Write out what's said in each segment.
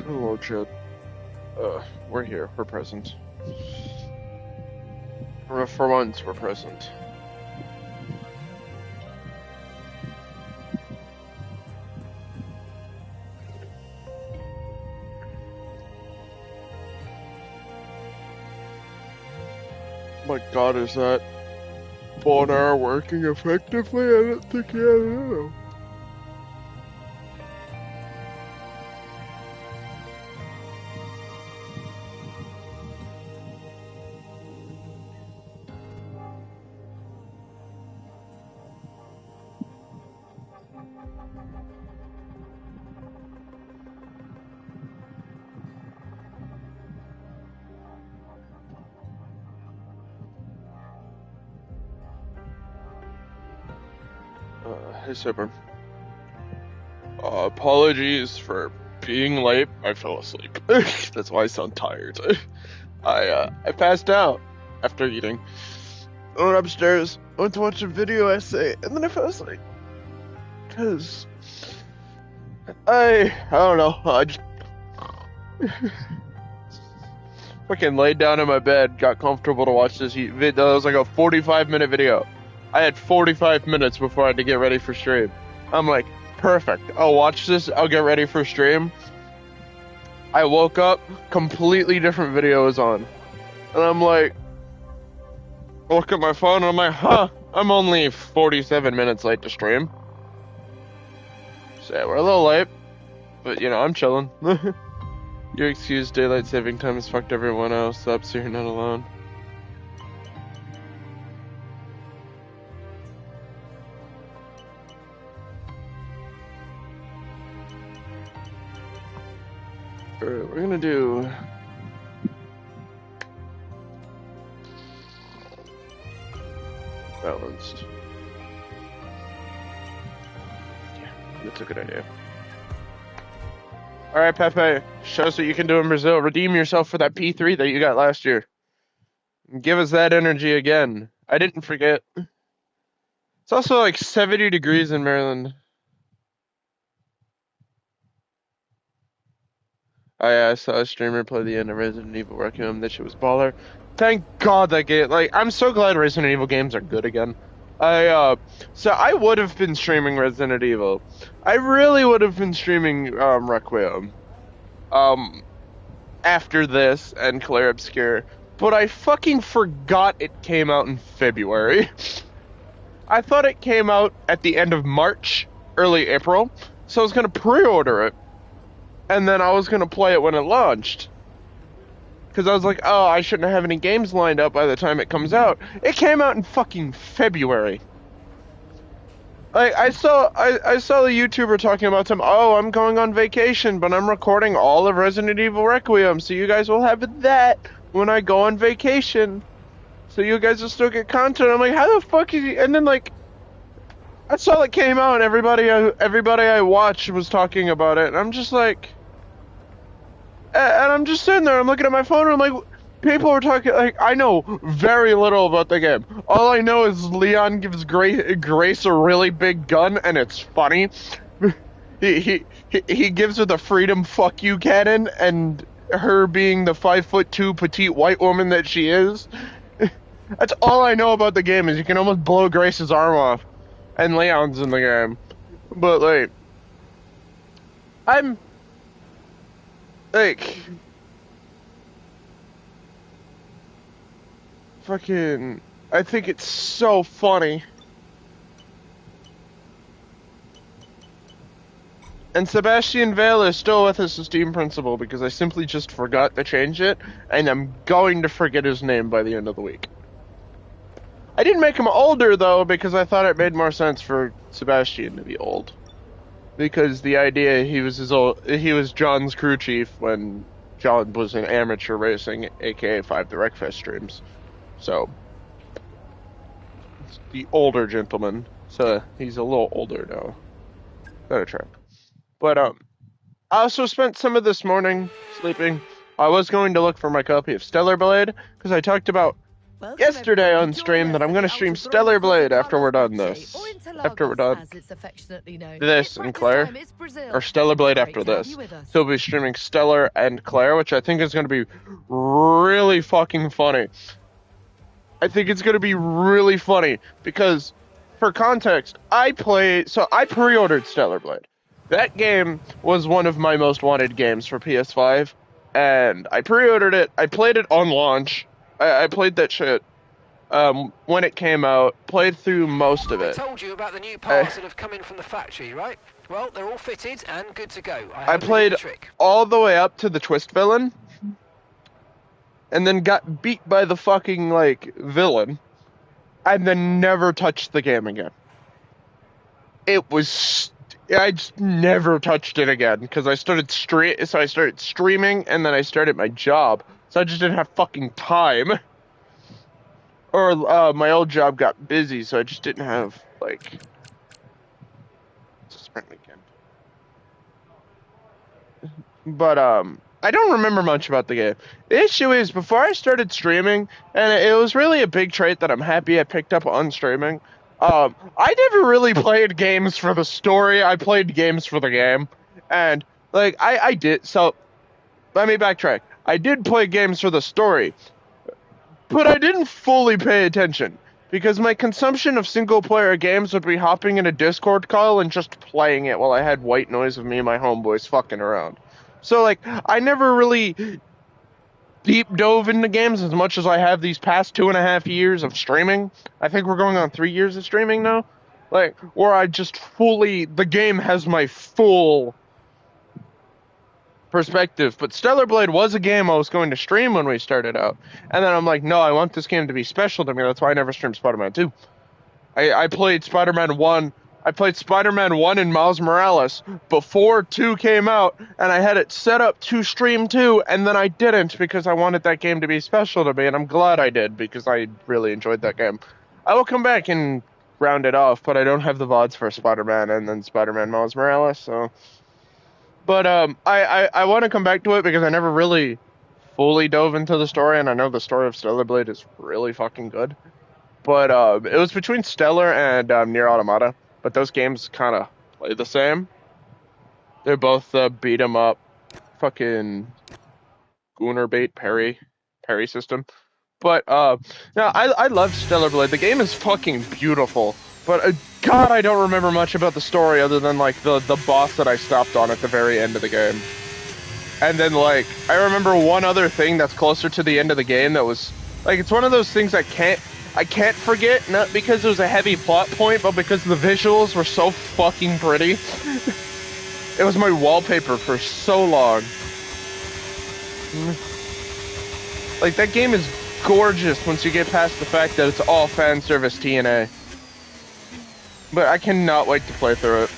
Oh, Lord shit. We're here. We're present. For once, we're present. My god, is that boner working effectively? I don't think I don't know. Hey, Super. Apologies for being late. I fell asleep. That's why I sound tired. I passed out after eating. I went upstairs, went to watch a video essay, and then I fell asleep. Cause I don't know. I just fucking laid down in my bed, got comfortable to watch this video. That was like a 45-minute video. I had 45 minutes before I had to get ready for stream. I'm like, perfect. I'll watch this. I'll get ready for stream. I woke up, completely different video was on. And I'm like, I look at my phone and I'm like, huh, I'm only 47 minutes late to stream. So yeah, we're a little late. But, you know, I'm chilling. Your excuse, daylight saving time has fucked everyone else up, so you're not alone. Alright, we're gonna do... balanced. Yeah, that's a good idea. Alright, Pepe, show us what you can do in Brazil. Redeem yourself for that P3 that you got last year. Give us that energy again. I didn't forget. It's also like 70 degrees in Maryland. I saw a streamer play the end of Resident Evil Requiem. That shit was baller. Thank God that game. Like, I'm so glad Resident Evil games are good again. So I would have been streaming Resident Evil. I really would have been streaming Requiem. After this and Clair Obscur, but I fucking forgot it came out in February. I thought it came out at the end of March, early April, so I was gonna pre-order it. And then I was gonna play it when it launched. Because I was like, oh, I shouldn't have any games lined up by the time it comes out. It came out in fucking February. Like, I saw the YouTuber talking about I'm going on vacation, but I'm recording all of Resident Evil Requiem, so you guys will have that when I go on vacation. So you guys will still get content. I'm like, how the fuck is he? And then, like, I saw it came out, and everybody I watched was talking about it, and I'm just like... And I'm just sitting there, I'm looking at my phone, and I'm like, people are talking, like, I know very little about the game. All I know is Leon gives Grace a really big gun, and it's funny. He gives her the freedom fuck you cannon, and her being the 5'2" petite white woman that she is. That's all I know about the game, is you can almost blow Grace's arm off. And Leon's in the game. But, like, I'm... like, fucking, I think it's so funny. And Sebastian Vale is still with us as team principal because I simply just forgot to change it, and I'm going to forget his name by the end of the week. I didn't make him older, though, because I thought it made more sense for Sebastian to be old. Because the idea he was John's crew chief when John was in amateur racing, aka 5 the Wreckfest streams. So, it's the older gentleman. So, he's a little older now. Better try. But, I also spent some of this morning sleeping. I was going to look for my copy of Stellar Blade, because I talked about yesterday on stream that I'm going to stream Stellar Blade after we're done this. After we're done this and Claire. Or Stellar Blade after this. So we'll be streaming Stellar and Claire, which I think is going to be really fucking funny. I think it's going to be really funny because, for context, I pre-ordered Stellar Blade. That game was one of my most wanted games for PS5, and I pre-ordered it. I played it on launch. I played that shit when it came out, played through most of it. I told you about the new parts that have come in from the factory, right? Well, they're all fitted and good to go. I played all the way up to the twist villain, and then got beat by the fucking, villain, and then never touched the game again. I just never touched it again, because I started streaming, and then I started my job, so I just didn't have fucking time. Or, my old job got busy, so I just didn't have, it's a sprint weekend. But, I don't remember much about the game. The issue is, before I started streaming, and it was really a big trait that I'm happy I picked up on streaming, I never really played games for the story, I played games for the game. And, I did, so, let me backtrack. I did play games for the story, but I didn't fully pay attention, because my consumption of single-player games would be hopping in a Discord call and just playing it while I had white noise of me and my homeboys fucking around. So, I never really deep dove into games as much as I have these past 2.5 years of streaming. I think we're going on 3 years of streaming now. Where I just the game has my full perspective. But Stellar Blade was a game I was going to stream when we started out. And then I'm like, no, I want this game to be special to me. That's why I never streamed Spider-Man 2. I played Spider-Man 1. I played Spider-Man 1 and Miles Morales before 2 came out, and I had it set up to stream 2, and then I didn't because I wanted that game to be special to me, and I'm glad I did because I really enjoyed that game. I will come back and round it off, but I don't have the VODs for Spider-Man and then Spider-Man Miles Morales, so... But, I want to come back to it because I never really fully dove into the story, and I know the story of Stellar Blade is really fucking good. But, it was between Stellar and Nier Automata. But those games kind of play the same. They're both beat 'em up, fucking Gunner bait parry system. But no, I love Stellar Blade. The game is fucking beautiful. But God, I don't remember much about the story other than the boss that I stopped on at the very end of the game. And then I remember one other thing that's closer to the end of the game that was it's one of those things I can't forget, not because it was a heavy plot point, but because the visuals were so fucking pretty. It was my wallpaper for so long. That game is gorgeous once you get past the fact that it's all fan service TNA. But I cannot wait to play through it.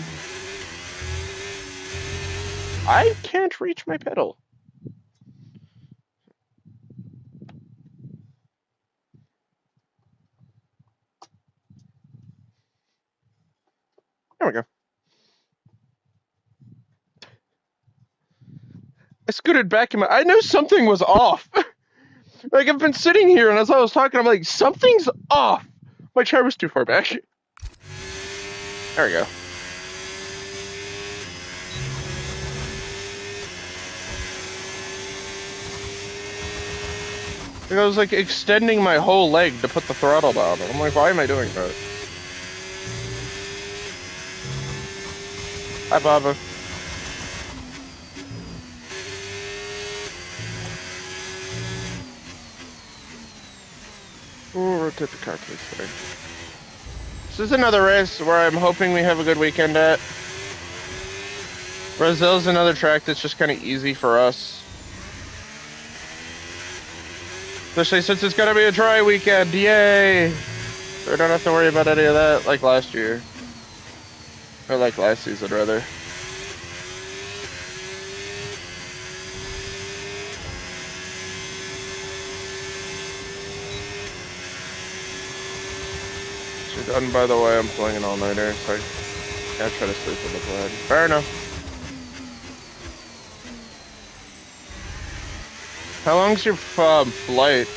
I can't reach my pedal. There we go. I scooted back in I knew something was off. I've been sitting here and as I was talking, I'm like, something's off. My chair was too far back. There we go. I was extending my whole leg to put the throttle down. I'm like, why am I doing that? Hi, Baba. We'll rotate the car to this way. This is another race where I'm hoping we have a good weekend at. Brazil's another track that's just kind of easy for us. Especially since it's gonna be a dry weekend, yay! So we don't have to worry about any of that like last year. Or like last season, rather. So done, by the way, I'm playing an all-nighter, so I gotta try to sleep on the plane. Fair enough. How long's your flight?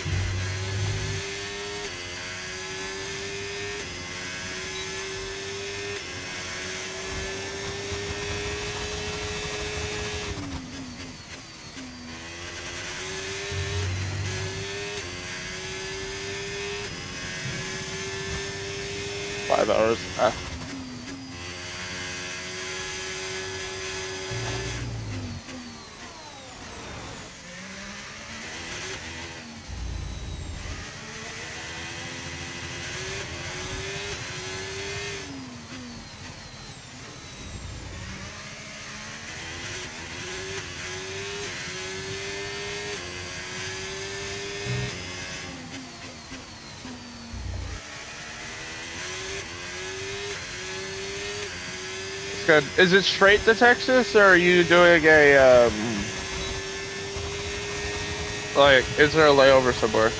5 hours. Good. Is it straight to Texas, or are you doing a, like, is there a layover somewhere?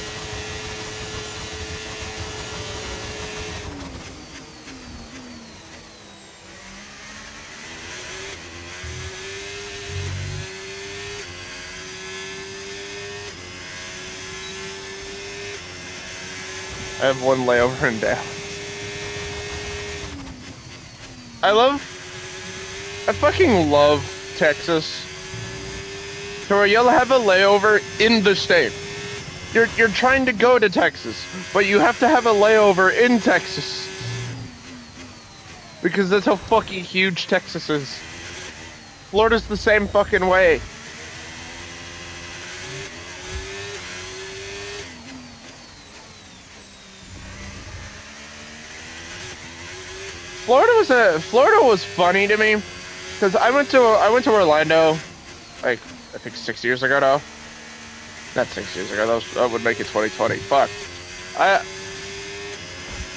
I have one layover in Dallas. I fucking love Texas. To where you'll have a layover in the state. You're trying to go to Texas, but you have to have a layover in Texas. Because that's how fucking huge Texas is. Florida's the same fucking way. Florida was funny to me. Because I went to Orlando, like, I think 6 years ago now. Not 6 years ago, that would make it 2020. Fuck. I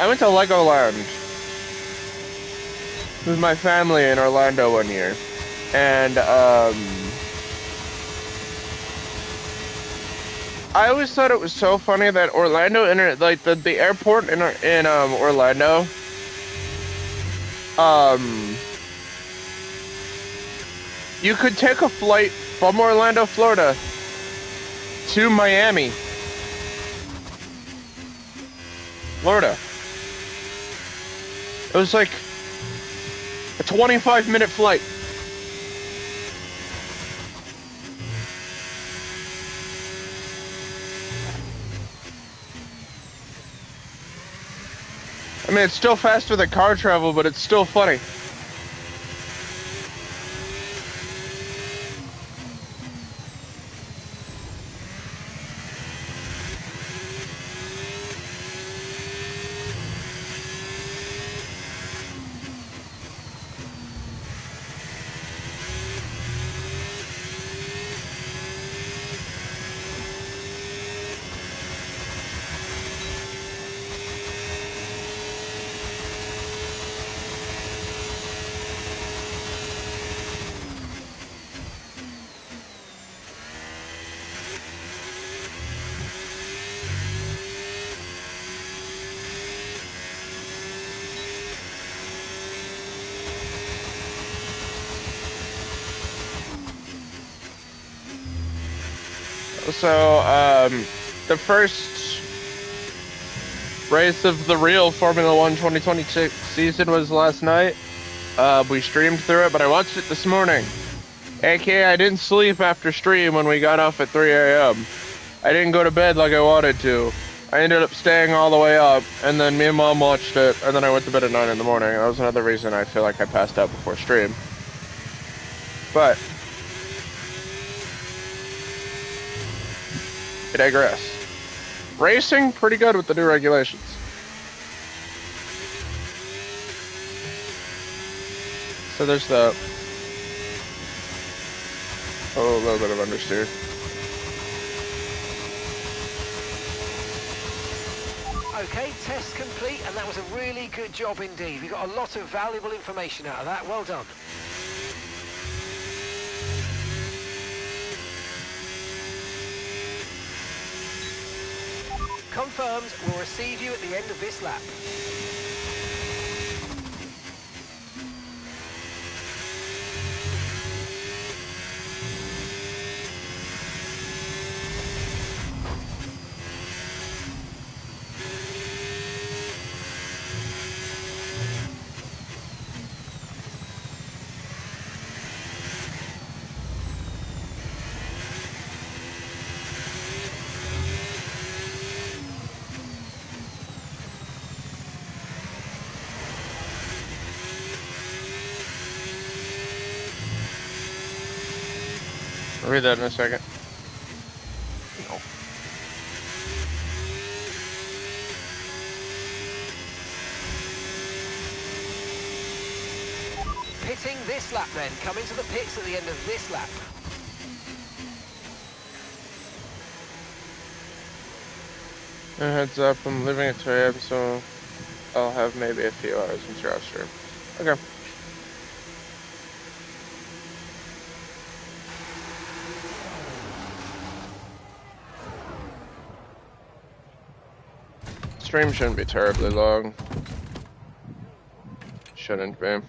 went to Legoland with my family in Orlando one year. And, I always thought it was so funny that Orlando, like, the airport in Orlando, you could take a flight from Orlando, Florida to Miami, Florida. It was like a 25-minute flight. I mean, it's still faster than car travel, but it's still funny. So, the first race of the real Formula One 2026 season was last night. We streamed through it, but I watched it this morning. AKA, I didn't sleep after stream when we got off at 3 a.m. I didn't go to bed like I wanted to. I ended up staying all the way up, and then me and Mom watched it, and then I went to bed at 9 in the morning. That was another reason I feel like I passed out before stream. But I digress. Racing, pretty good with the new regulations. So there's the... Oh, a little bit of understeer. Okay, test complete, and that was a really good job indeed. We got a lot of valuable information out of that. Well done. Confirmed, we'll receive you at the end of this lap. I'll read that in a second. No. Pitting this lap then, coming to the pits at the end of this lap. A heads up, I'm leaving at 2 a.m., so I'll have maybe a few hours in stream. Okay. Stream shouldn't be terribly long. Shouldn't be.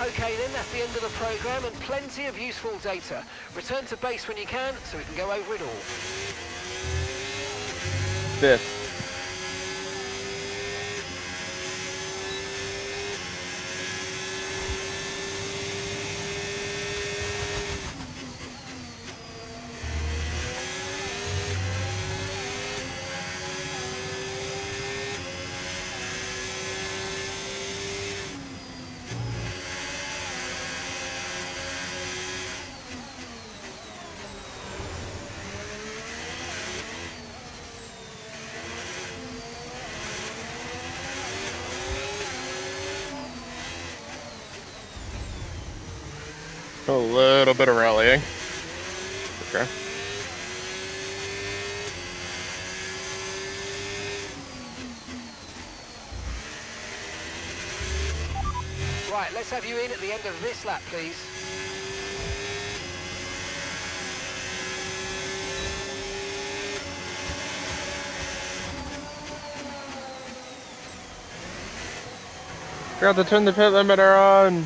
Okay then, that's the end of the programme and plenty of useful data. Return to base when you can, so we can go over it all. Fifth. A little bit of rallying. Okay. Right, let's have you in at the end of this lap, please. Forgot to turn the pit limiter on.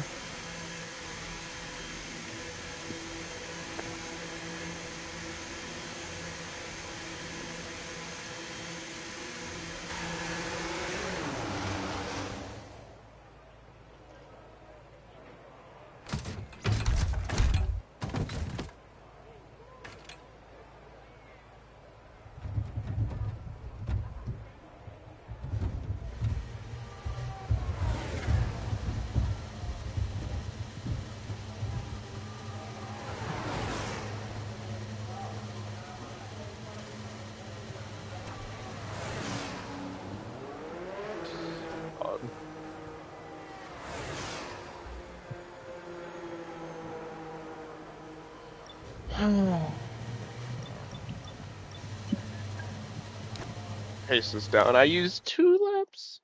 pace this down. I used 2 laps.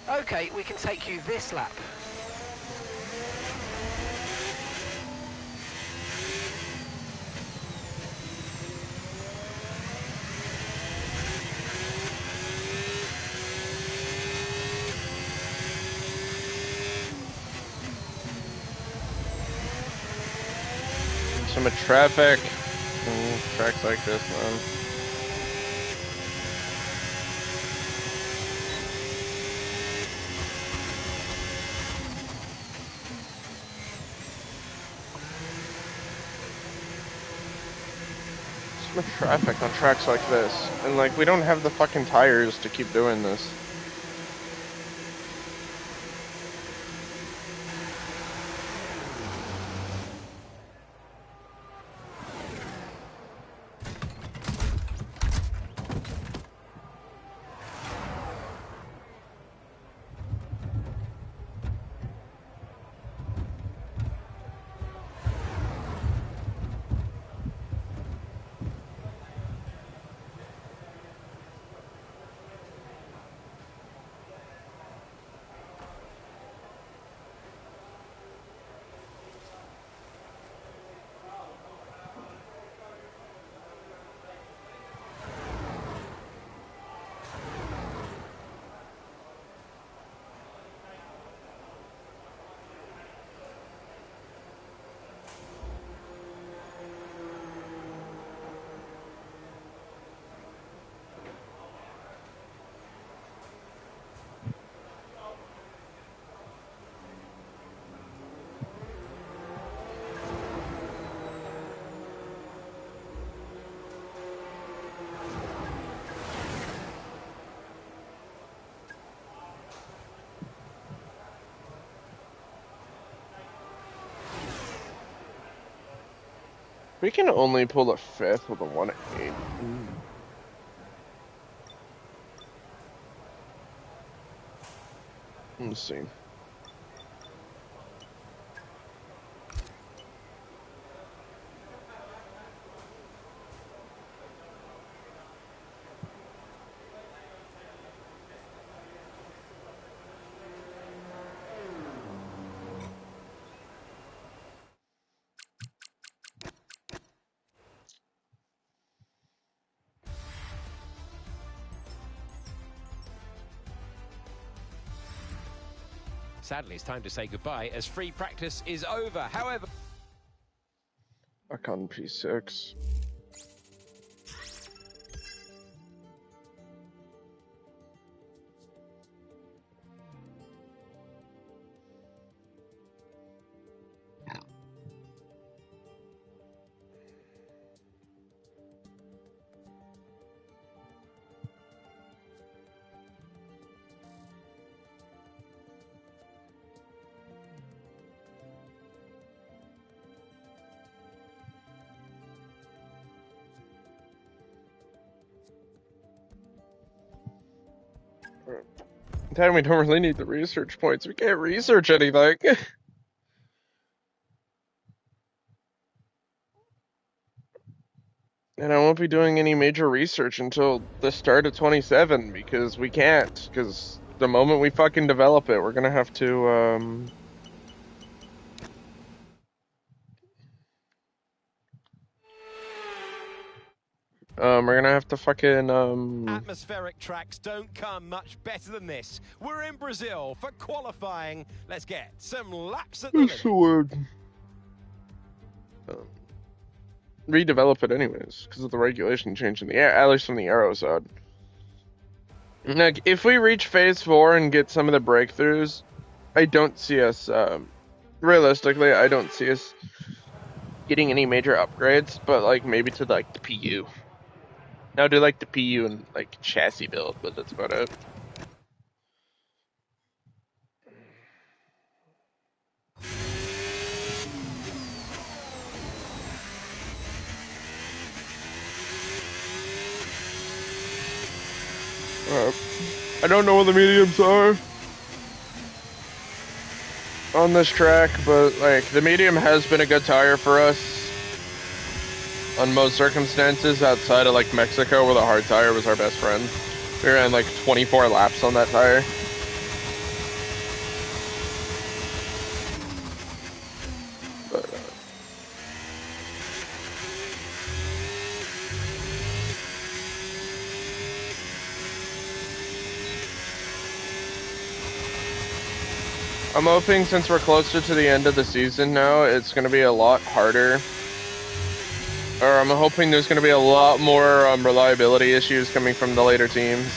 Okay, we can take you this lap. Some traffic. Tracks like this, man. Some traffic on tracks like this. And, like, we don't have the fucking tires to keep doing this. We can only pull a 5th with a 1.8. Let's see. Sadly, it's time to say goodbye as free practice is over. However, Back on P6. Time we don't really need the research points. We can't research anything. And I won't be doing any major research until the start of 27 because we can't. Because the moment we fucking develop it, we're gonna have to, we're gonna have to fucking, Atmospheric tracks don't come much better than this. We're in Brazil for qualifying. Let's get some laps at the limit. word. Redevelop it anyways, because of the regulation change in the air, at least from the Aero side. Like, if we reach phase 4 and get some of the breakthroughs, I don't see us, realistically, I don't see us getting any major upgrades, but, like, maybe to, like, the PU. I'll do, like, the PU and, like, chassis build, but that's about it. I don't know what the mediums are on this track, but like the medium has been a good tire for us on most circumstances outside of like Mexico where the hard tire was our best friend. We ran like 24 laps on that tire. But, I'm hoping since we're closer to the end of the season now, it's going to be a lot harder. Or I'm hoping there's going to be a lot more reliability issues coming from the later teams.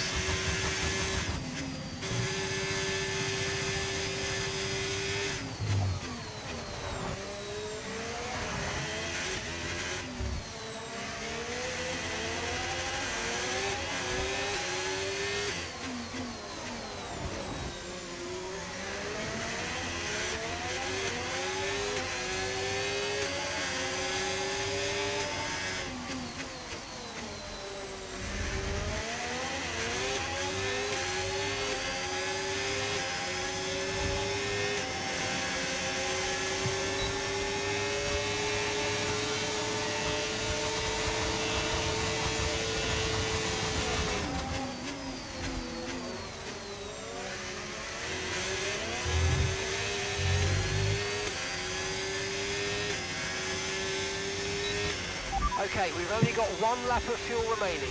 Okay, we've only got 1 lap of fuel remaining.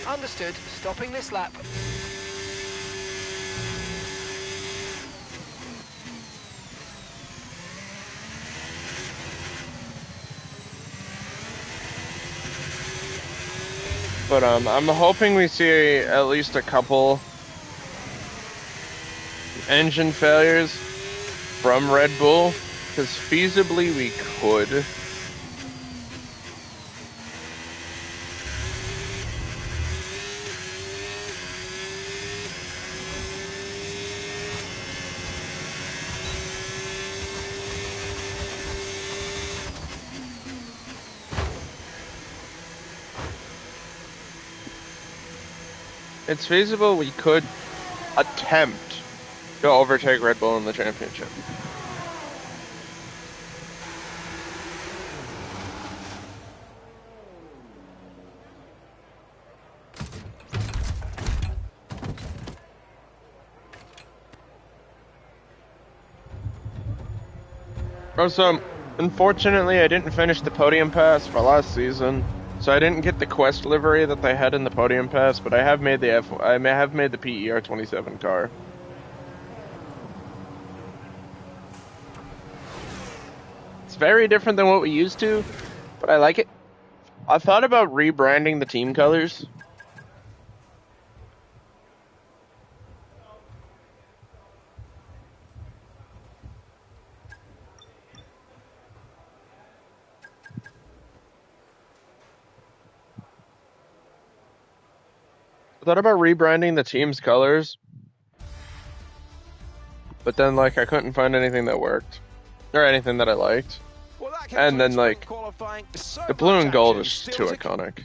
Understood. Stopping this lap. But I'm hoping we see at least a couple engine failures from Red Bull, because feasibly we could. It's feasible we could attempt to overtake Red Bull in the championship. Also, unfortunately, I didn't finish the podium pass for last season, so I didn't get the quest livery that they had in the podium pass. But I have made the PER 27 car. It's very different than what we used to, but I like it. I thought about rebranding the team colors. I thought about rebranding the team's colors, but then like I couldn't find anything that worked or anything that I liked. Well, that And then like qualifying, so the blue and gold action is still too to iconic.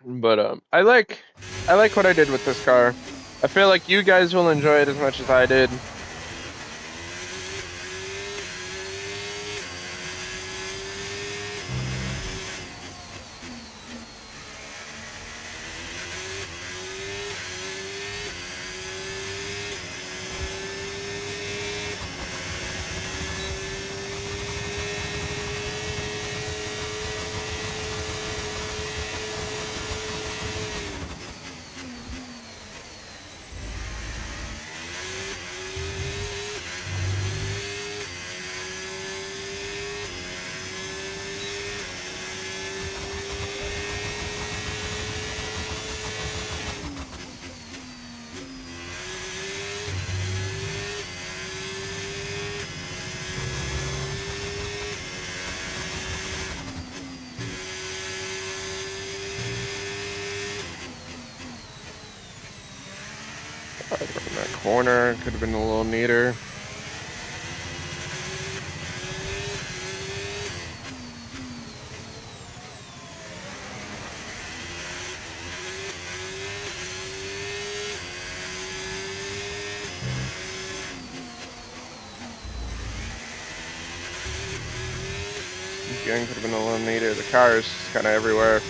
But I like what I did with this car. I feel like you guys will enjoy it as much as I did. In that corner, could have been a little neater. Again, could have been a little neater. The car is kind of everywhere.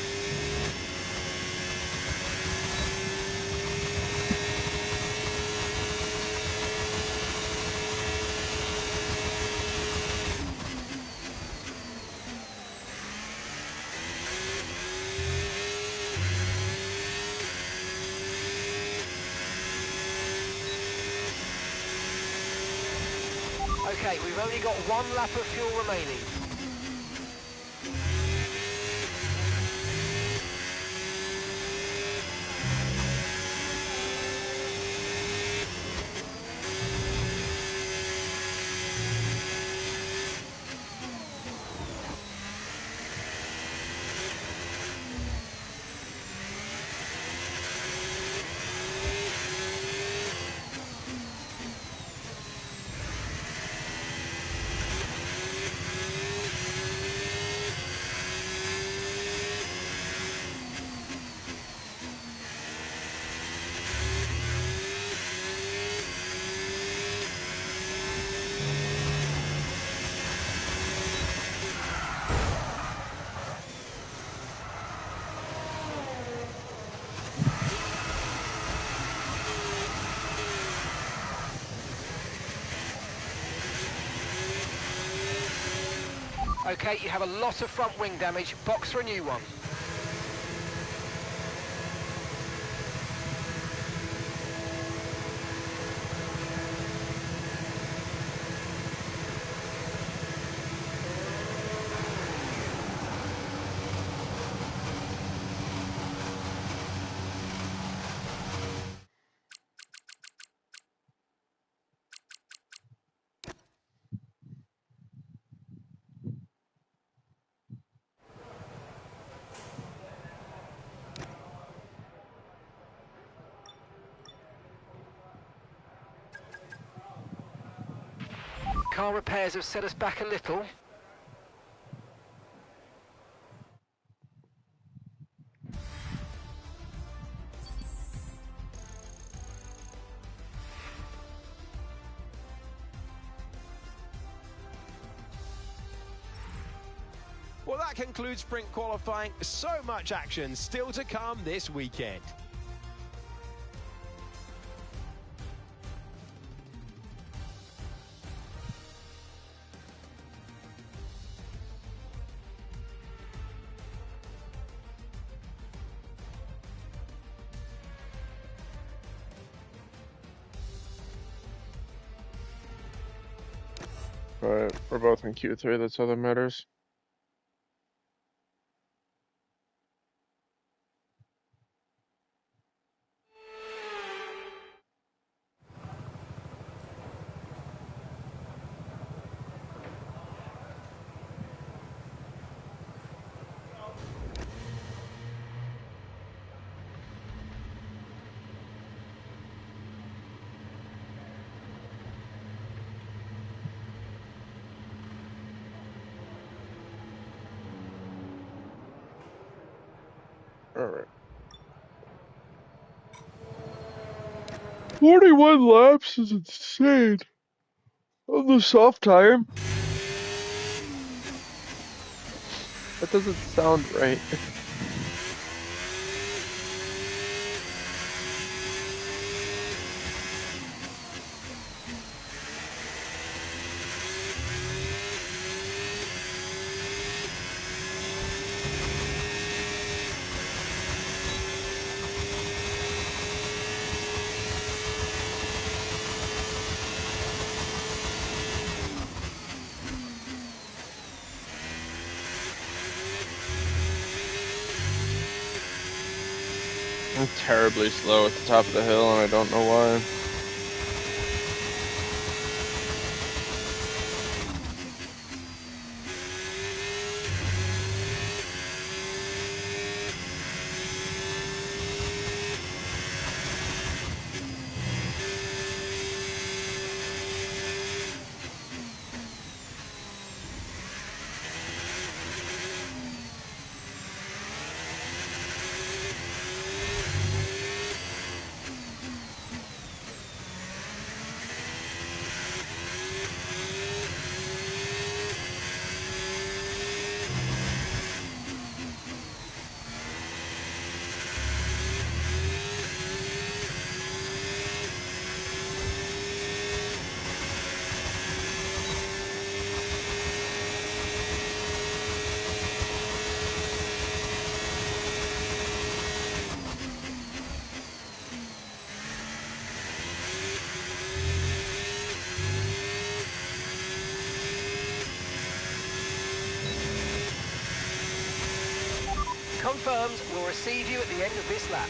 Okay, we've only got 1 lap of fuel remaining. Okay, you have a lot of front wing damage. Box for a new one. Car repairs have set us back a little. Well, that concludes sprint qualifying. So much action still to come this weekend. But we're both in Q3, that's all that matters. All right. 41 laps is insane. On the soft tire. That doesn't sound right. I'm terribly slow at the top of the hill, and I don't know why. Confirmed, we'll receive you at the end of this lap.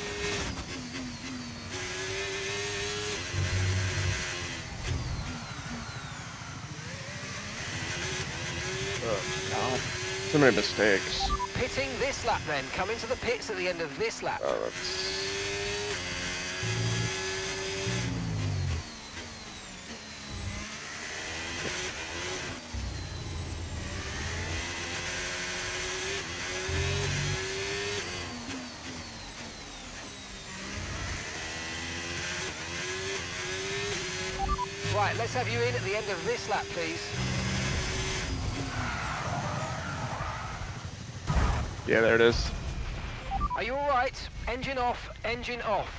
Oh, God. So many mistakes. Pitting this lap then. Come into the pits at the end of this lap. Oh, that's... Right, let's have you in at the end of this lap, please. Yeah, there it is. Are you all right? Engine off, engine off.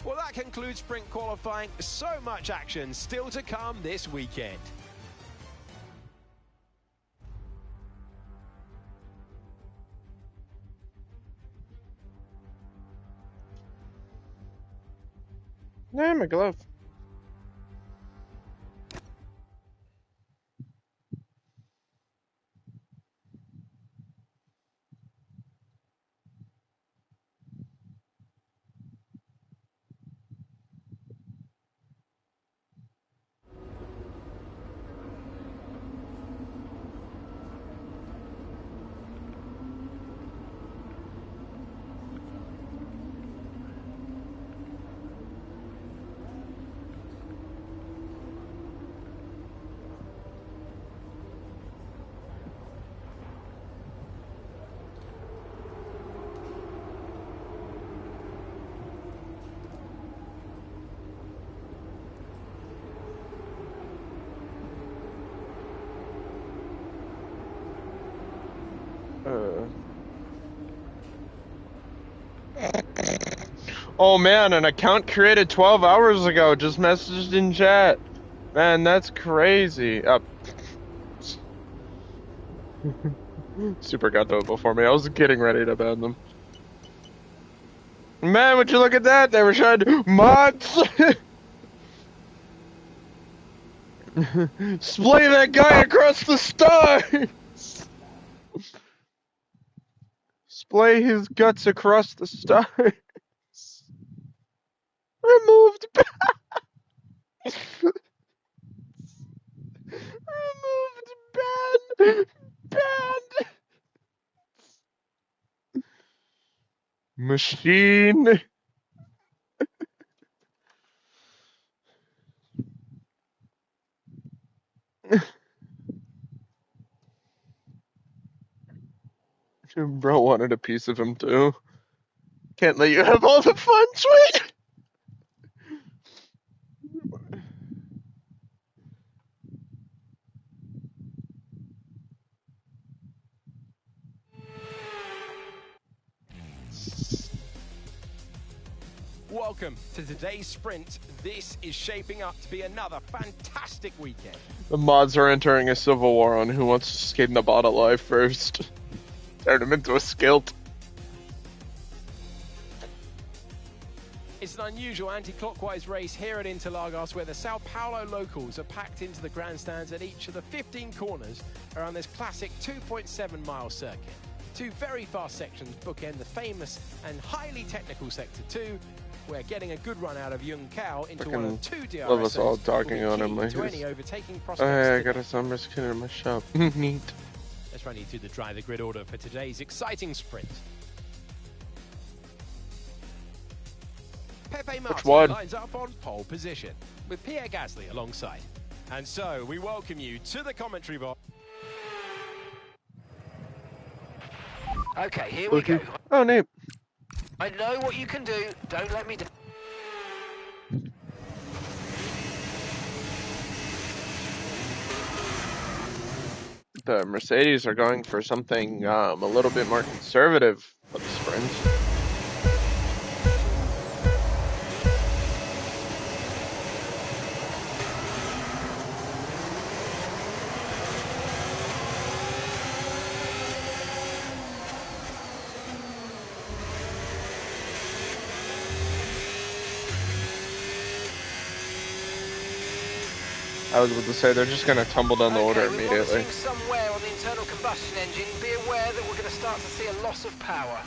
Well, that concludes sprint qualifying. So much action still to come this weekend. Yeah, my glove. Oh man, an account created 12 hours ago just messaged in chat. Man, that's crazy. Super got to it before me. I was getting ready to ban them. Man, would you look at that? They were showing mods. Splay that guy across the stars. Splay his guts across the stars. Removed. Removed. Banned. Banned. Machine. Bro wanted a piece of him too. Can't let you have all the fun, sweet. Welcome to today's sprint. This is shaping up to be another fantastic weekend. The mods are entering a civil war on who wants to skate in the bot alive first. Turn him into a skilt. It's an unusual anti-clockwise race here at Interlagos where the Sao Paulo locals are packed into the grandstands at each of the 15 corners around this classic 2.7-mile circuit. Two very fast sections bookend the famous and highly technical Sector 2, where getting a good run out of Jung Kao into one of two DRSs love us all talking on him like to this. any overtaking Oh, prospects. yeah, I got a summer skin in my shop. Neat. Let's run you through the Drive the Grid order for today's exciting sprint. Pepe Martin one? lines up on pole position, with Pierre Gasly alongside. And so, we welcome you to the commentary box. Okay, here we go. Oh, neat. I know what you can do. Don't let me down. The Mercedes are going for something a little bit more conservative for the sprint. I was about to say they're just going to tumble down the order With immediately. vomiting somewhere on the internal combustion engine, be aware that we're going to start to see a loss of power.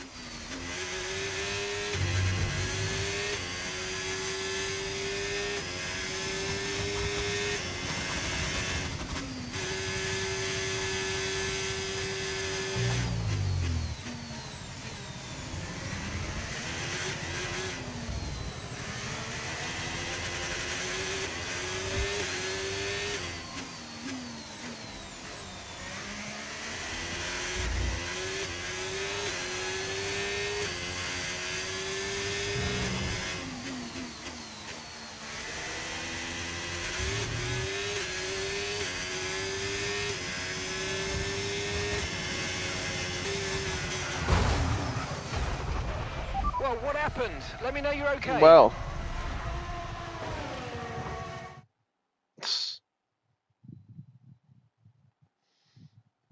Well, what happened? Let me know you're okay. Well,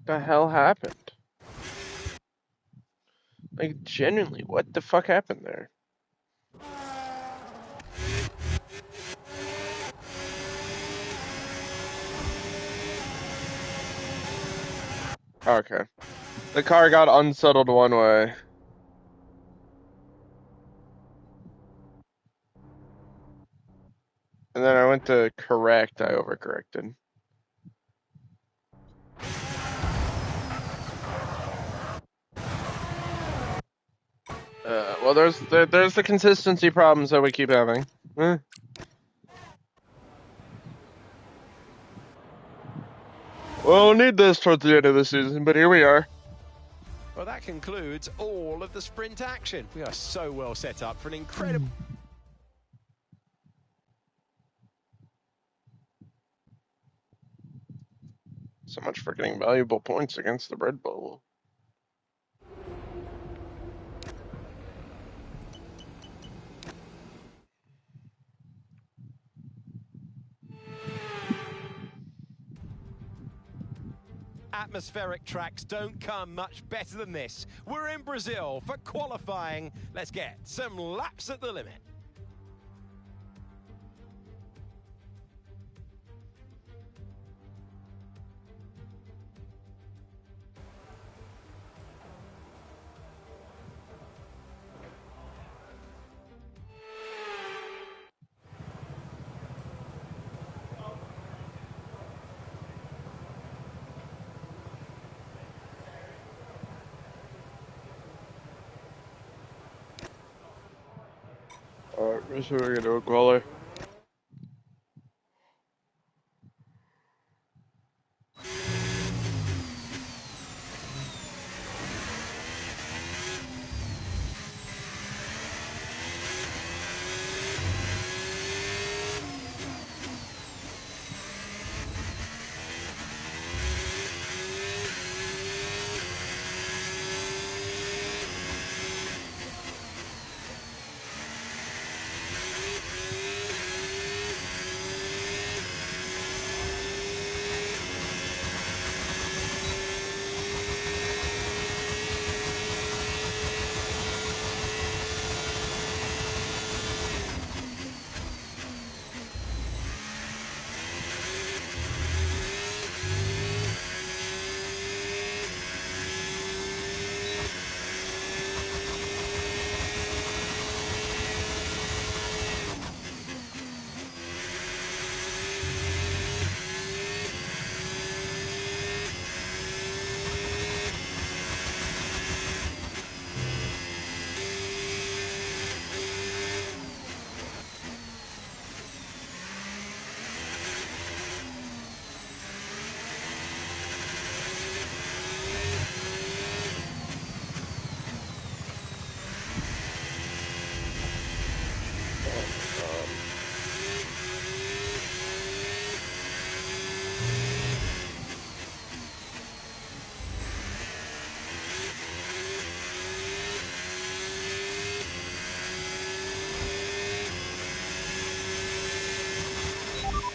the hell happened? Like, genuinely, what the fuck happened there? Okay. The car got unsettled one way. And then I went to correct, I overcorrected. Well, there's the consistency problems that we keep having. We'll need this towards the end of the season, but here we are. Well, that concludes all of the sprint action. We are so well set up for an incredible... So much for getting valuable points against the Red Bull. atmospheric tracks don't come much better than this. We're in Brazil for qualifying. Let's get some laps at the limit. Alright, so we're gonna do a quali.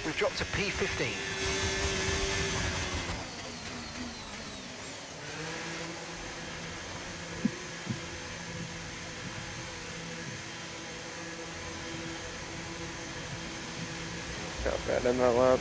We've dropped to P15. Got bad in that lap.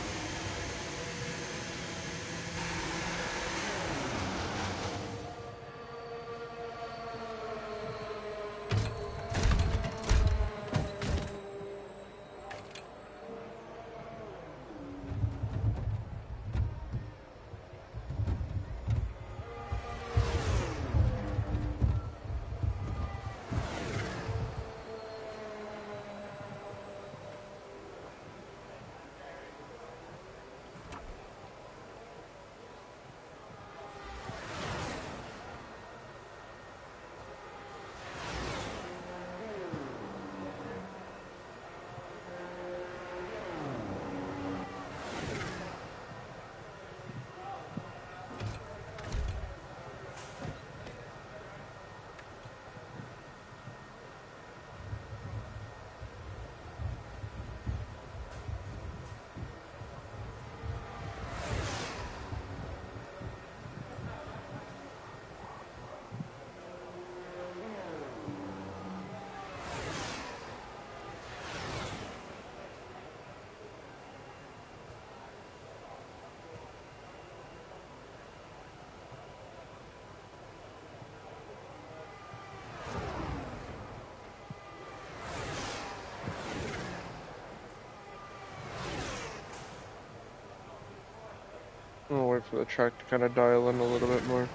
I'm gonna wait for the track to kind of dial in a little bit more.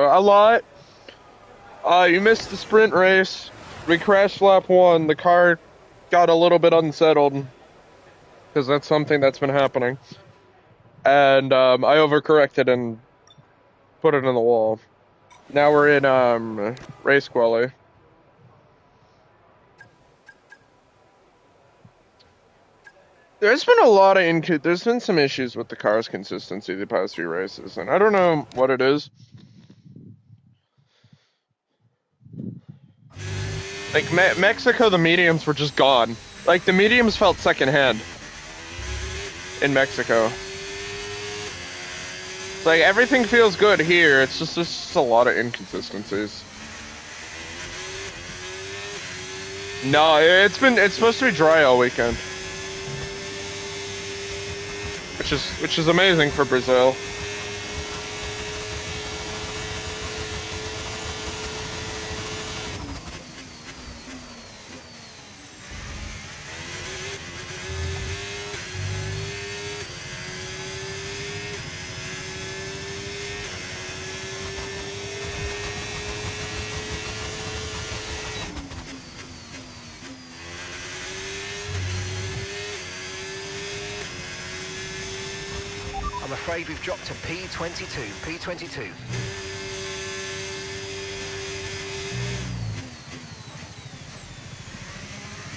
A lot. You missed the sprint race. We crashed lap 1. The car got a little bit unsettled. Because that's something that's been happening. And I overcorrected and put it in the wall. Now we're in race quali. There's been a lot of there's been some issues with the car's consistency the past few races, and I don't know what it is. Like Mexico, the mediums were just gone. Like the mediums felt secondhand in Mexico. It's like everything feels good here. It's just there's just a lot of inconsistencies. No, it's supposed to be dry all weekend. Which is amazing for Brazil. I'm afraid we've dropped to P22. P22.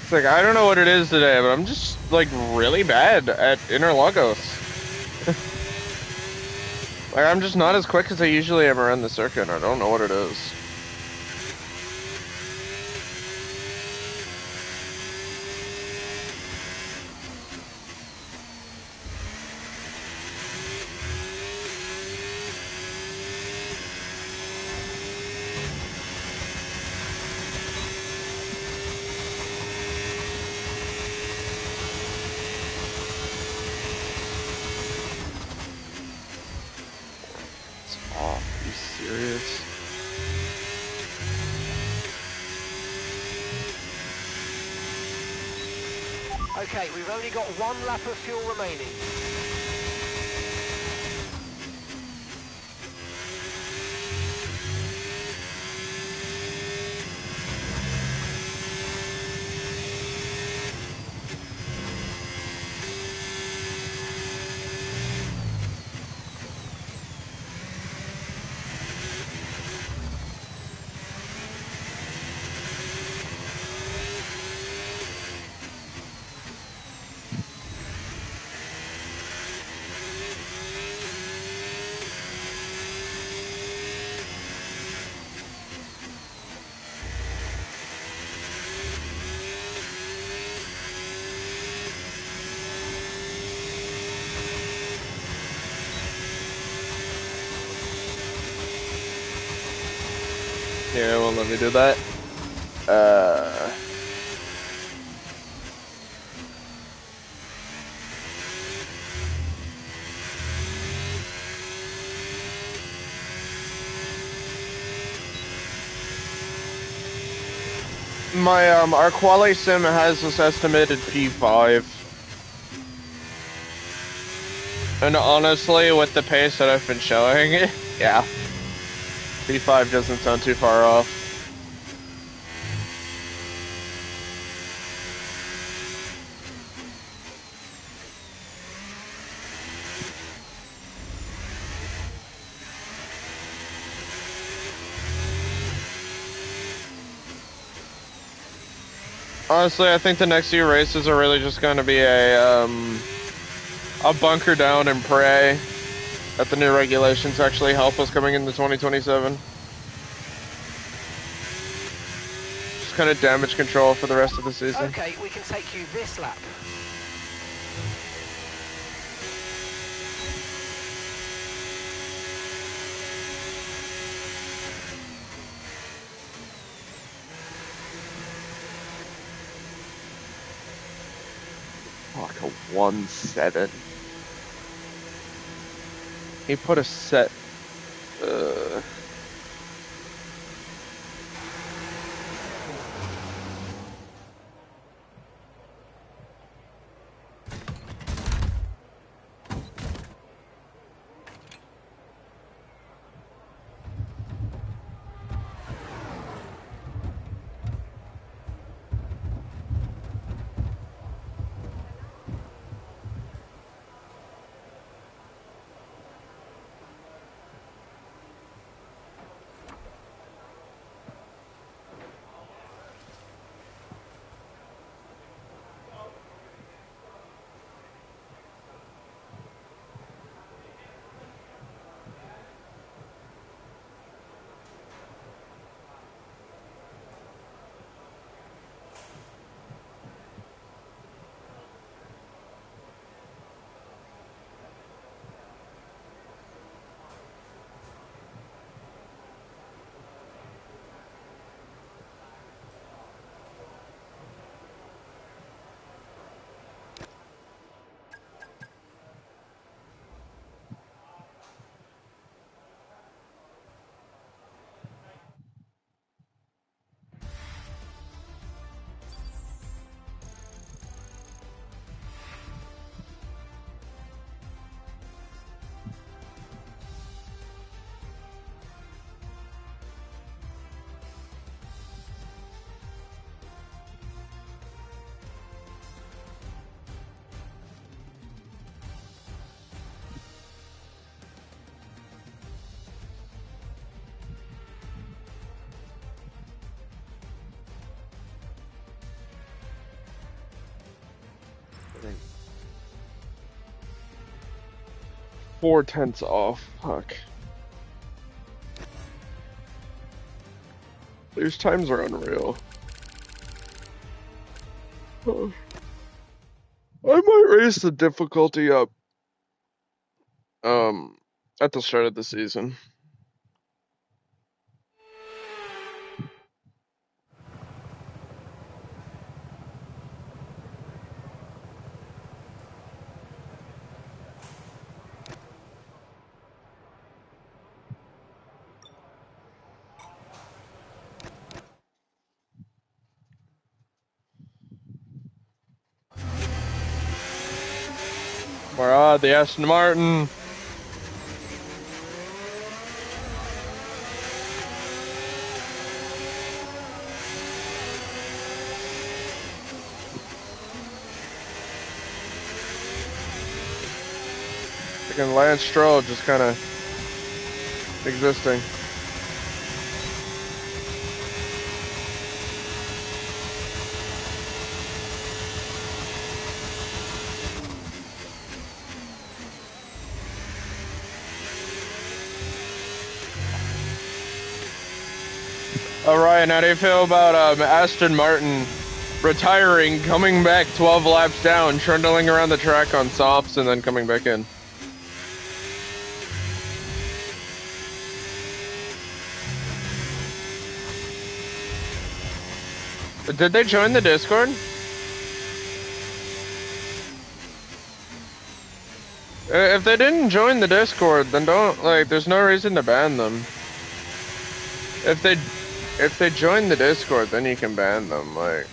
It's like, I don't know what it is today, but I'm just, like, really bad at Interlagos. Like, I'm just not as quick as I usually am around the circuit. I don't know what it is. Okay, we've only got 1 lap of fuel remaining. Yeah, well, let me do that. Our quali sim has us estimated P5. And honestly, with the pace that I've been showing, yeah. P5 doesn't sound too far off. Honestly, I think the next few races are really just going to be a bunker down and pray that the new regulations actually help us coming into 2027. Just kind of damage control for the rest of the season. Okay, we can take you this lap. Like a 1-7. He put a set. 4/10 off. Fuck. These times are unreal. I might raise the difficulty up at the start of the season. The Aston Martin. Freaking Lance Stroll just kind of existing. Ryan, how do you feel about Aston Martin retiring, coming back 12 laps down, trundling around the track on softs, and then coming back in? Did they join the Discord? If they didn't join the Discord, then there's no reason to ban them. If they join the Discord, then you can ban them, yeah.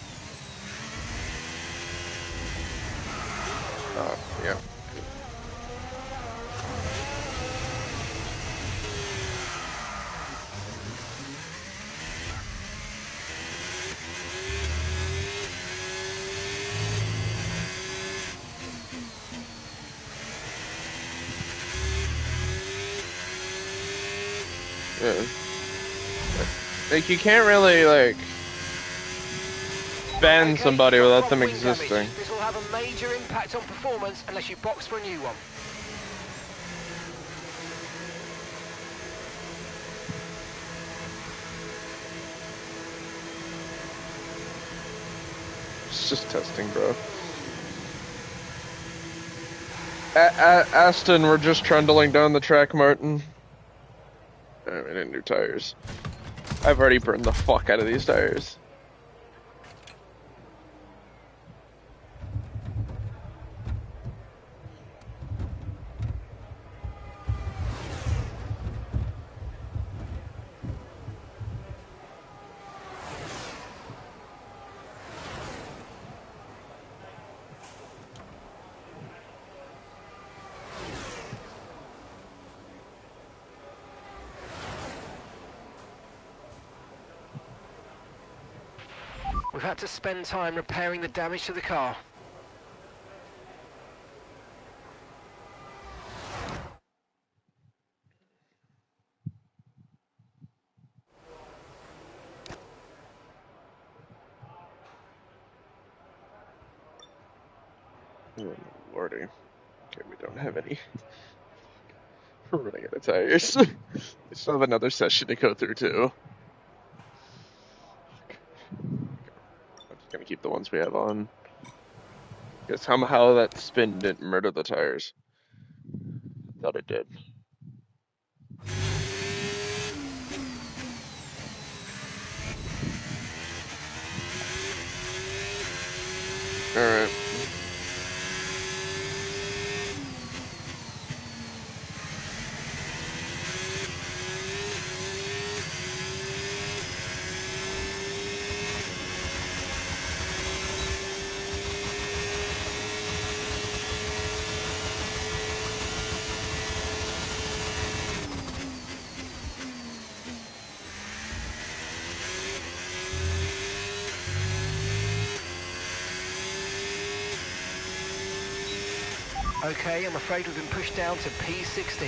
Yeah. Like, you can't really, ban somebody without them existing. This will have a major impact on performance unless you box for a new one. It's just testing, bro. Aston, we're just trundling down the track, Martin. I mean, new tires. I've already burned the fuck out of these tires. We've had to spend time repairing the damage to the car. Oh, lordy. Okay, we don't have any. We're running out of tires. We still have another session to go through, too. I'm just gonna keep the ones we have on. Because somehow that spin didn't murder the tires. Thought it did. Alright. Okay, I'm afraid we've been pushed down to P16.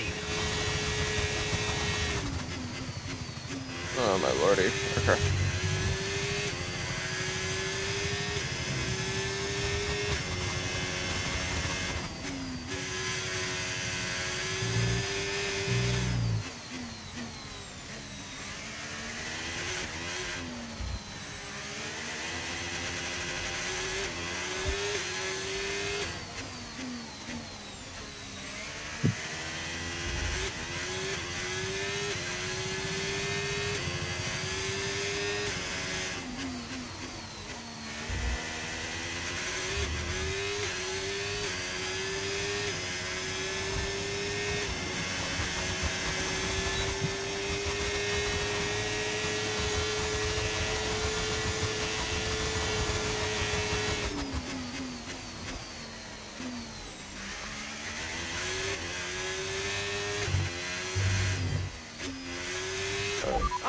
Oh my lordy. Okay.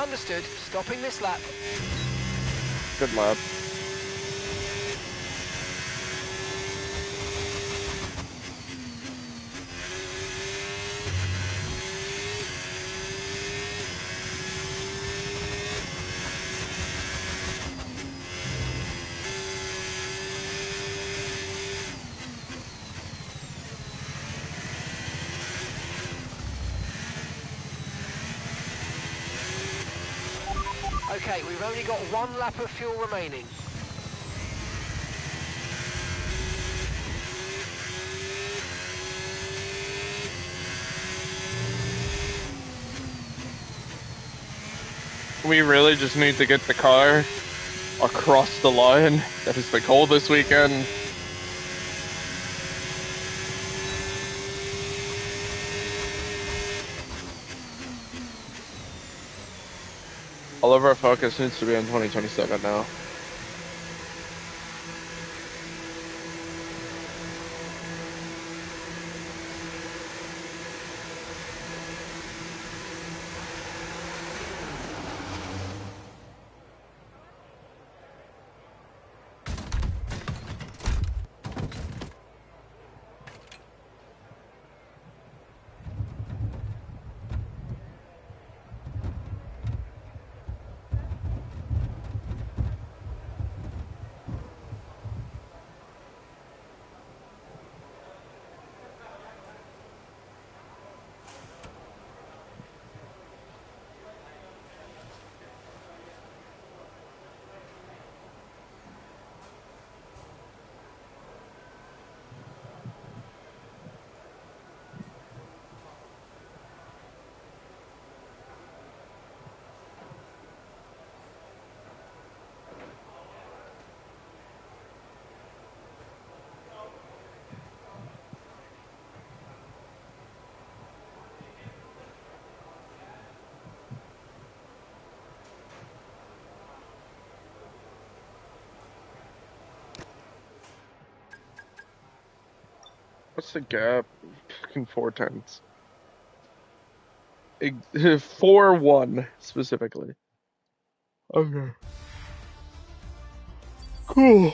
Understood. Stopping this lap. Good lap. Okay, we've only got 1 lap of fuel remaining. We really just need to get the car across the line. That is the goal this weekend. All of our focus needs to be on 2027 now. What's the gap? Fucking 4 tenths. 4-1 specifically. Okay. Cool.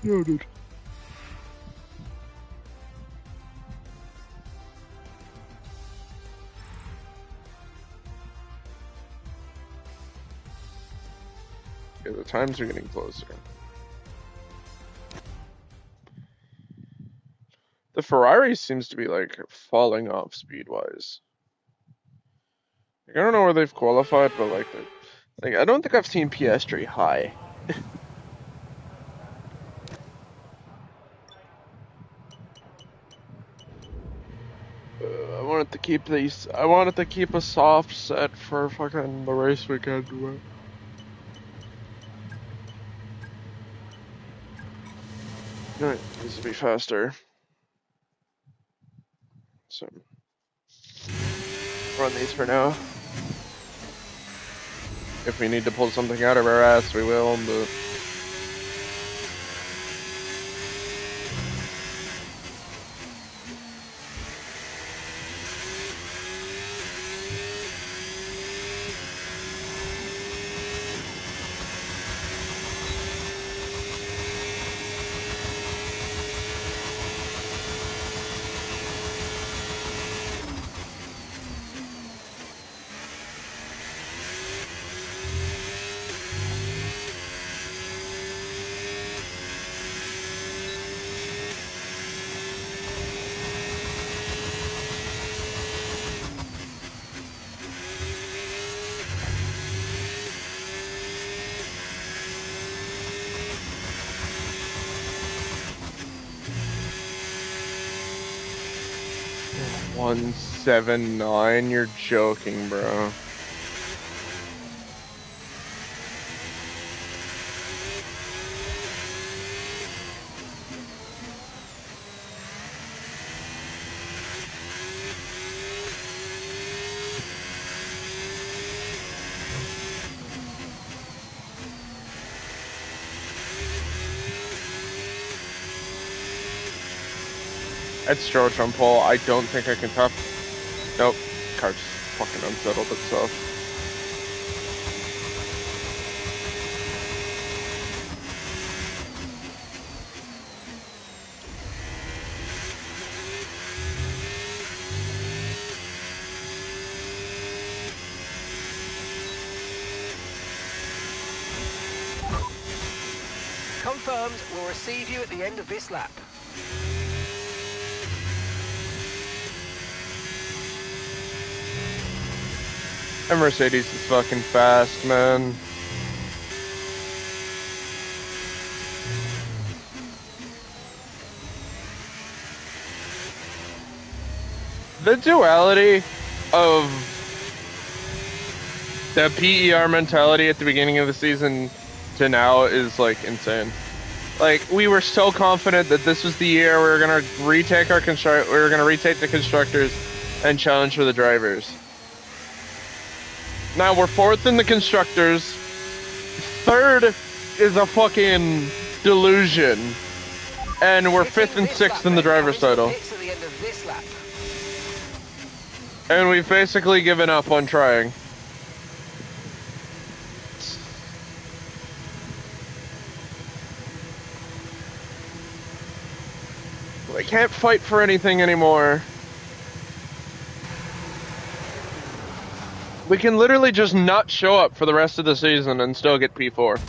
Noted. Yeah, the times are getting closer. The Ferrari seems to be like falling off speed-wise. Like, I don't know where they've qualified, but like I don't think I've seen Piastri high. I wanted to keep these. I wanted to keep a soft set for fucking the race weekend. Alright, needs to be faster. So run these for now. If we need to pull something out of our ass, we will, but $179. You're joking, bro. It's George on pole. I don't think I can top. Nope. Car just fucking unsettled itself. Confirmed, we'll receive you at the end of this lap. And Mercedes is fucking fast, man. The duality of the PER mentality at the beginning of the season to now is like insane. Like, we were so confident that this was the year we were gonna retake the constructors and challenge for the drivers. Now we're fourth in the constructors. Third is a fucking delusion. And we're fifth and sixth in the driver's title. And we've basically given up on trying. I can't fight for anything anymore. We can literally just not show up for the rest of the season and still get P4.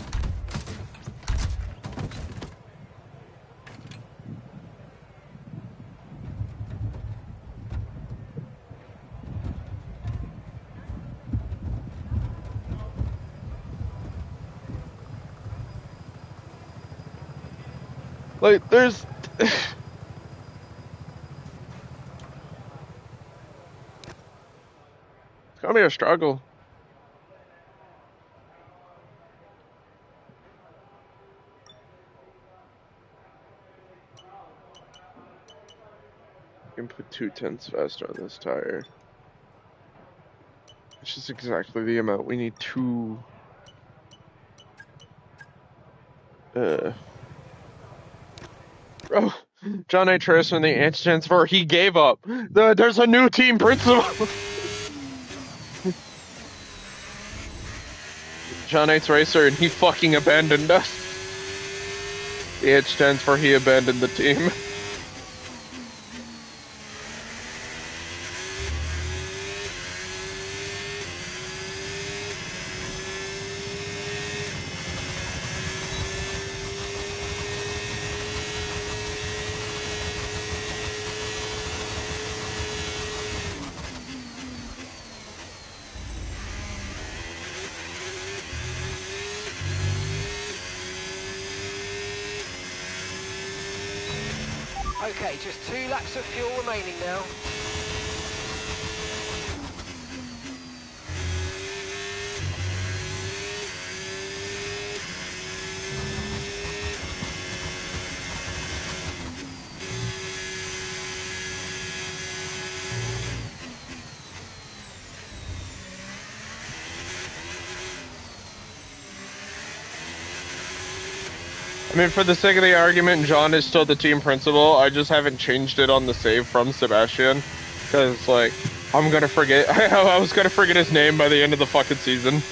Like, there's... It's gonna be a struggle. You can put 2/10 faster on this tire. It's just exactly the amount we need to... Bro, John A. Tracer in the anti-transfer, he gave up. There's a new team principal. John A's racer and he fucking abandoned us. The H stands for he abandoned the team. Okay, just 2 laps of fuel remaining now. I mean, for the sake of the argument, John is still the team principal. I just haven't changed it on the save from Sebastian. Because, like, I'm gonna forget. I was gonna forget his name by the end of the fucking season.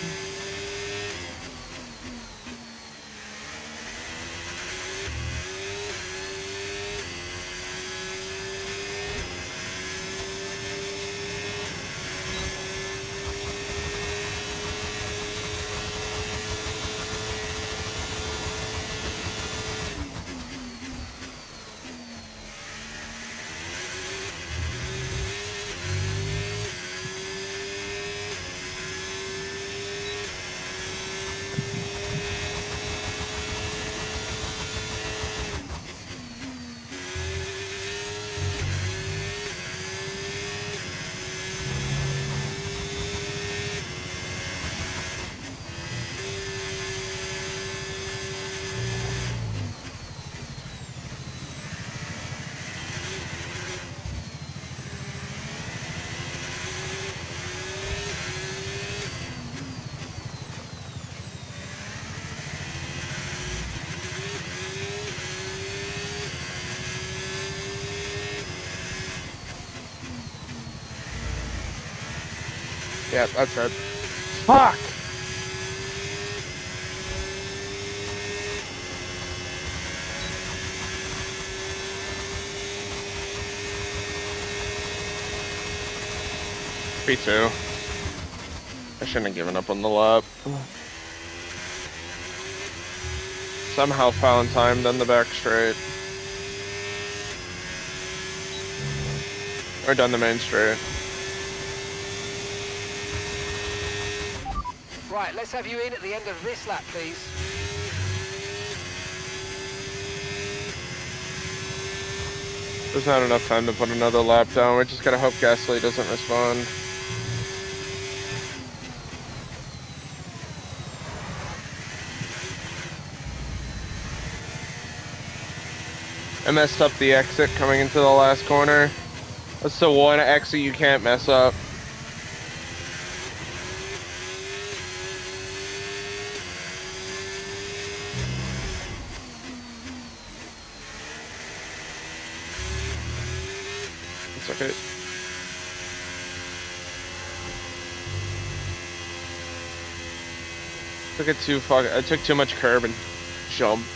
Yeah, that's it. Fuck! P2. I shouldn't have given up on the lap. Somehow found time, then the back straight. Or down the main straight. Right, let's have you in at the end of this lap, please. There's not enough time to put another lap down. We just gotta hope Gasly doesn't respond. I messed up the exit coming into the last corner. That's the one exit you can't mess up. It's okay. I took too much curb and jumped.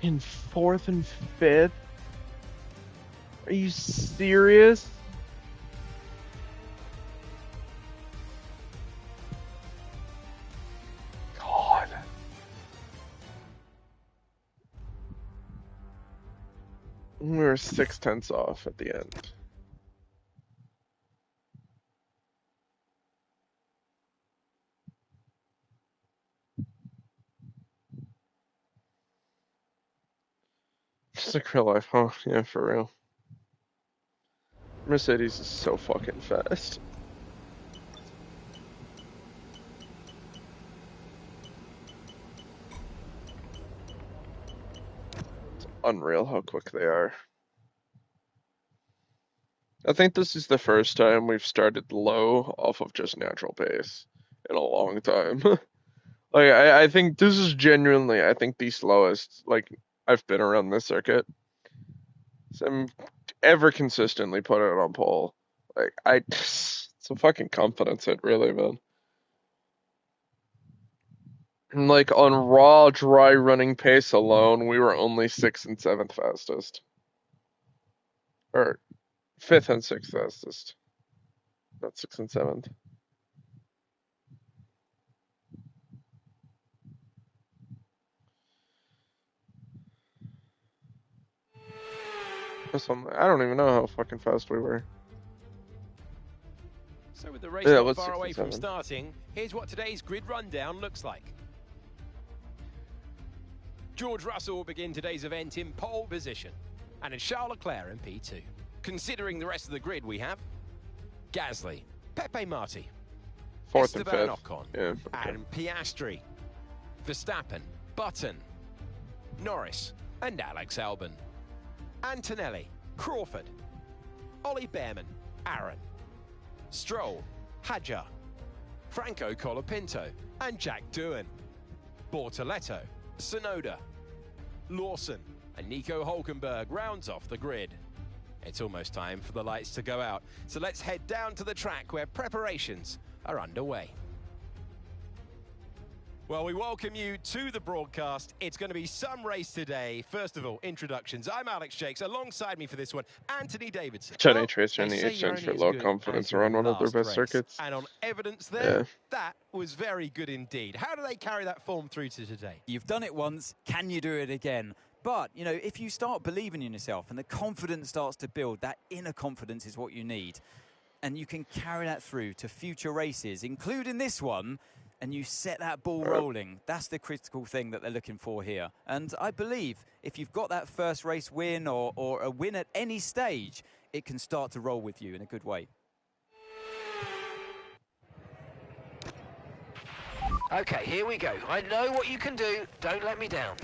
In 4th and 5th? Are you serious? God. We were 6/10 off at the end. Just like real life, huh? Yeah, for real. Mercedes is so fucking fast. It's unreal how quick they are. I think this is the first time we've started low off of just natural pace in a long time. Like, I think this is genuinely, I think, the slowest, like, I've been around this circuit. So I'm ever consistently put it on pole. Like, it's a fucking confidence hit, really, man. And, like, on raw, dry running pace alone, we were only 6th and 7th fastest. Or 5th and 6th fastest. Not 6th and 7th. I don't even know how fucking fast we were. So with the race not far away from starting, here's what today's grid rundown looks like. George Russell will begin today's event in pole position, and it's Charles Leclerc in P2. Considering the rest of the grid, we have Gasly, Pepe Marti, 4th and 5th, Ocon, yeah, okay. and Piastri, Verstappen, Button, Norris, and Alex Albon. Antonelli, Crawford, Ollie Behrman, Aaron, Stroll, Hadjar, Franco Colapinto, and Jack Doohan. Bortoletto, Tsunoda, Lawson, and Nico Hulkenberg rounds off the grid. It's almost time for the lights to go out, so let's head down to the track where preparations are underway. Well, we welcome you to the broadcast. It's going to be some race today. First of all, introductions. I'm Alex Jakes. Alongside me for this one, Anthony Davidson. Johnny Tracer and the H-Gens for low confidence around one of their best circuits. And on evidence there, that was very good indeed. How do they carry that form through to today? You've done it once. Can you do it again? But, you know, if you start believing in yourself and the confidence starts to build, that inner confidence is what you need. And you can carry that through to future races, including this one, and you set that ball rolling. That's the critical thing that they're looking for here. And I believe if you've got that first race win or a win at any stage, it can start to roll with you in a good way. Okay, here we go. I know what you can do. Don't let me down.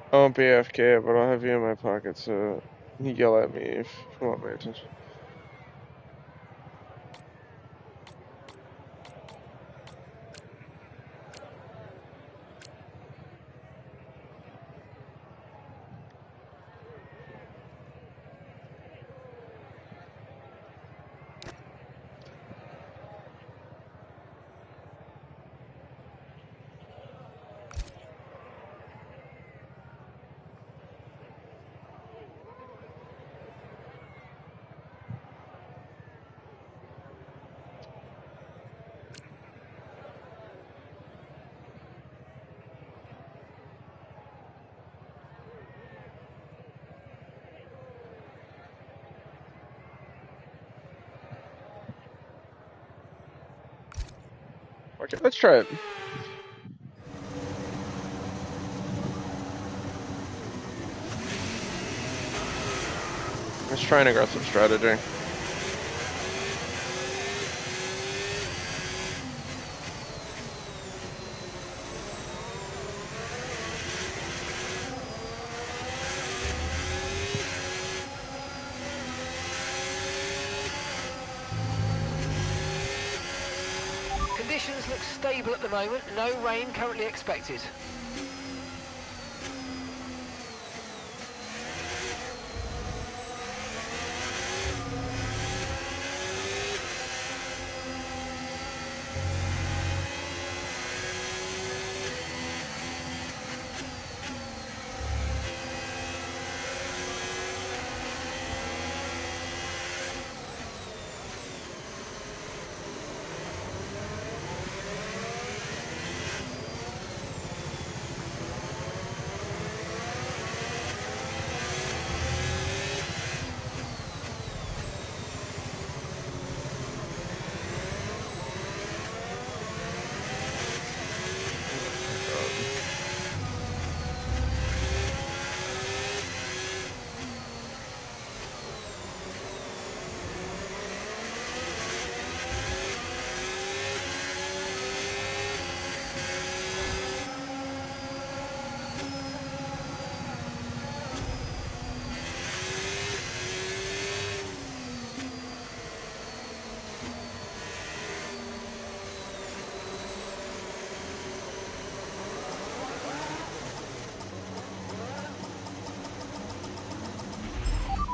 I won't be AFK, but I'll have you in my pocket, so you yell at me if you want my attention. Okay, let's try it. Let's try an aggressive strategy. Conditions look stable at the moment. No rain currently expected.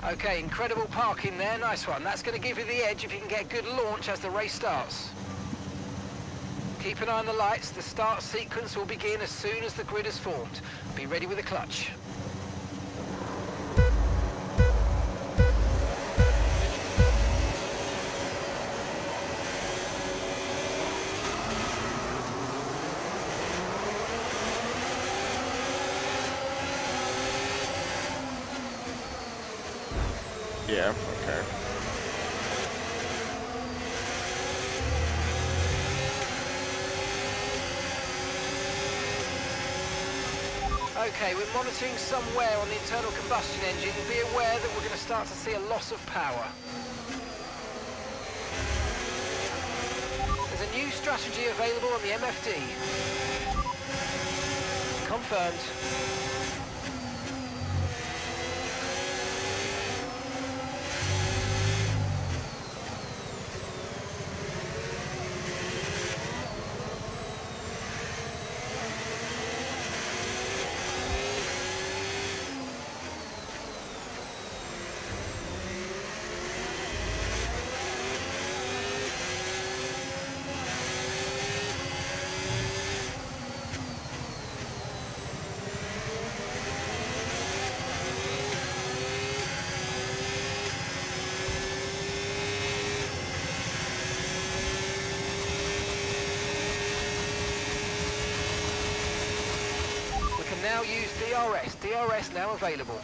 Okay, incredible parking there, nice one. That's going to give you the edge if you can get a good launch as the race starts. Keep an eye on the lights, the start sequence will begin as soon as the grid is formed. Be ready with the clutch. Yeah, okay. Okay, we're monitoring some wear on the internal combustion engine. Be aware that we're going to start to see a loss of power. There's a new strategy available on the MFD. Confirmed. use DRS. DRS now available.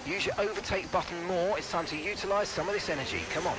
Use your overtake button more. It's time to utilise some of this energy. Come on.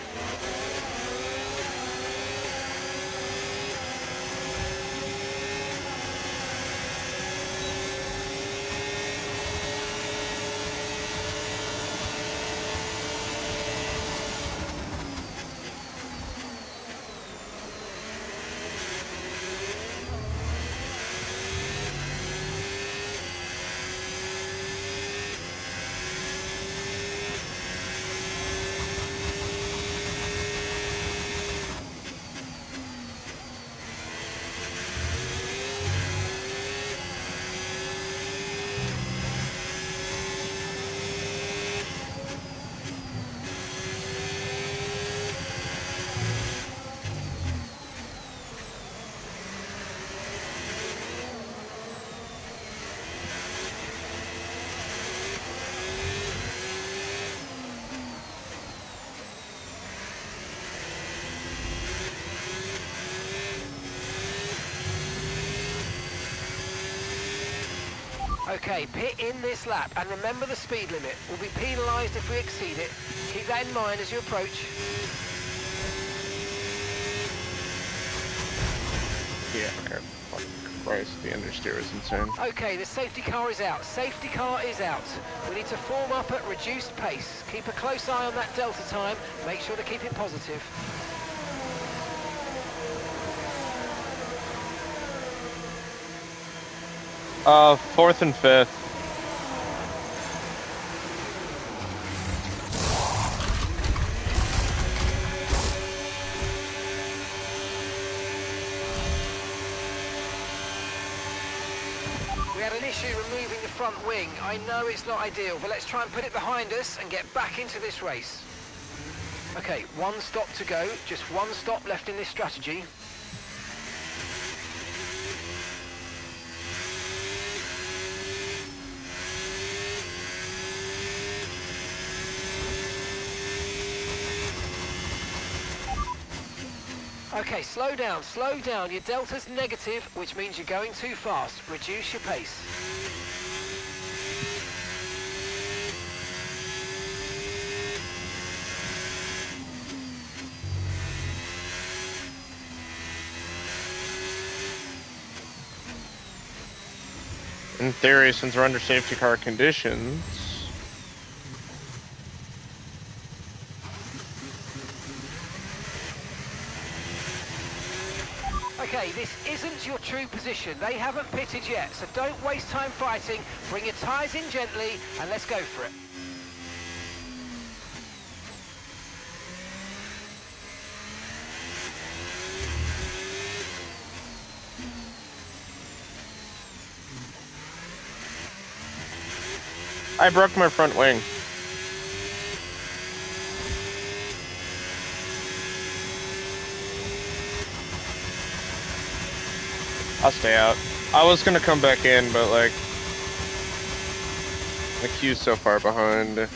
Okay, pit in this lap, and remember the speed limit. We'll be penalised if we exceed it. Keep that in mind as you approach. Yeah, okay. Fucking Christ, the understeer is insane. Okay, the safety car is out. Safety car is out. We need to form up at reduced pace. Keep a close eye on that delta time. Make sure to keep it positive. Fourth and fifth. We had an issue removing the front wing. I know it's not ideal, but let's try and put it behind us and get back into this race. Okay, one stop to go. Just one stop left in this strategy. Okay, slow down, slow down. Your delta's negative, which means you're going too fast. Reduce your pace. In theory, since we're under safety car conditions... Okay, this isn't your true position. They haven't pitted yet, so don't waste time fighting. Bring your tyres in gently, and let's go for it. I broke my front wing. I'll stay out. I was gonna come back in, but like, the queue's so far behind.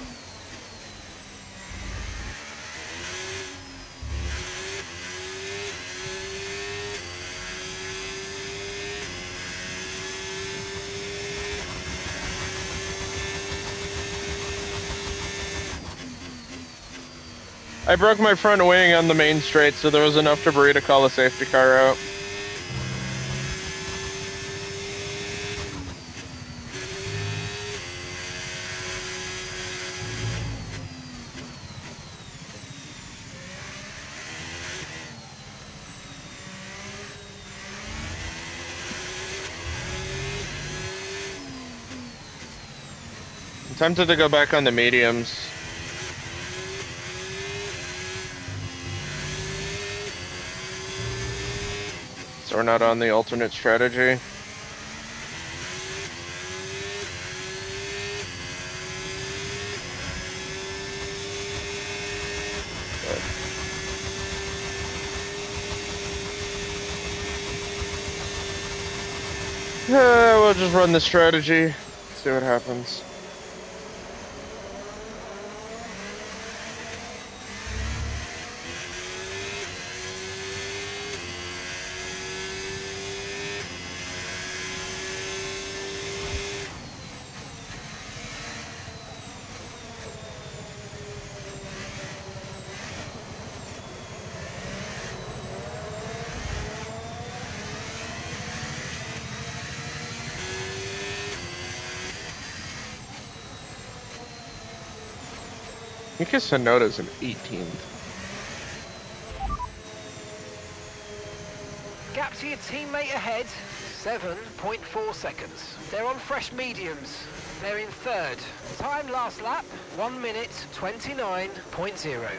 I broke my front wing on the main straight, so there was enough debris to call a safety car out. I'm tempted to go back on the mediums. So we're not on the alternate strategy. We'll just run the strategy, see what happens. Yuka Tsunoda's an 18th. Gap to your teammate ahead, 7.4 seconds. They're on fresh mediums. They're in third. Time last lap, 1 minute 29.0.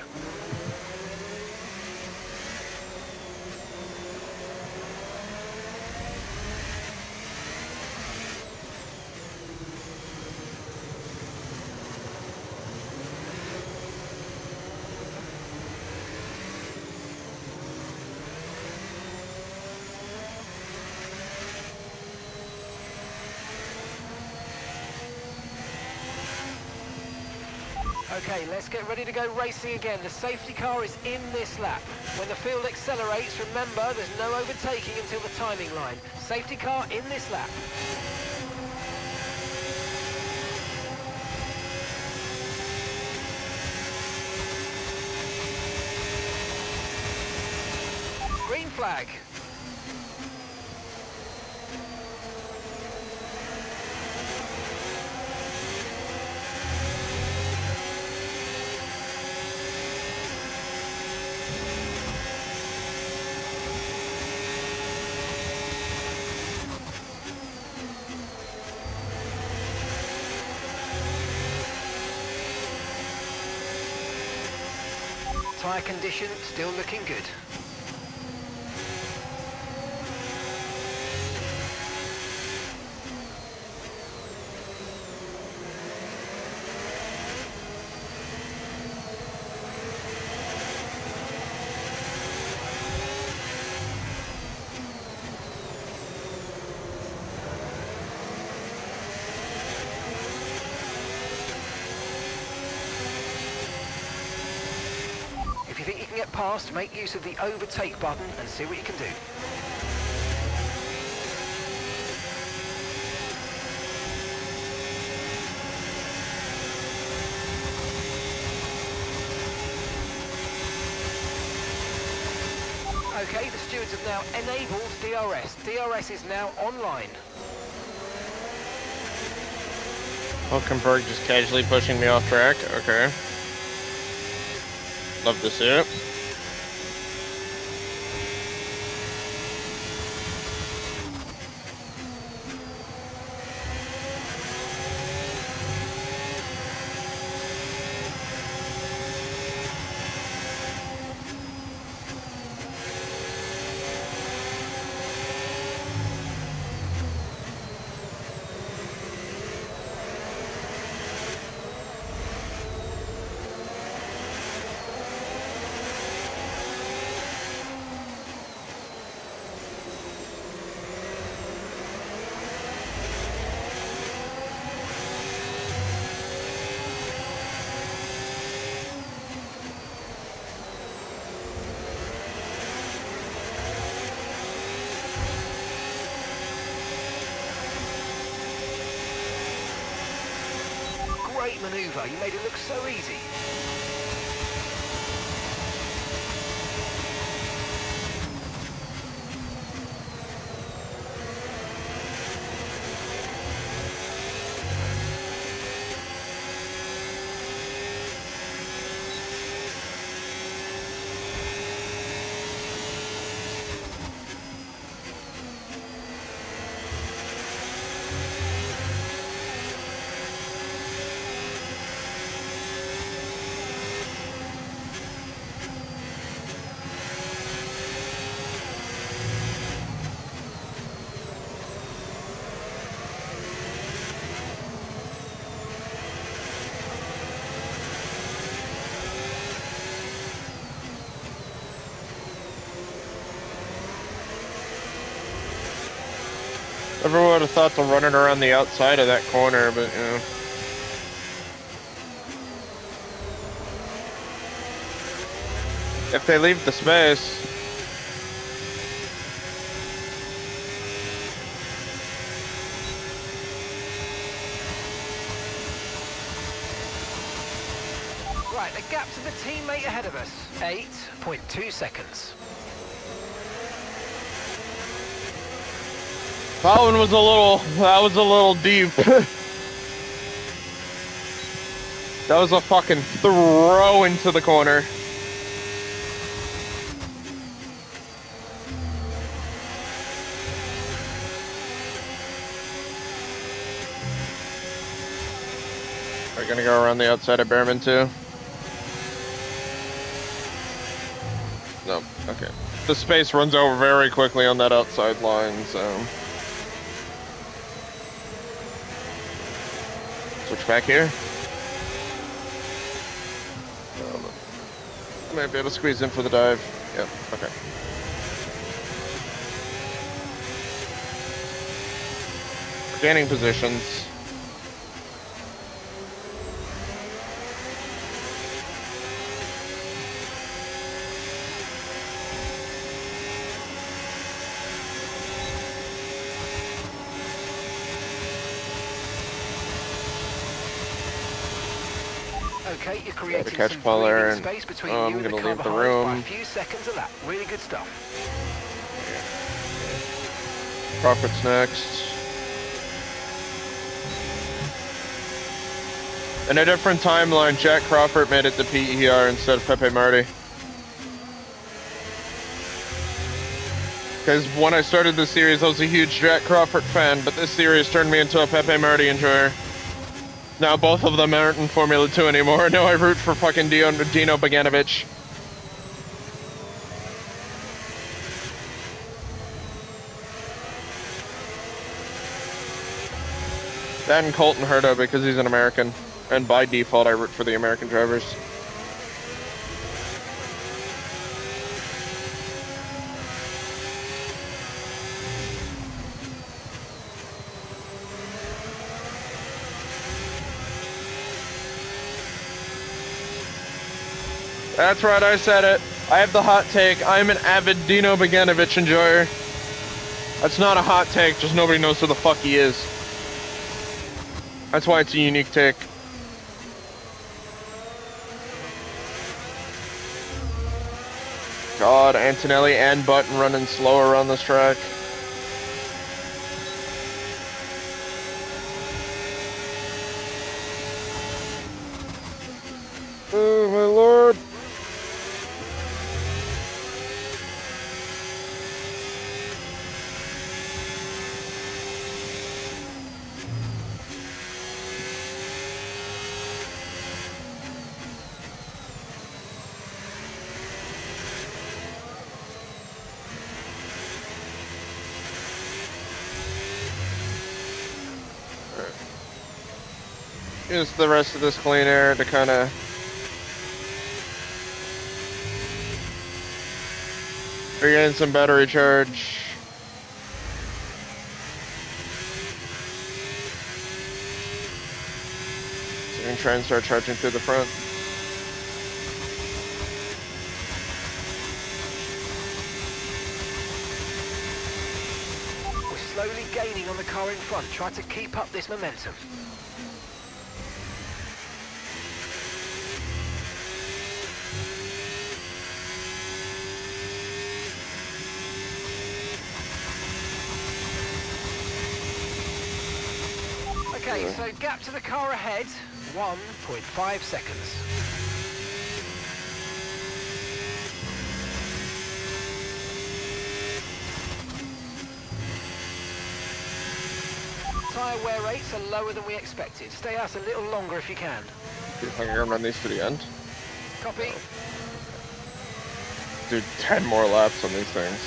Okay, let's get ready to go racing again. The safety car is in this lap. When the field accelerates, remember there's no overtaking until the timing line. Safety car in this lap. Green flag. Tyre condition still looking good. If you think you can get past, make use of the overtake button and see what you can do. Okay, the stewards have now enabled DRS. DRS is now online. Hulkenberg just casually pushing me off track. Okay. Love to see it. Great manoeuvre, you made it look so easy. never would have thought to run it around the outside of that corner, but you know. If they leave the space. Right, the gap to the teammate ahead of us, 8.2 seconds. That one was a little deep. That was a fucking throw into the corner. We're gonna go around the outside of Behrman too. No, okay. The space runs over very quickly on that outside line, so. Switch back here. I might be able to squeeze in for the dive. Yep, okay. We're gaining positions. Okay, you're creating catch some Polar breathing and space between I'm you and the gonna leave car the behind by a room. few seconds of that. Really good stuff. Crawford's next. In a different timeline, Jack Crawford made it to PER instead of Pepe Marty. Because when I started this series, I was a huge Jack Crawford fan, but this series turned me into a Pepe Marty enjoyer. Now both of them aren't in Formula 2 anymore. Now I root for fucking Dino Bogdanovich. That and Colton Herta because he's an American. And by default, I root for the American drivers. That's right, I said it. I have the hot take. I'm an avid Dino Bogdanovich enjoyer. That's not a hot take, just nobody knows who the fuck he is. That's why it's a unique take. God, Antonelli and Button running slower on this track. Oh my lord. Use the rest of this clean air to kind of regain some battery charge. So we can try and start charging through the front. We're slowly gaining on the car in front. Try to keep up this momentum. Okay, so gap to the car ahead, 1.5 seconds. Tyre wear rates are lower than we expected. Stay out a little longer if you can. Do you think I can run these to the end? Copy. Do 10 more laps on these things.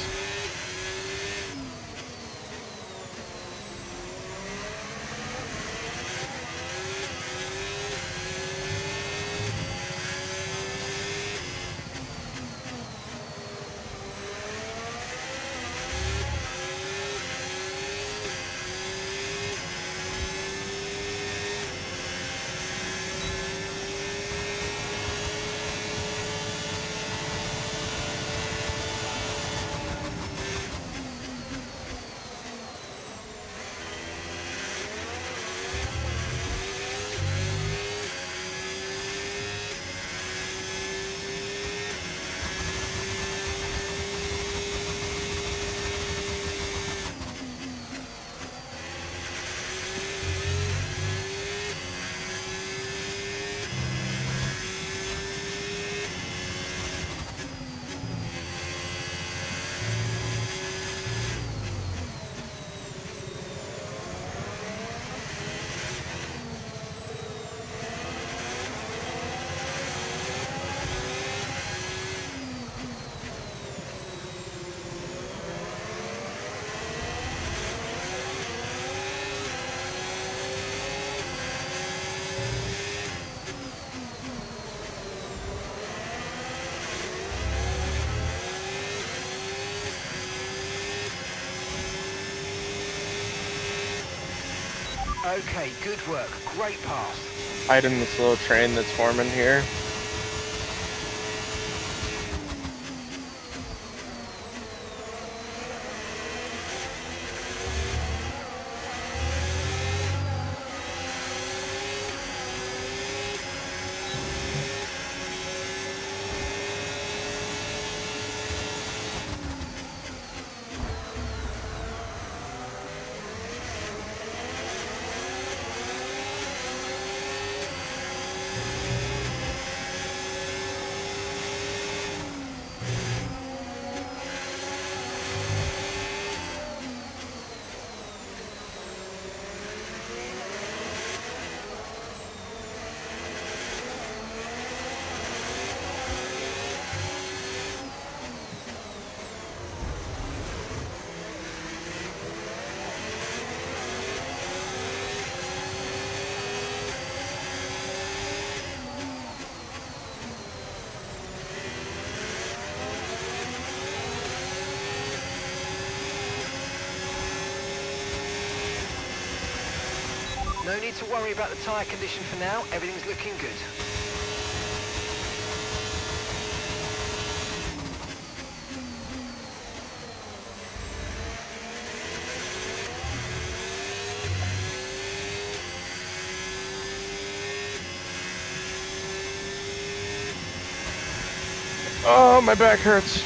Okay, good work. Great pass. Hide in this little train that's forming here. No need to worry about the tyre condition for now. Everything's looking good. Oh, my back hurts.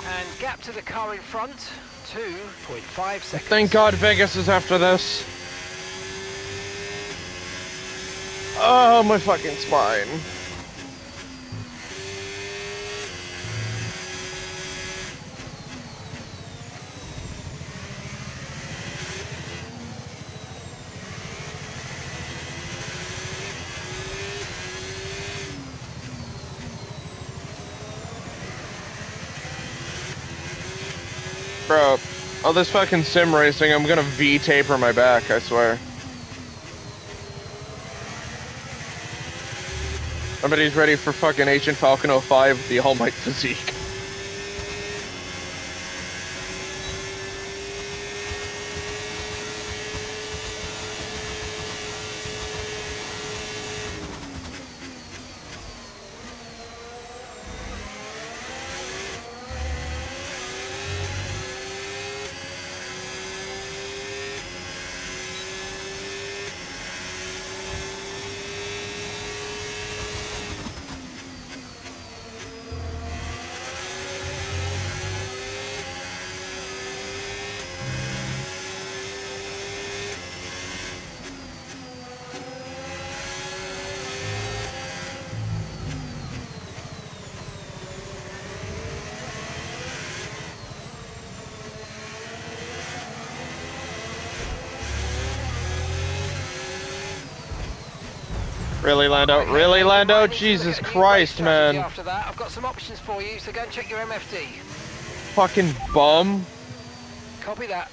And gap to the car in front, 2.5 seconds. Thank God Vegas is after this. Oh, my fucking spine. Bro, all this fucking sim racing, I'm gonna V-taper my back, I swear. Somebody's ready for fucking Agent Falcon 05, the All Might physique. Really, Lando? Really, Lando? Jesus Christ, man. After that, I've got some options for you, so go and check your MFD. Fucking bum. Copy that.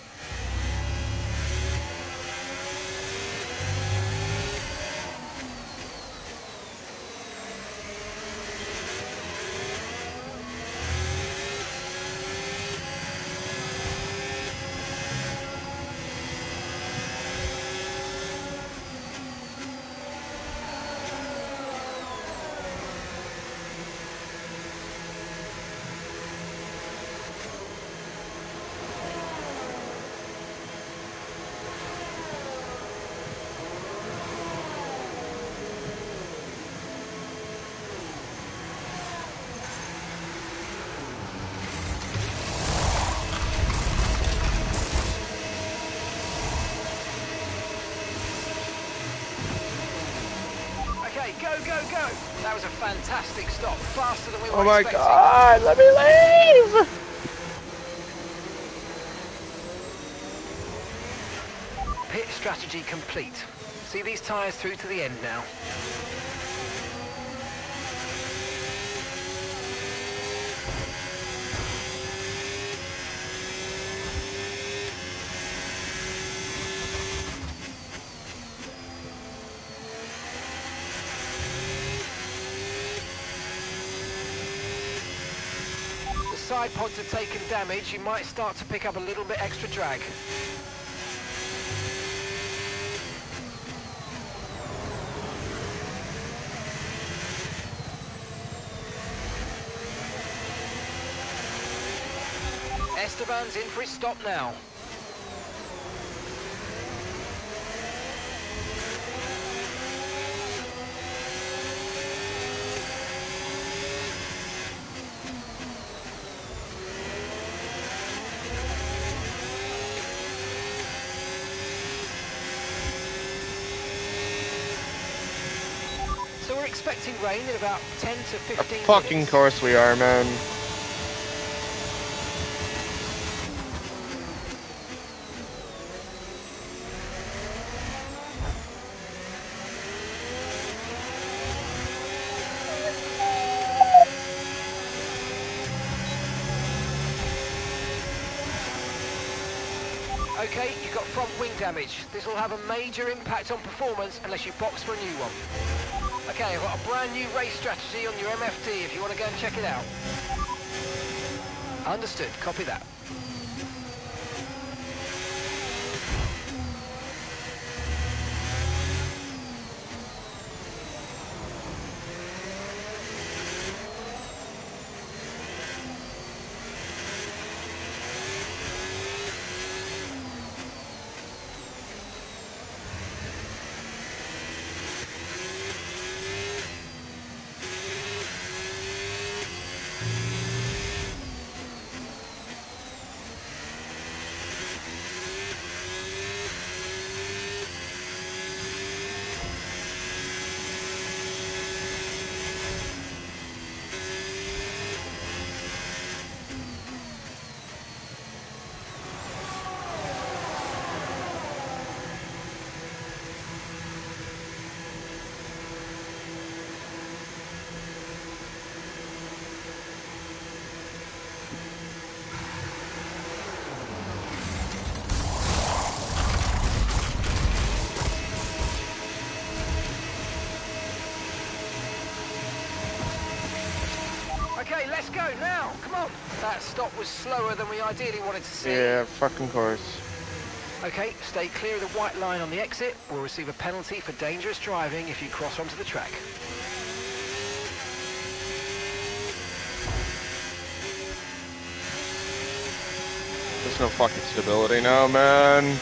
Go, go, go! That was a fantastic stop, faster than we were expecting. Oh my God, let me leave! Pit strategy complete. See these tyres through to the end now. Side pods have taken damage, you might start to pick up a little bit extra drag. Esteban's in for his stop now. So we're expecting rain in about 10 to 15 minutes. Fucking course we are, man. Okay, you've got front wing damage. This will have a major impact on performance unless you box for a new one. Okay, I've got a brand new race strategy on your MFD if you want to go and check it out. Understood, copy that. Okay, let's go now. Come on. That stop was slower than we ideally wanted to see. Yeah, fucking course. Okay, stay clear of the white line on the exit. We'll receive a penalty for dangerous driving if you cross onto the track. There's no fucking stability now, man.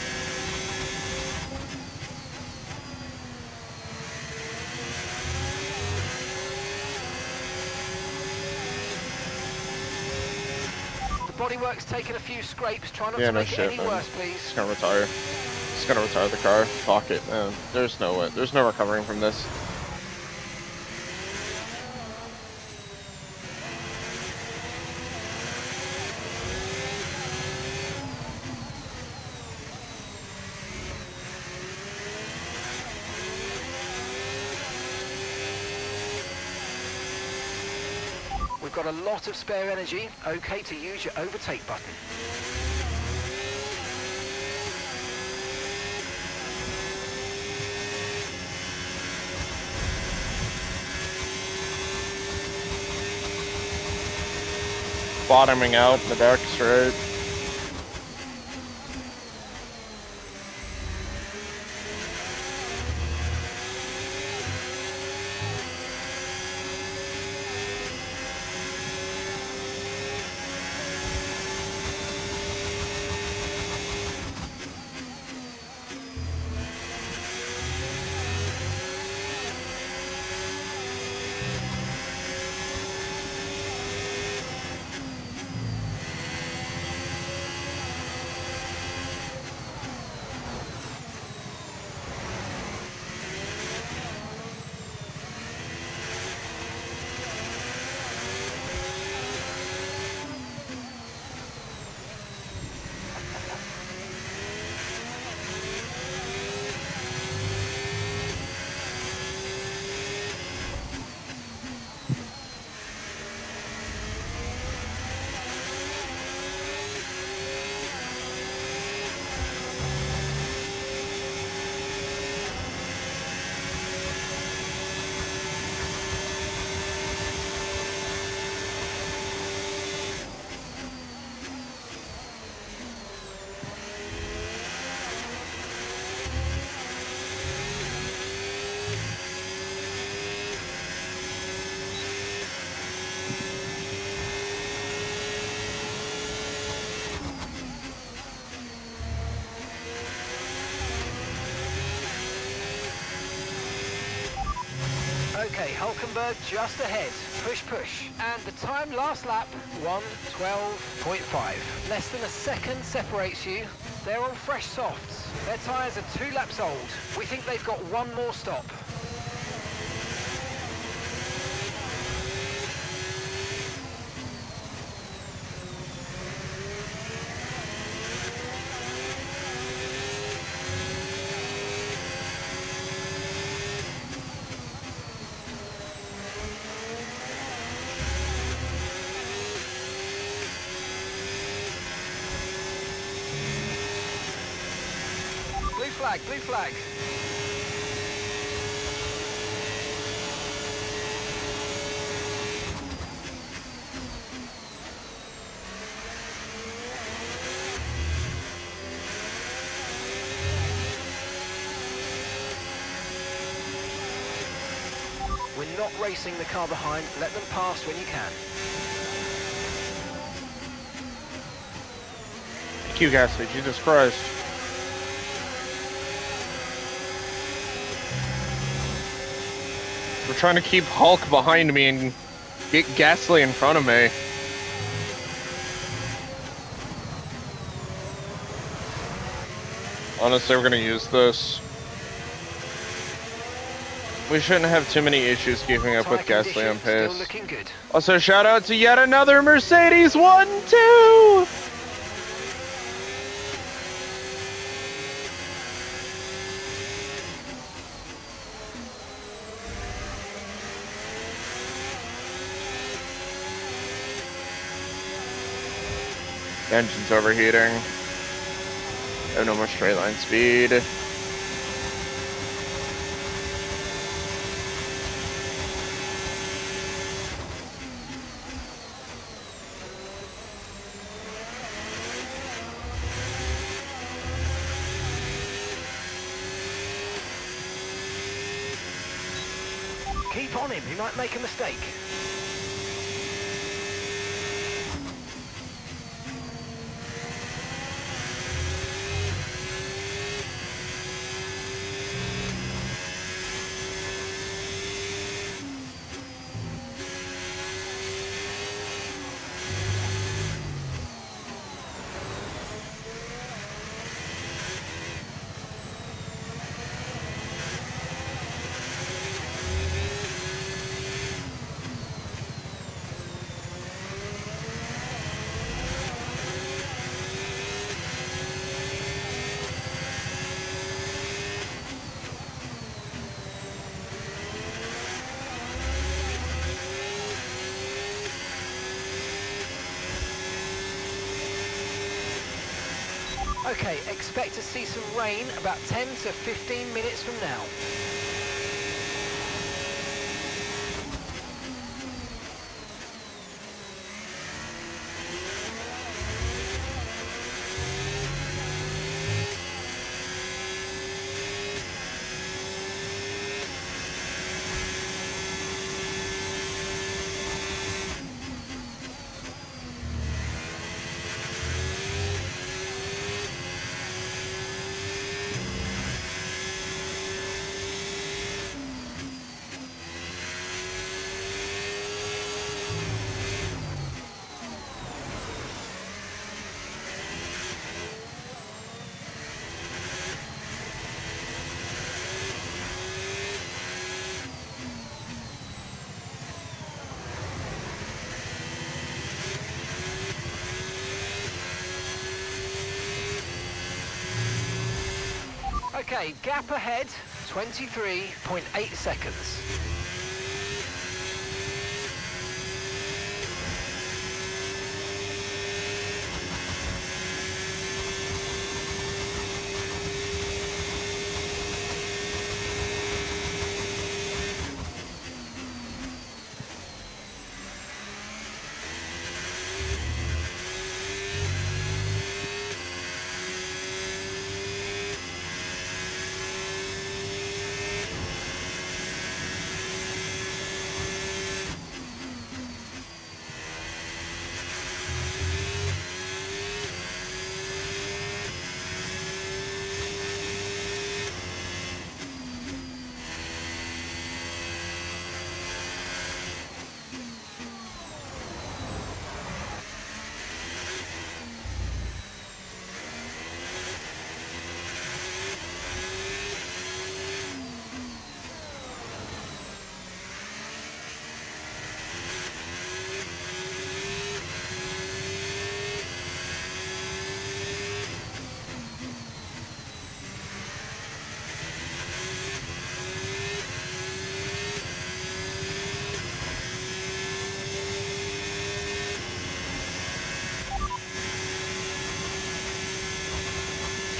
Bodywork's taken a few scrapes. Try not Yeah, to no make shit, it any man. worse, please. Just gonna retire. Just gonna retire the car. Fuck it, man. There's no way. There's no recovering from this. We've got a lot of spare energy. Okay to use your overtake button. Bottoming out in the back straight. Okay, Hulkenberg just ahead. Push, push. And the time last lap, 1:12.5. Less than a second separates you. They're on fresh softs. Their tyres are 2 laps old. We think they've got one more stop. Blue flag, blue flag. We're not racing the car behind. Let them pass when you can. Thank you, Gasly. Jesus Christ. We're trying to keep Hulk behind me and get Gasly in front of me. Honestly, we're gonna use this. We shouldn't have too many issues keeping up with Gasly on pace. Still looking good. Also, shout out to yet another Mercedes 1-2! The engine's overheating. I have no more straight line speed. Keep on him, he might make a mistake. Okay, expect to see some rain about 10 to 15 minutes from now. Okay, gap ahead, 23.8 seconds.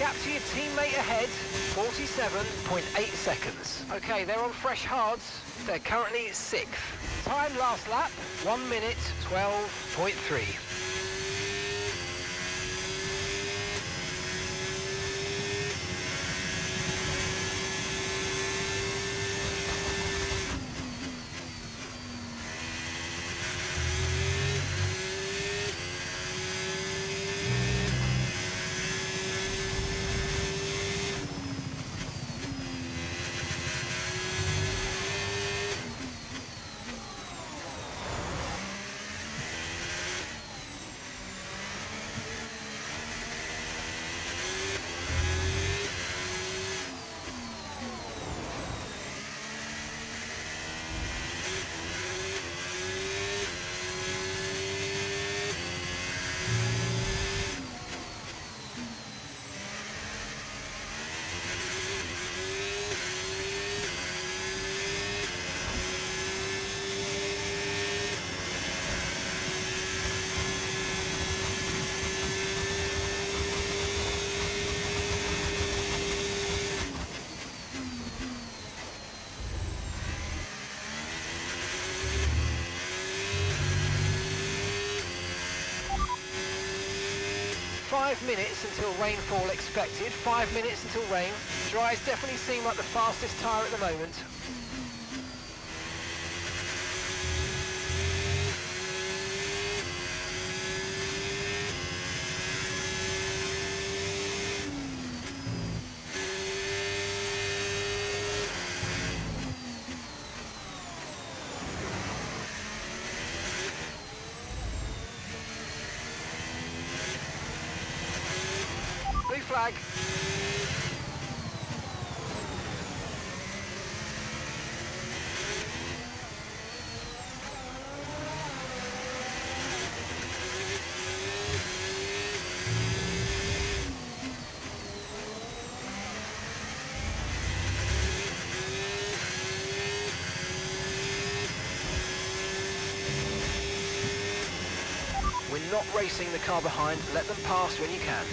gap to your teammate ahead, 47.8 seconds. Okay, they're on fresh hards. They're currently 6th. Time last lap, 1 minute 12.3. Minutes until rainfall expected. 5 minutes until rain. Dries definitely seem like the fastest tyre at the moment. Blue flag. We're not racing the car behind. Let them pass when you can.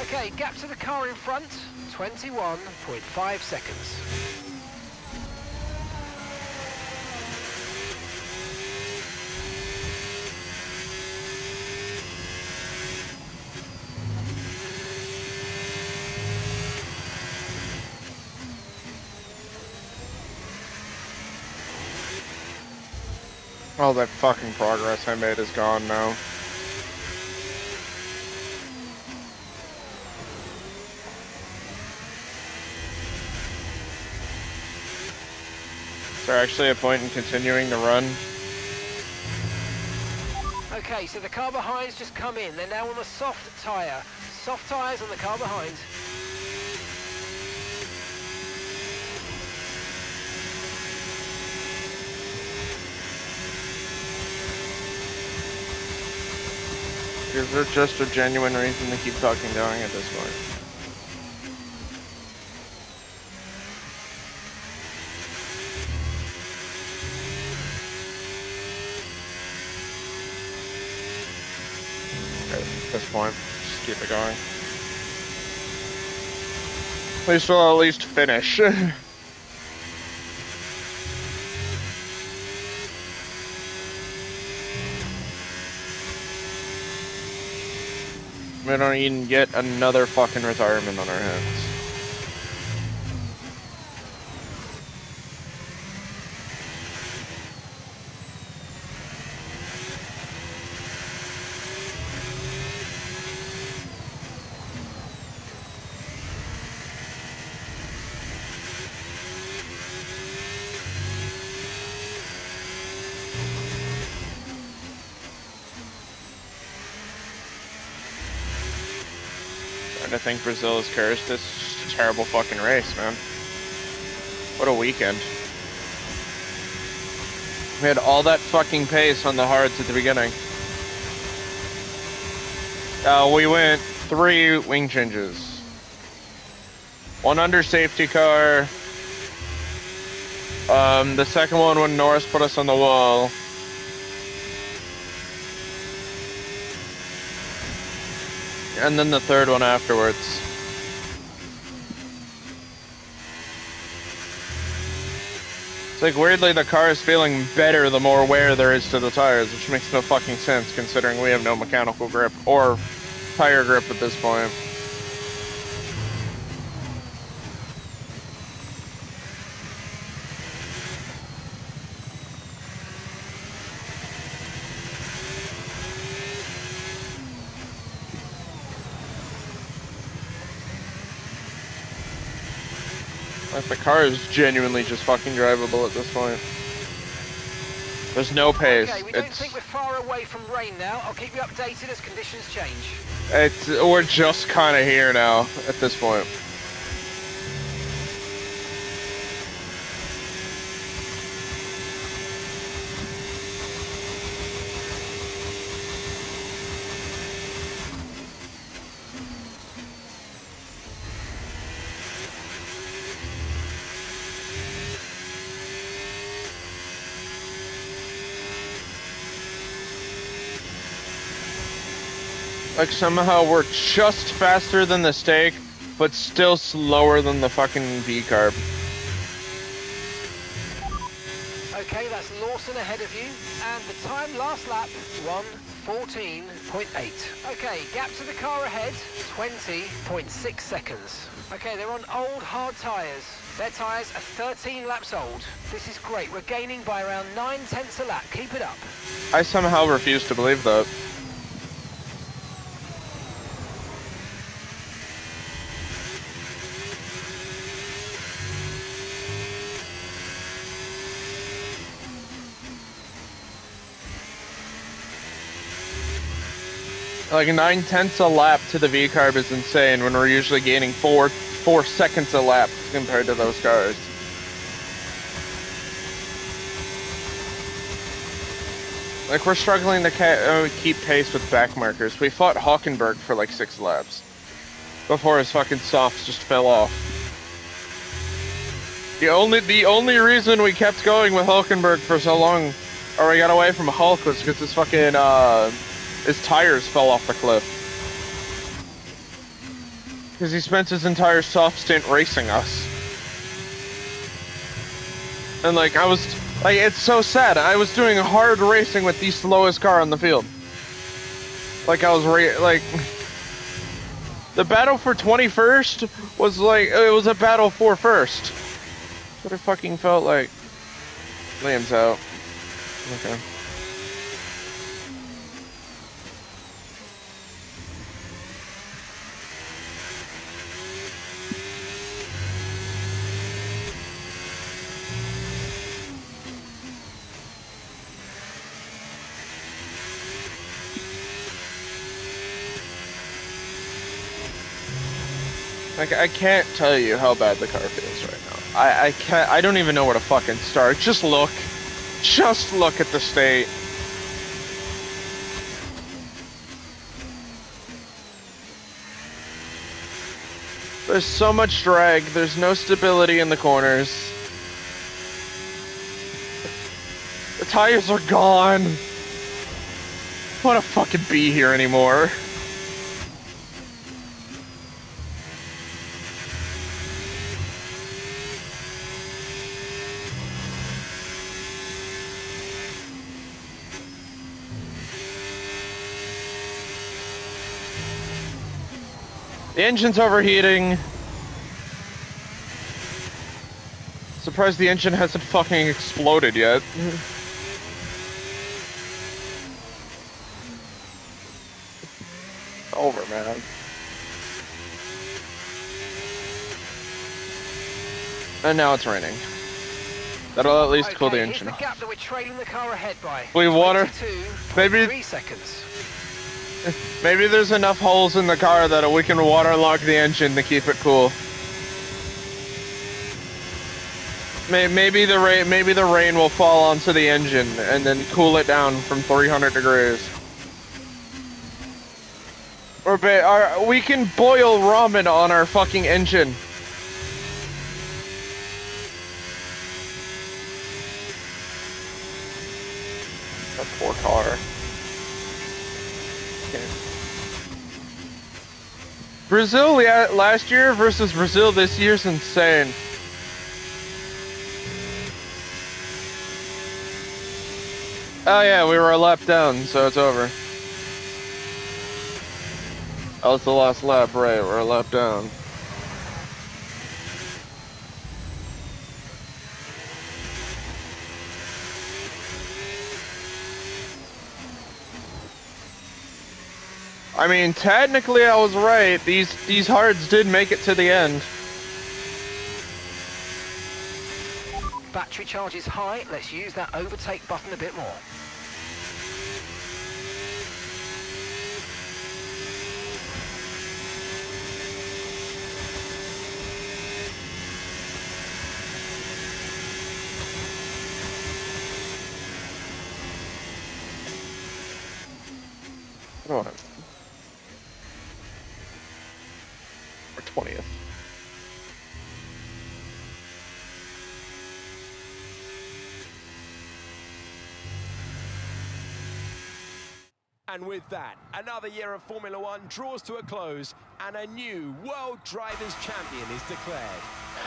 Okay, gap to the car in front, 21.5 seconds. All that fucking progress I made is gone now. Is there actually a point in continuing the run? Okay, so the car behind's just come in. They're now on the soft tyre. Soft tyres on the car behind. Is there just a genuine reason to keep fucking going at this point? At this point, just keep it going. At least we'll at least finish. We don't even get another fucking retirement on our hands. I think Brazil is cursed. This is a terrible fucking race, man. What a weekend. We had all that fucking pace on the hards at the beginning. We went 3 wing changes. 1 under safety car. The second one when Norris put us on the wall. And then the third one afterwards. It's like, weirdly, the car is feeling better the more wear there is to the tires, which makes no fucking sense considering we have no mechanical grip or tire grip at this point. Like, the car is genuinely just fucking drivable at this point. There's no pace. Okay, we don't think we're far away from rain now. I'll keep you updated as conditions change. We're just kind of here now at this point. Like, somehow we're just faster than the stake, but still slower than the fucking V-carb. Okay, that's Lawson ahead of you, and the time last lap, 1:14.8. Okay, gap to the car ahead, 20.6 seconds. Okay, they're on old hard tyres. Their tyres are 13 laps old. This is great, we're gaining by around 9/10 a lap. Keep it up. I somehow refuse to believe that. Like, 9/10 a lap to the V-carb is insane when we're usually gaining 4 seconds a lap compared to those cars. Like, we're struggling to keep pace with back markers. We fought Hockenberg for like 6 laps before his fucking softs just fell off. The only reason we kept going with Hockenberg for so long, or we got away from Hulk, was because his fucking his tires fell off the cliff. Because he spent his entire soft stint racing us. And like, it's so sad. I was doing hard racing with the slowest car on the field. Like, the battle for 21st was like, it was a battle for first. That's what it fucking felt like. Liam's out. Okay. Like, I can't tell you how bad the car feels right now. I don't even know where to fucking start. Just look at the state. There's so much drag, there's no stability in the corners. The tires are gone. I don't want to fucking be here anymore. The engine's overheating. Surprised the engine hasn't fucking exploded yet. Over, man. And now it's raining. That'll at least cool the engine off. The gap that we're trailing the car ahead by. We water. Maybe 3 seconds. Maybe there's enough holes in the car that we can waterlog the engine to keep it cool. Maybe the rain will fall onto the engine and then cool it down from 300 degrees. Or we can boil ramen on our fucking engine. That poor car. Okay. Brazil last year versus Brazil this year is insane. Oh yeah, we were a lap down, so it's over. Oh, it's the last lap, right? We're a lap down. I mean, technically I was right. These hards did make it to the end. Battery charge is high. Let's use that overtake button a bit more. Come on. Or 20th. And with that, another year of Formula One draws to a close and a new World Drivers' Champion is declared.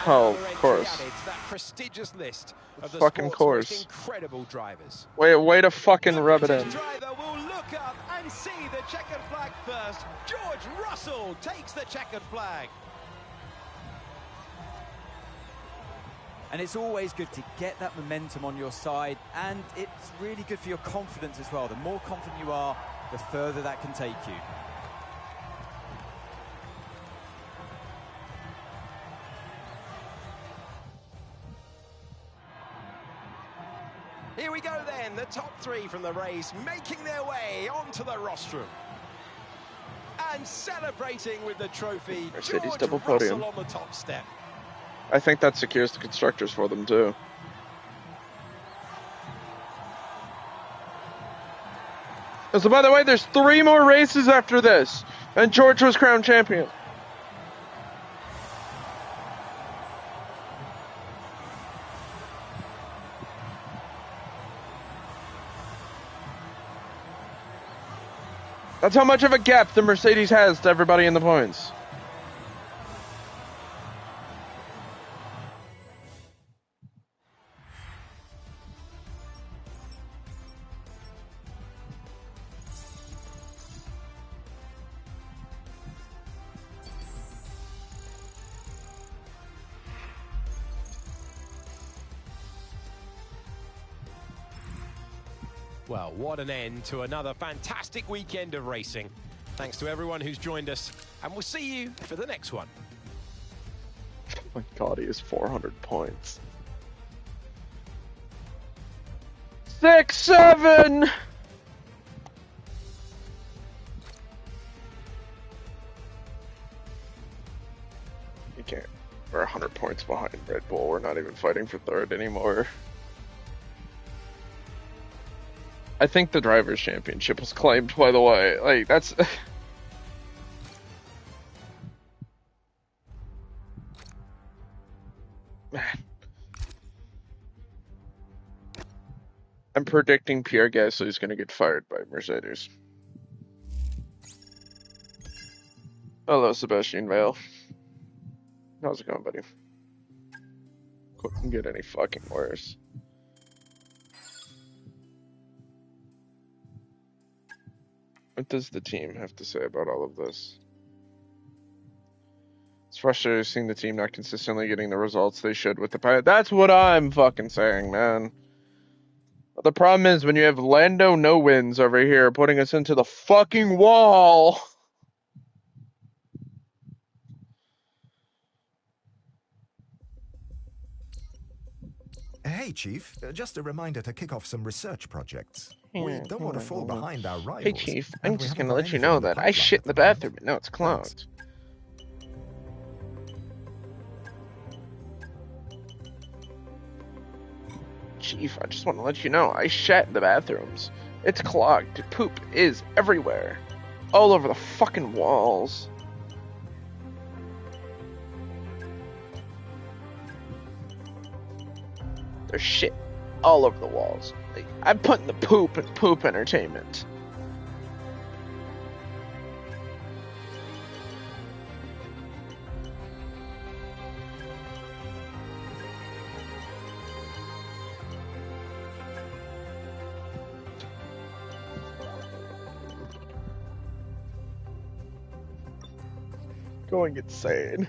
Oh, of course. Added to that prestigious list of the fucking sport's course. most incredible drivers. Way to fucking rub it in. The driver will look up and see the checkered flag first. George Russell takes the checkered flag. And it's always good to get that momentum on your side, and it's really good for your confidence as well. The more confident you are, the further that can take you. Here we go then, the top three from the race making their way onto the rostrum. And celebrating with the trophy, Mercedes George double Russell podium. on the top step. I think that secures the constructors for them too. So by the way, there's 3 more races after this, and George was crowned champion. That's how much of a gap the Mercedes has to everybody in the points. Well, what an end to another fantastic weekend of racing. Thanks to everyone who's joined us, and we'll see you for the next one. Oh my god, he has 400 points. 6, 7! You can't. We're 100 points behind Red Bull. We're not even fighting for third anymore. I think the Drivers' Championship was claimed, by the way. Like, that's... Man. I'm predicting Pierre Gasly is going to get fired by Mercedes. Hello, Sebastian Vale. How's it going, buddy? Couldn't get any fucking worse. What does the team have to say about all of this? It's frustrating seeing the team not consistently getting the results they should with the pilot. That's what I'm fucking saying, man. But the problem is when you have Lando no wins over here putting us into the fucking wall. Hey, Chief. Just a reminder to kick off some research projects. We don't want to fall behind our rivals. Hey, Chief. I'm just going to let you know that I shit in the bathroom and now it's clogged. Chief, I just want to let you know, I shat in the bathrooms. It's clogged. Poop is everywhere. All over the fucking walls. There's shit all over the walls. Like, I'm putting the poop in poop entertainment. Going insane.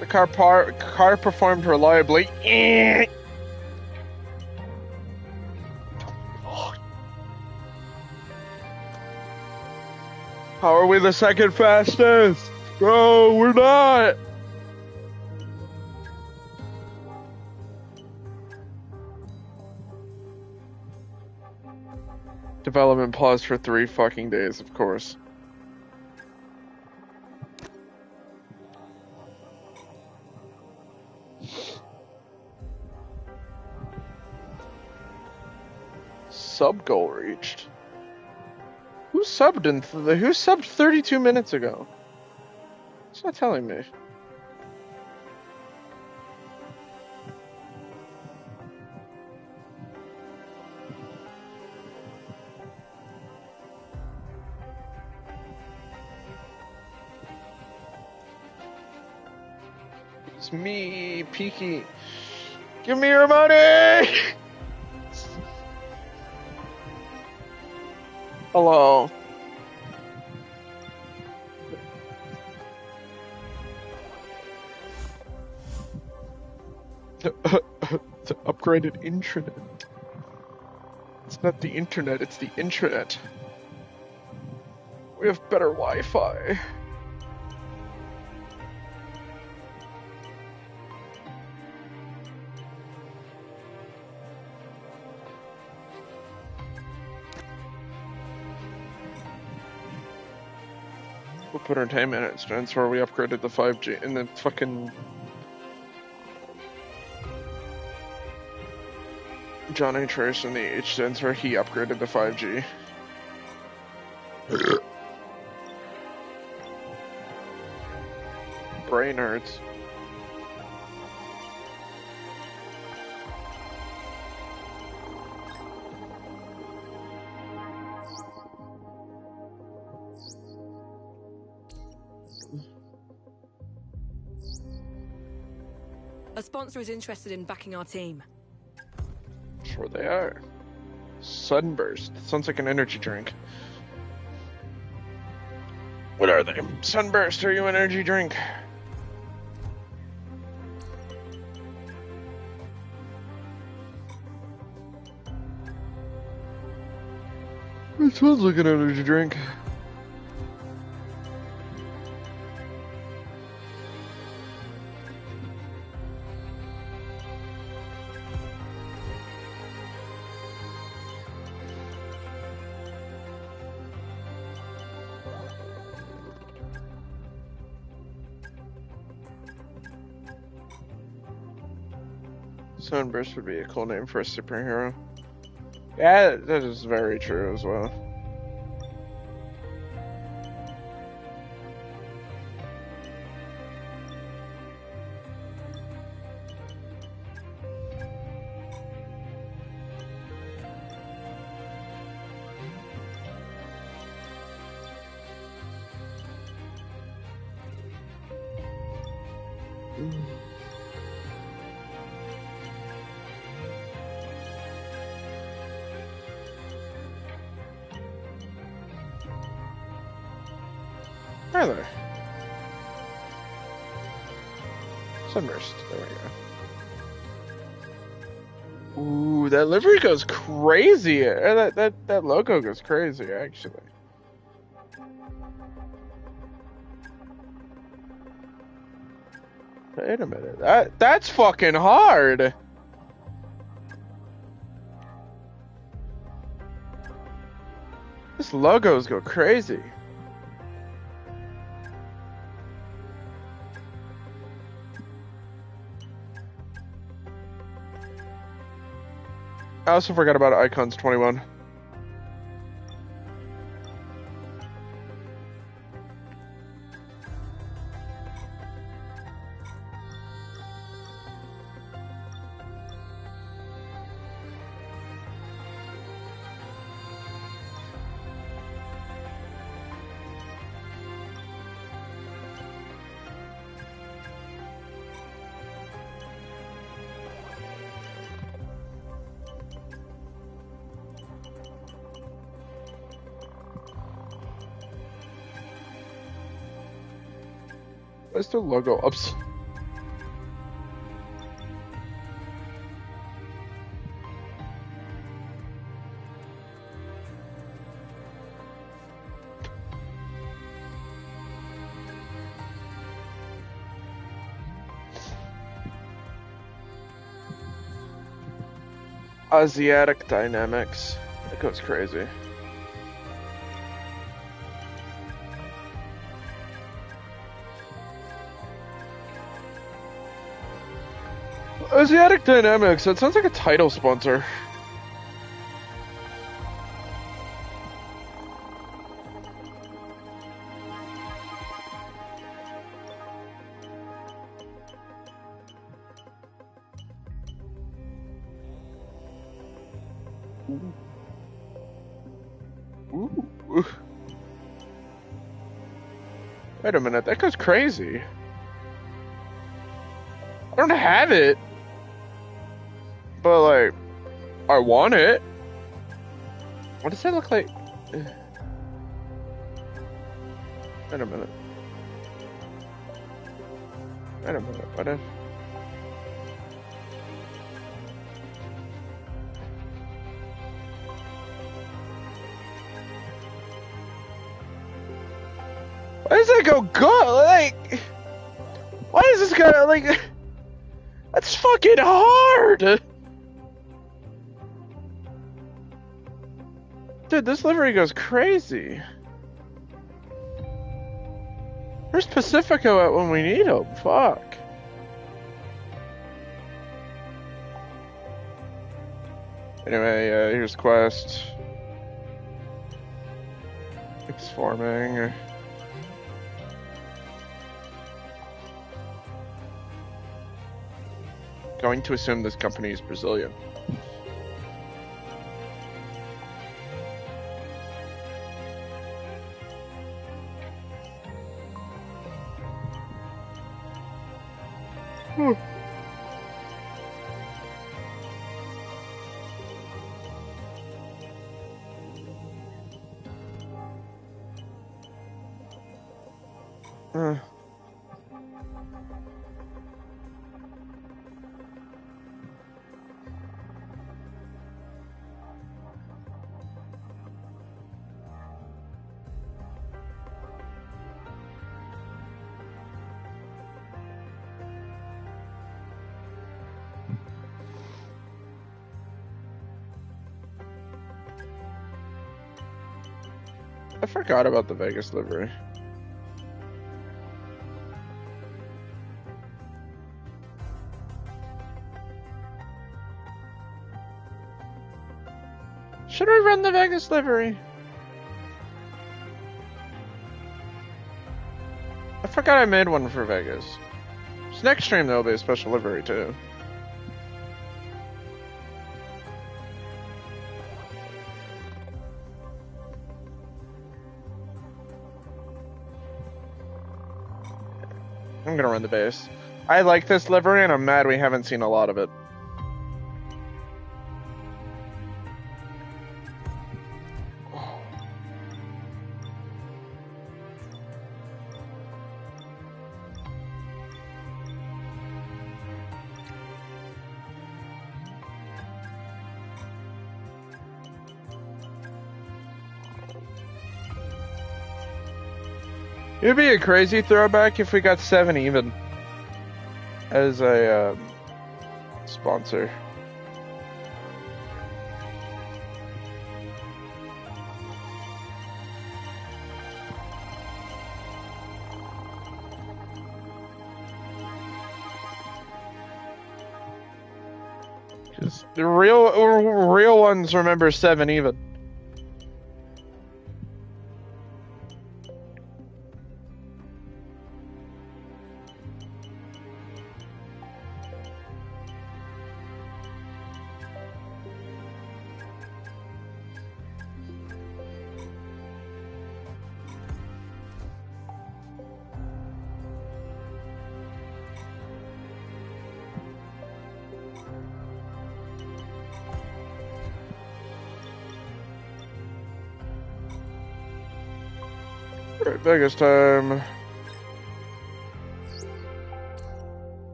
The car performed reliably. How are we the second fastest? Bro, we're not! Development paused for 3 fucking days, of course. Sub goal reached. Who subbed 32 minutes ago? It's not telling me. It's me, Peaky. Give me your money! Hello. The upgraded intranet. It's not the internet, it's the intranet. We have better Wi-Fi. We'll put entertainment at strengths where we upgraded the 5G and then fucking Johnny Trace in the H stands where he upgraded the 5G. Brain hurts. A sponsor is interested in backing our team. Sure they are. Sunburst. Sounds like an energy drink. What are they? Sunburst, are you an energy drink? It smells like an energy drink. Sunburst would be a cool name for a superhero. Yeah, that is very true as well. Are there? Sunburst. There we go. Ooh, that livery goes crazy. That logo goes crazy, actually. Wait a minute. That's fucking hard. This logos go crazy. I also forgot about Icons 21. Where's the logo ups? Asiatic Dynamics. That goes crazy. Asiatic Dynamics, that sounds like a title sponsor. Ooh. Wait a minute, that goes crazy. I don't have it. But, like, I want it. What does that look like? Wait a minute. Wait a minute, what if... Why does that go good? Like... Why does this go, like... That's fucking hard! Dude, this livery goes crazy. Where's Pacifico at when we need him? Fuck. Anyway, here's Quest. It's forming. Going to assume this company is Brazilian. I forgot about the Vegas livery. Should I run the Vegas livery? I forgot I made one for Vegas. This next stream there'll be a special livery too. I'm gonna run the base. I like this livery and I'm mad we haven't seen a lot of it. It'd be a crazy throwback if we got 7 Even as a sponsor. Because the real ones remember 7 Even. Right, Vegas time.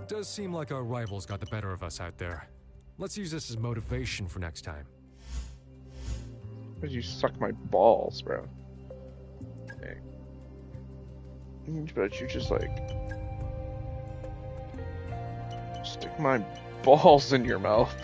Does seem like our rivals got the better of us out there. Let's use this as motivation for next time. Because you suck my balls, bro. Hey. But you just like stick my balls in your mouth.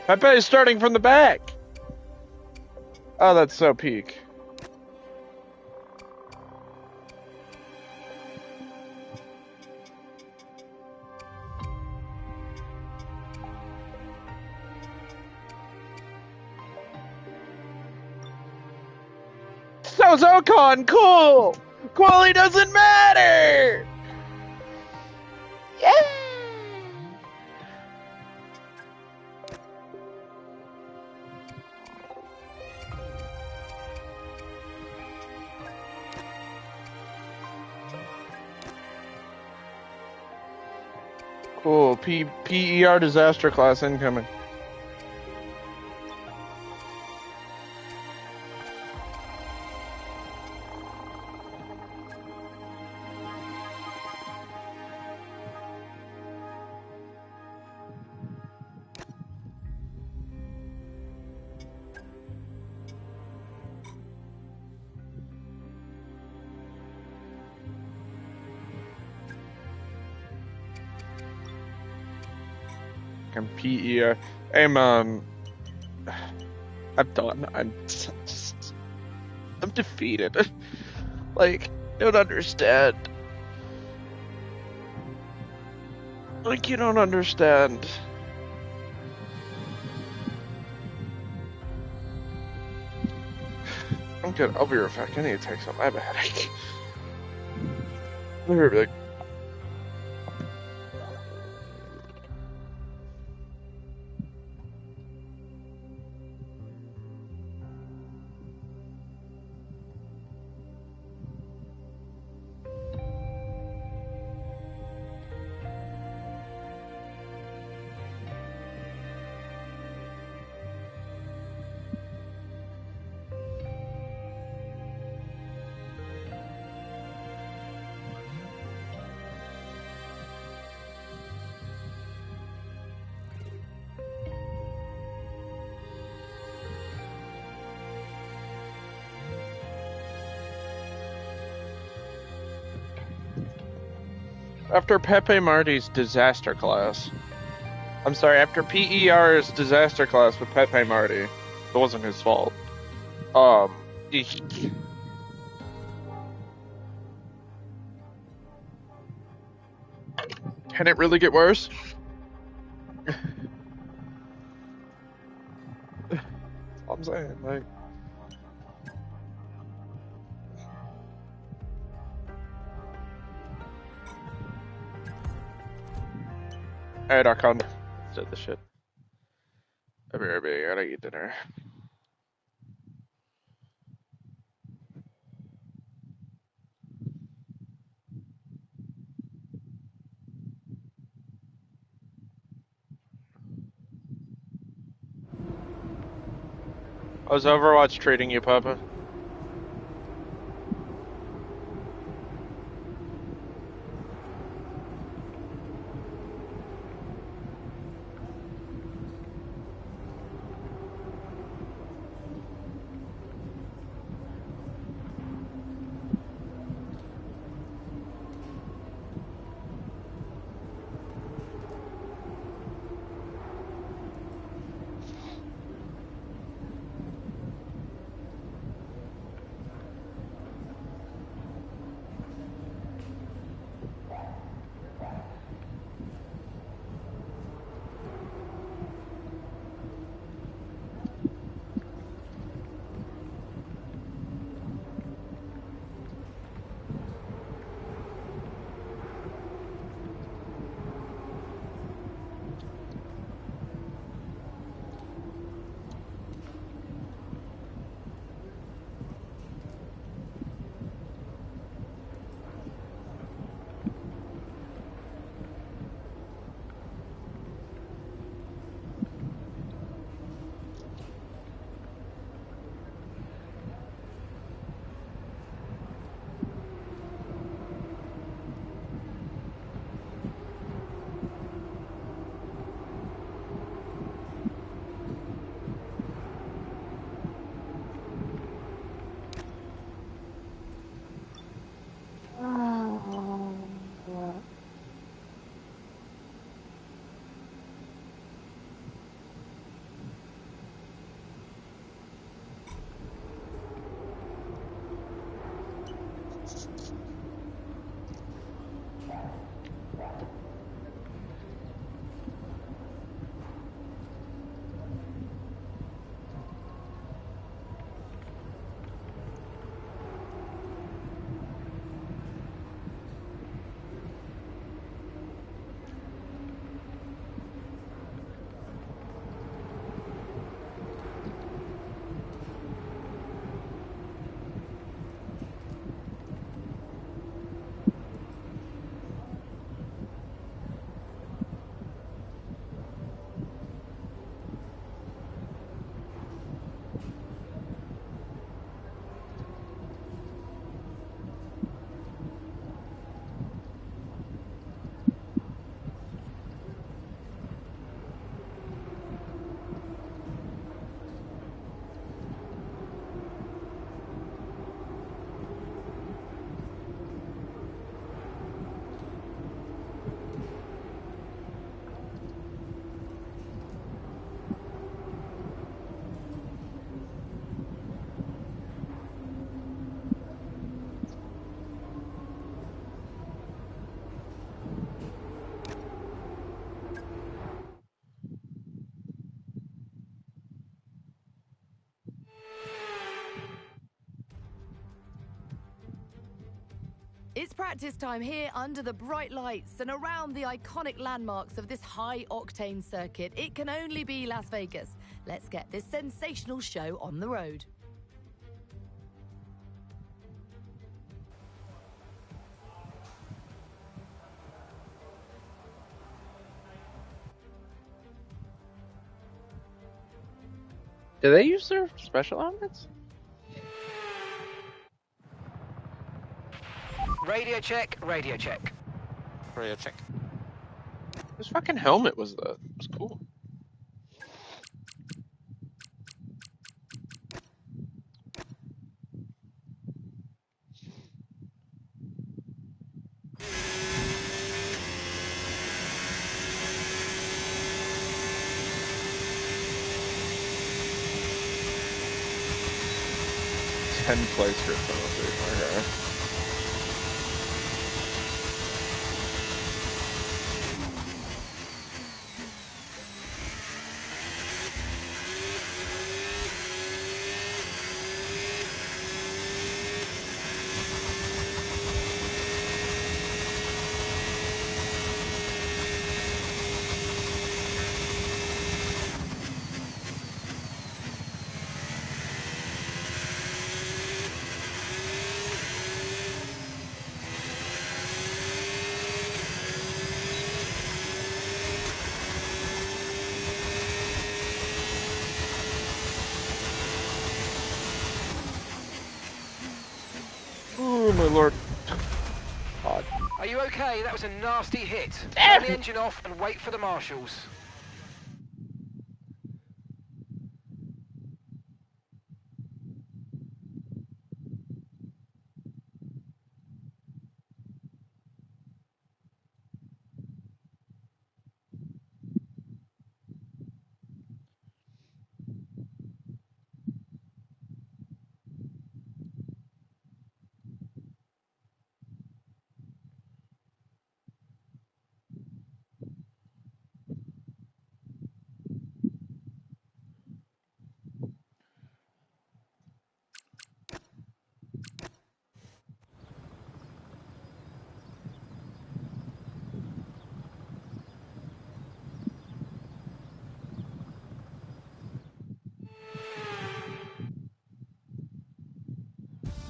Pepe is starting from the back. Oh, that's so peak. So's Ocon, cool! Quali doesn't matter! Yeah! Cool, PER disaster class incoming. PER. I'm done. I'm defeated. Like, don't understand. Like, you don't understand. I'm good. I'll be right back. I need to take some. I have a headache. I'll be right back. After Pepe Marty's disaster class. I'm sorry, after PER's disaster class with Pepe Marty. It wasn't his fault. Can it really get worse? That's all I'm saying, like... Alright, Archon. Said the shit. I gotta eat dinner. How's Overwatch treating you, Papa? It's practice time here under the bright lights and around the iconic landmarks of this high-octane circuit. It can only be Las Vegas. Let's get this sensational show on the road. Do they use their special helmets? Radio check, radio check. Radio check. Whose fucking helmet was that? It was cool. 10 place groups. Okay. Oh my lord. God. Are you okay? That was a nasty hit. Turn the engine off and wait for the marshals.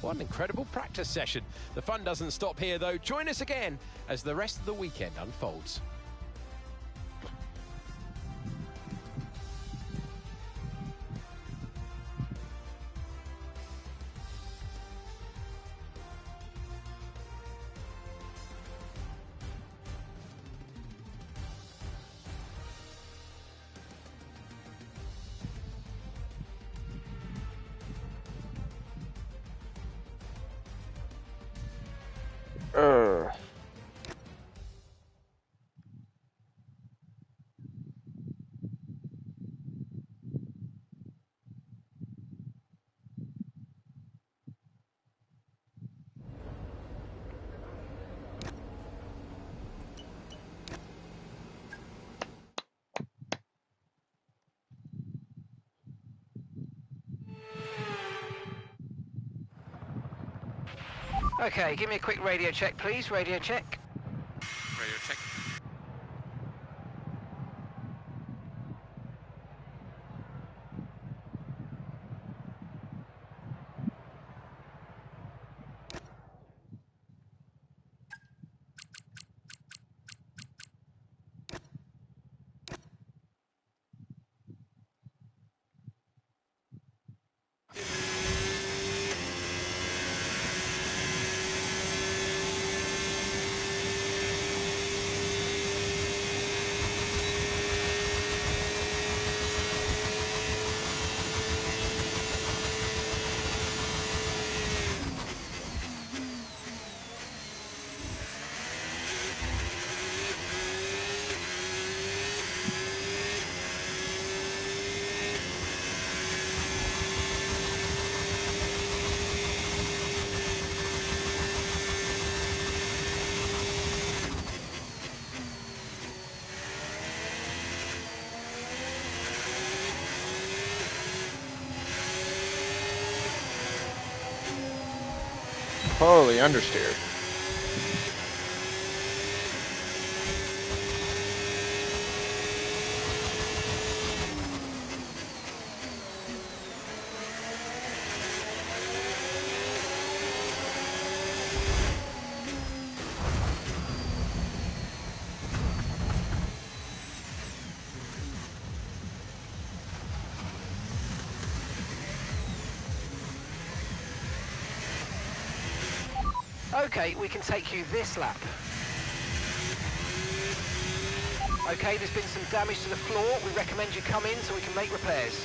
What an incredible practice session. The fun doesn't stop here, though. Join us again as the rest of the weekend unfolds. Okay, give me a quick radio check, please. Radio check. Radio check. Holy understeer. Okay, we can take you this lap. Okay, there's been some damage to the floor. We recommend you come in so we can make repairs.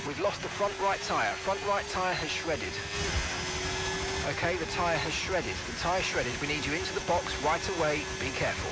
We've lost the front right tyre. Front right tyre has shredded. Okay, the tyre has shredded. The tyre shredded. We need you into the box right away. Be careful.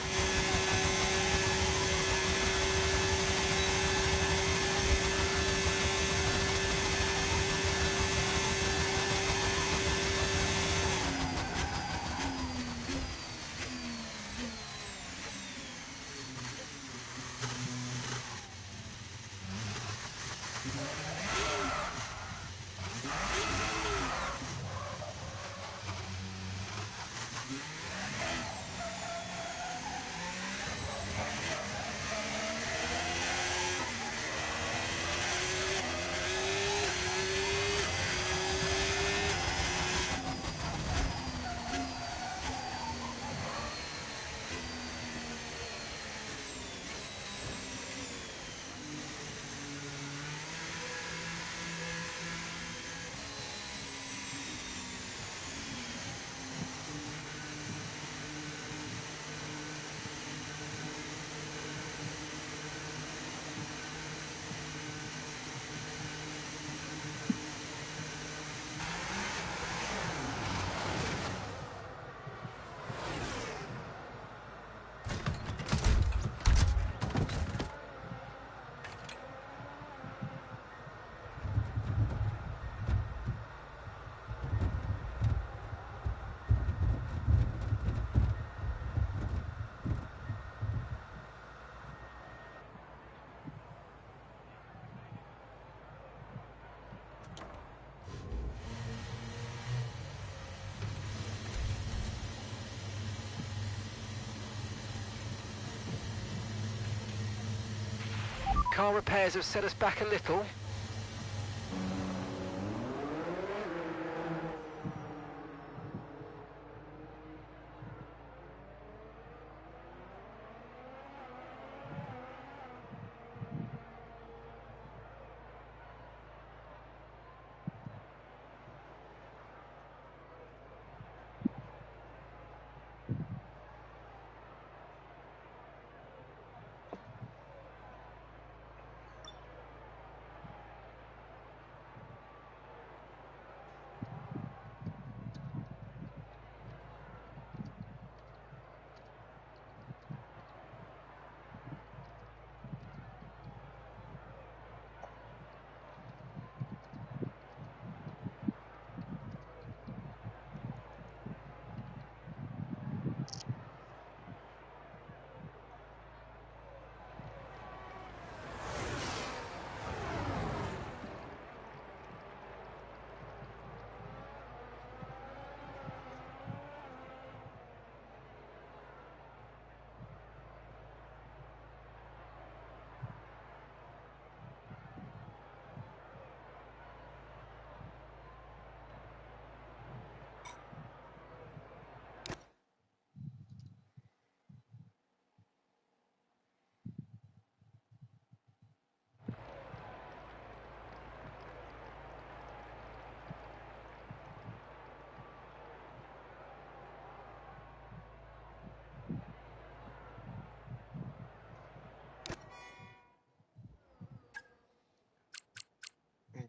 Car repairs have set us back a little.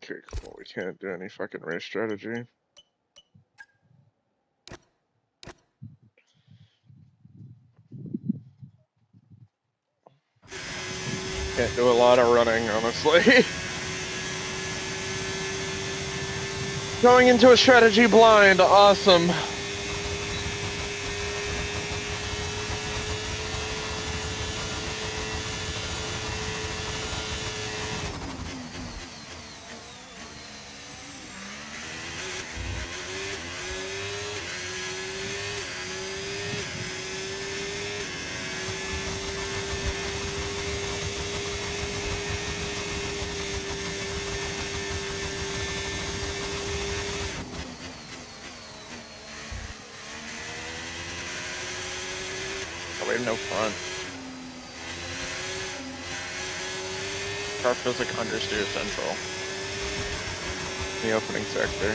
Okay, cool. We can't do any fucking race strategy. Can't do a lot of running, honestly. Going into a strategy blind, awesome. We have no front. Car feels like understeer central. The opening sector.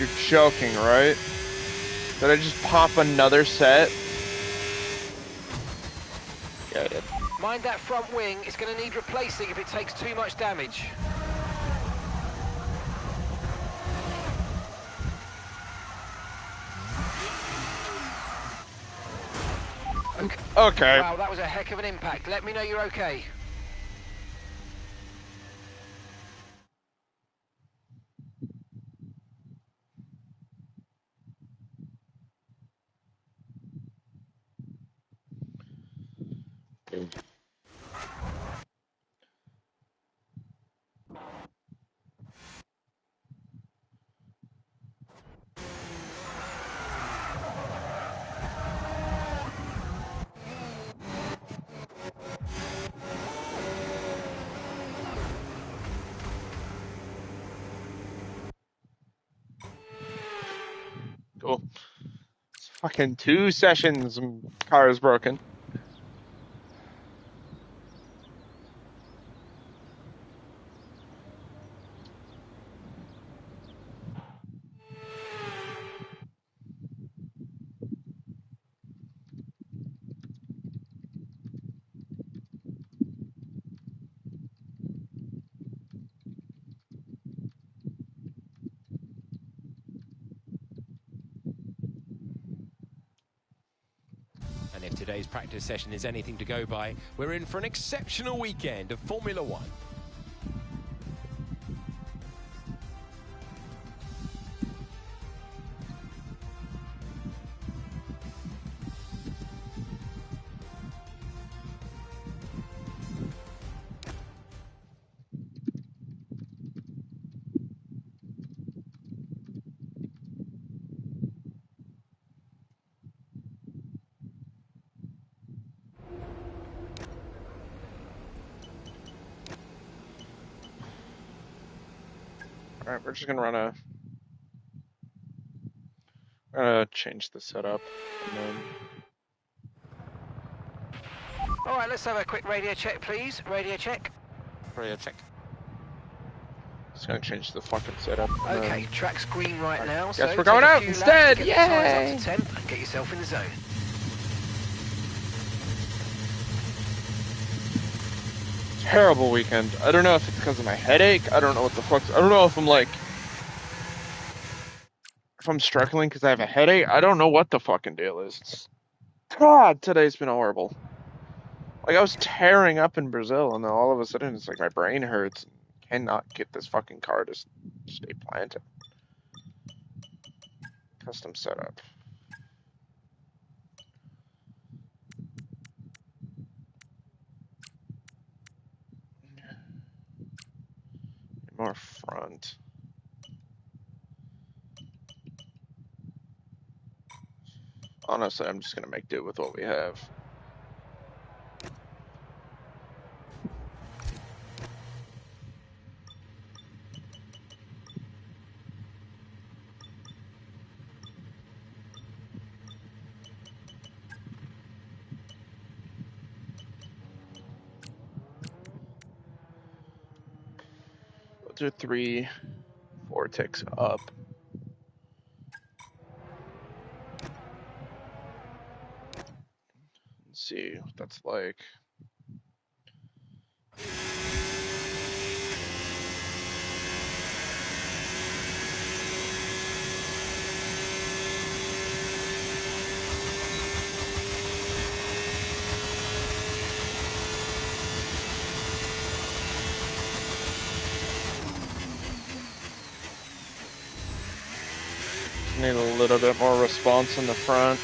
You're joking, right? Did I just pop another set? Yeah, I did. Mind that front wing. It's going to need replacing if it takes too much damage. Okay. Wow, that was a heck of an impact. Let me know you're okay. Cool. Fucking 2 sessions and car is broken. And if today's practice session is anything to go by, we're in for an exceptional weekend of Formula One. Alright, we're just gonna change the setup. And then... Alright, let's have a quick radio check, please. Radio check. Radio check. Just gonna change the fucking setup. Okay, track's green right now. So guess we're going out instead! Yay! Get the tyres up to 10 and get yourself in the zone. Terrible weekend. I don't know if it's because of my headache. I don't know what the fuck. I don't know if I'm like... If I'm struggling because I have a headache. I don't know what the fucking deal is. God, today's been horrible. Like, I was tearing up in Brazil, and then all of a sudden it's like my brain hurts. Cannot get this fucking car to stay planted. Custom setup. More front. Honestly, I'm just gonna make do with what we have. Those are 3, 4 ticks up. Let's see what that's like. Need a little bit more response in the front.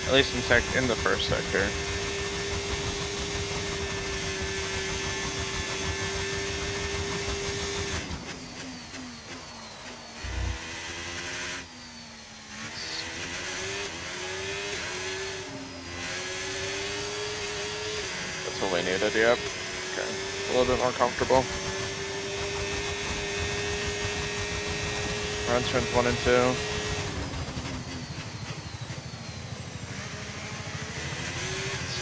At least in the first sector. That's what we needed, yep. Okay, a little bit more comfortable. Run turns 1 and 2.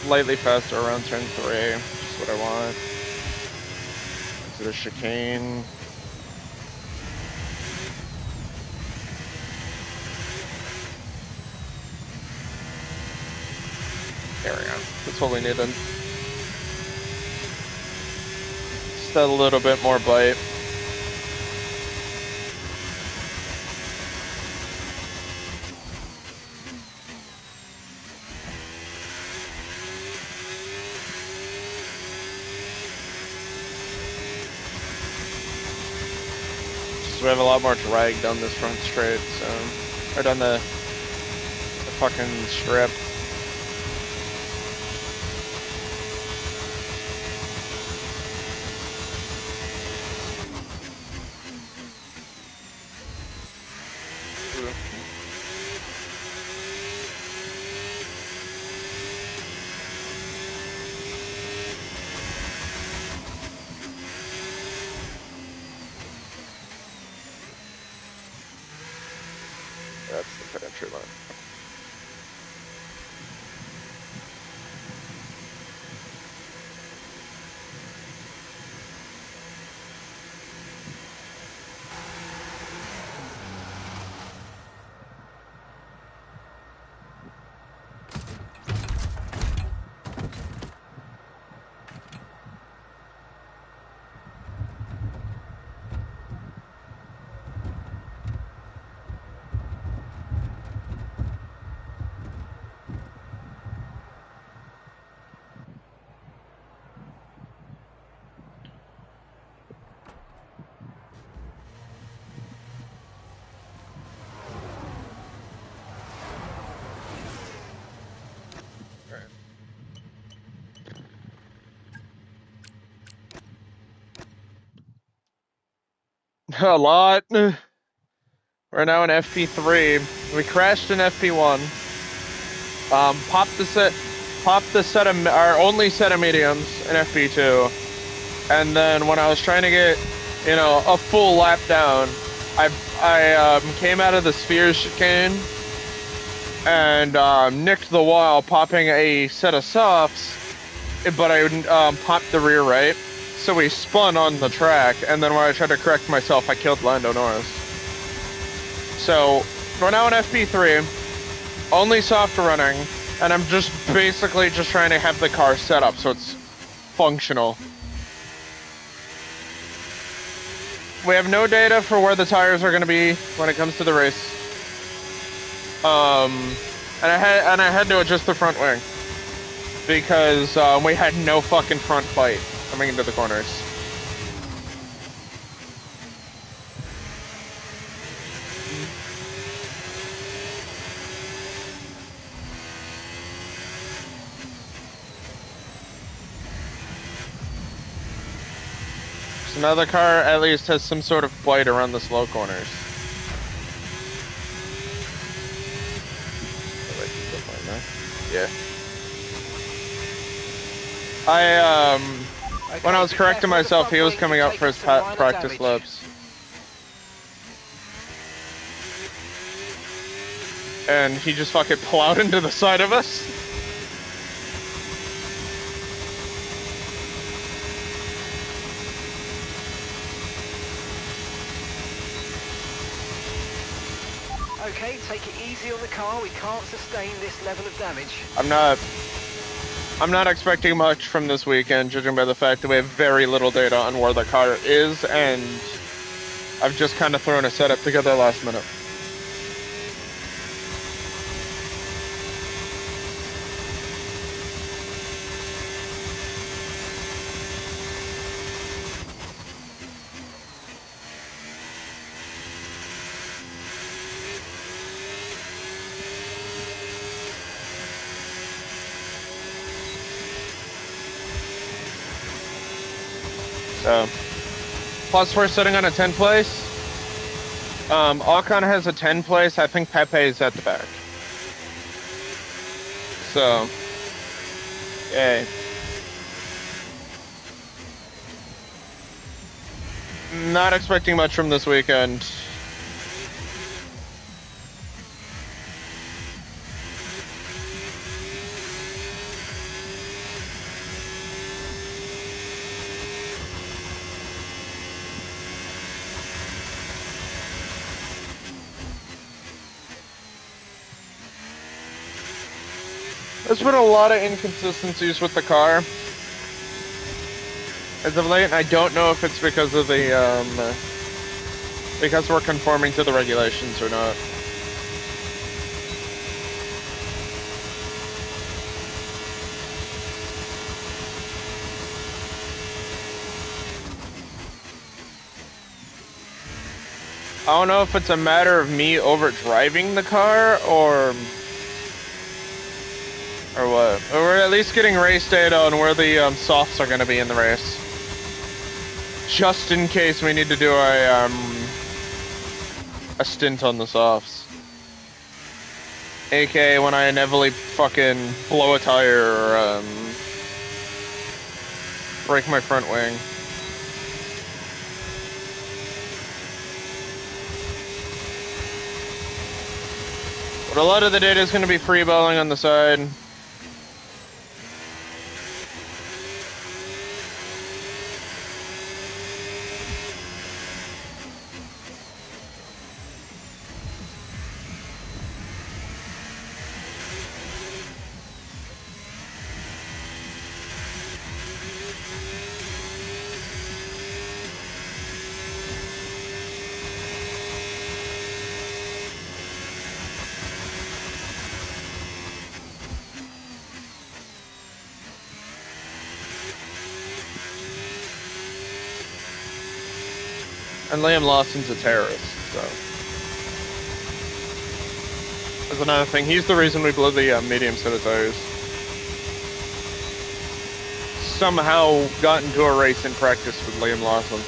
Slightly faster around turn 3, just what I want. to the chicane. There we go. That's what we needed. Just a little bit more bite. So we have a lot more drag down this front straight, so, or down the fucking strip. That's the penetrate line. A lot. We're now in FP3. We crashed in FP1. Popped the set of our only set of mediums in FP2, and then when I was trying to get, you know, a full lap down, I came out of the sphere chicane and nicked the wall, popping a set of softs, but I popped the rear right. So we spun on the track, and then when I tried to correct myself, I killed Lando Norris. So, we're now in FP3, only soft running, and I'm just basically just trying to have the car set up so it's functional. We have no data for where the tires are going to be when it comes to the race. And I had to adjust the front wing, because we had no fucking front fight coming into the corners. So now the car at least has some sort of bite around the slow corners. Yeah. When I was correcting myself, he was coming out for his practice laps. And he just fucking plowed into the side of us. Okay, take it easy on the car. We can't sustain this level of damage. I'm not expecting much from this weekend, judging by the fact that we have very little data on where the car is, and I've just kind of thrown a setup together last minute. Plus we're sitting on a 10 place. Alcon has a 10 place. I think Pepe is at the back. So, yay. Not expecting much from this weekend. There's been a lot of inconsistencies with the car as of late, and I don't know if it's because of the, because we're conforming to the regulations or not. I don't know if it's a matter of me overdriving the car or what. Or we're at least getting race data on where the softs are going to be in the race. Just in case we need to do a stint on the softs. AKA when I inevitably fucking blow a tire or break my front wing. But a lot of the data is going to be freeballing on the side. And Liam Lawson's a terrorist, so. That's another thing. He's the reason we blew the medium set of tires. Somehow got into a race in practice with Liam Lawson.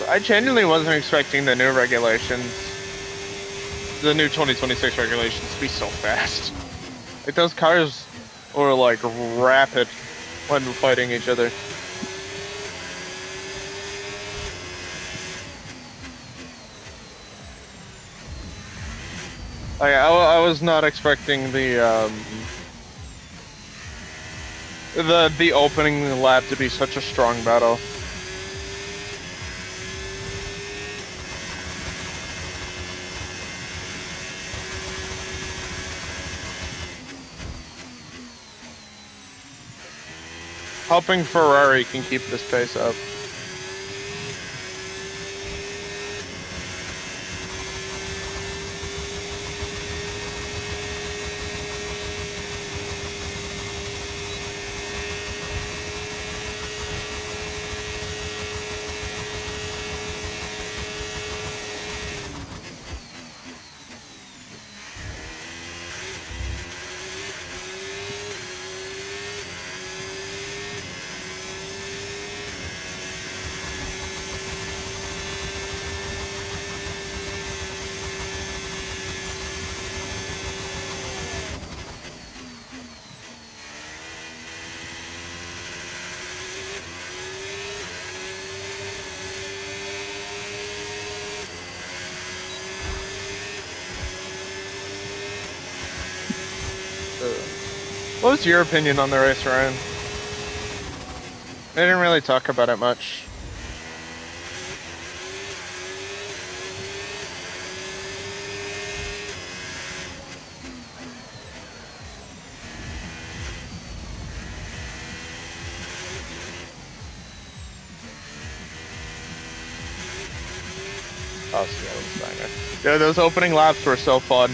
I genuinely wasn't expecting the new regulations, the new 2026 regulations to be so fast. Like, those cars were like rapid when fighting each other. Like, I was not expecting the opening lap to be such a strong battle. Hoping Ferrari can keep this pace up. What was your opinion on the race, Ryan? They didn't really talk about it much. Oh, yeah, those opening laps were so fun.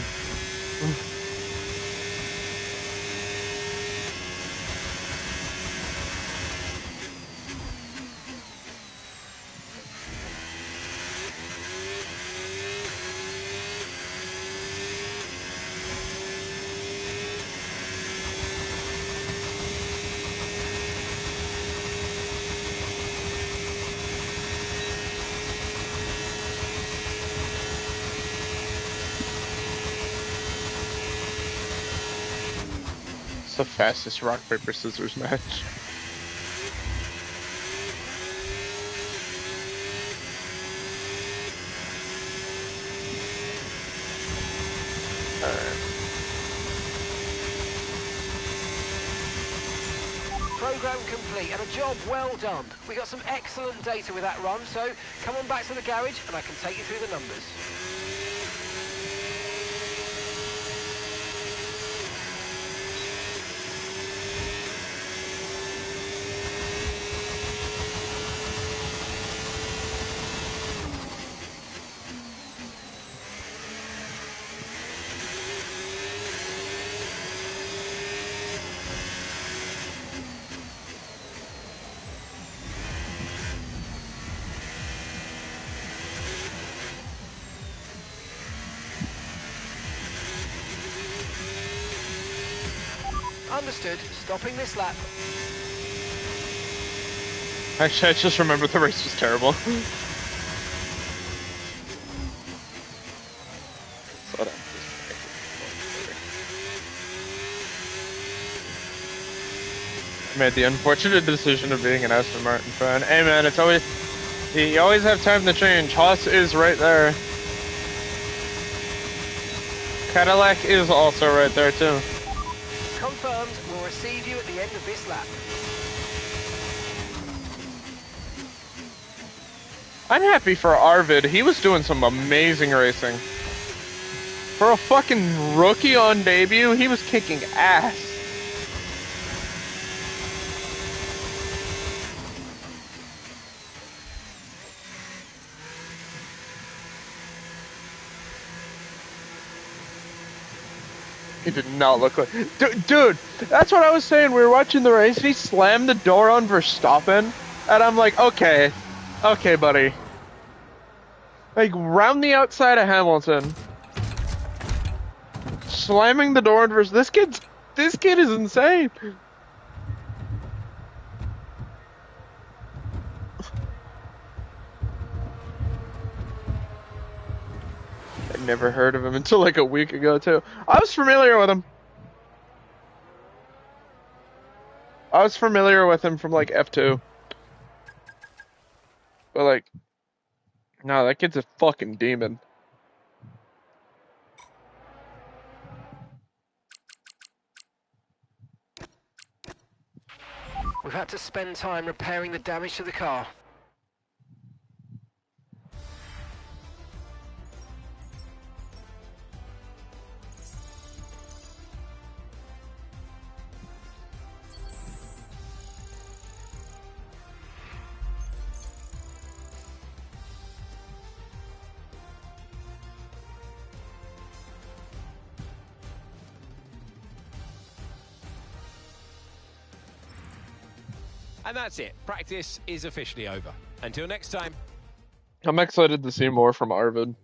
the fastest rock, paper, scissors match. Program complete and a job well done. We got some excellent data with that run, so come on back to the garage and I can take you through the numbers. Understood. Stopping this lap. Actually, I just remembered the race was terrible. I made the unfortunate decision of being an Aston Martin fan. Hey man, it's always... You always have time to change. Haas is right there. Cadillac is also right there too. Confirmed. We'll receive you at the end of this lap. I'm happy for Arvid. He was doing some amazing racing. For a fucking rookie on debut, he was kicking ass. He did not look like... Dude, that's what I was saying. We were watching the race. He slammed the door on Verstappen. And I'm like, okay, buddy. Like, round the outside of Hamilton. Slamming the door on Verstappen. This kid is insane. I'd never heard of him until like a week ago too. I was familiar with him. I was familiar with him from like F2. But like, no, that kid's a fucking demon. We've had to spend time repairing the damage to the car. And that's it. Practice is officially over. Until next time. I'm excited to see more from Arvid.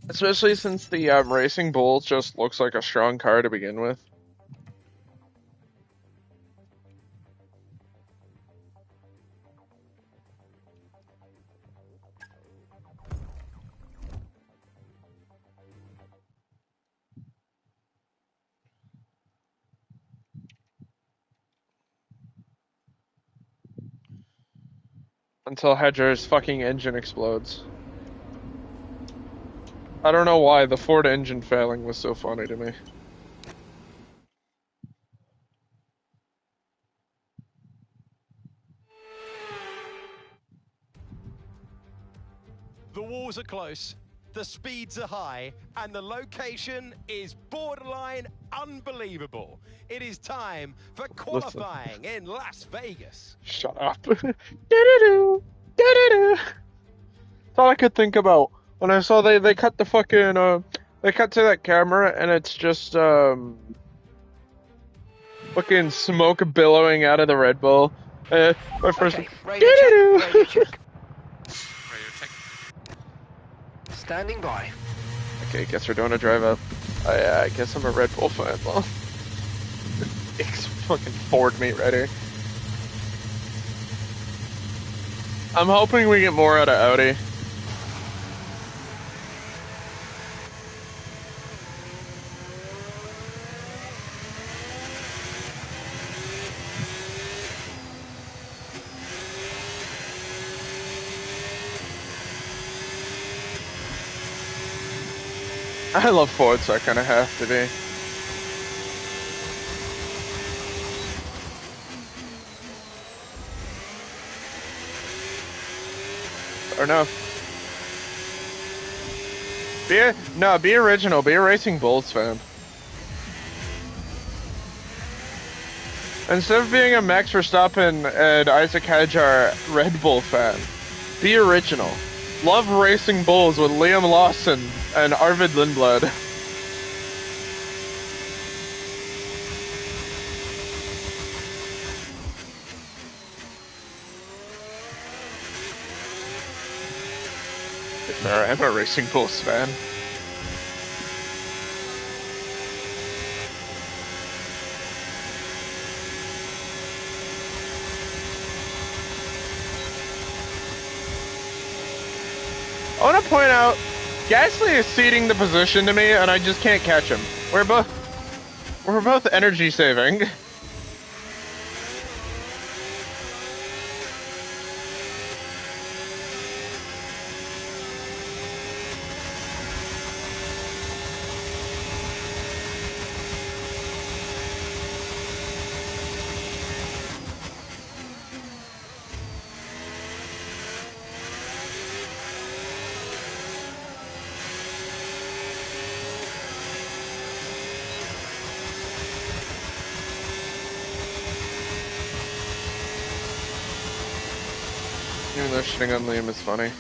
Especially since the Racing Bull just looks like a strong car to begin with. Until Hedger's fucking engine explodes. I don't know why the Ford engine failing was so funny to me. The walls are close, the speeds are high, and the location is borderline unbelievable. It is time for qualifying in Las Vegas. Shut up. Do-do-do. Do-do-do. That's all I could think about when I saw they cut the fucking they cut to that camera and it's just fucking smoke billowing out of the Red Bull. My first Radio check. Standing by. Okay, guess we're doing a drive up. Oh yeah, I guess I'm a Red Bull fan. Well, it's fucking Ford meat right here. I'm hoping we get more out of Audi. I love Ford, so I kind of have to be. Or no. Be original. Be a Racing Bulls fan. Instead of being a Max Verstappen and Isaac Hadjar Red Bull fan, be original. Love Racing Bulls with Liam Lawson and Arvid Lindblad. I'm a Racing Bulls fan. I want to point out, Gasly is ceding the position to me, and I just can't catch him. We're both energy saving. Even though shitting on Liam is funny.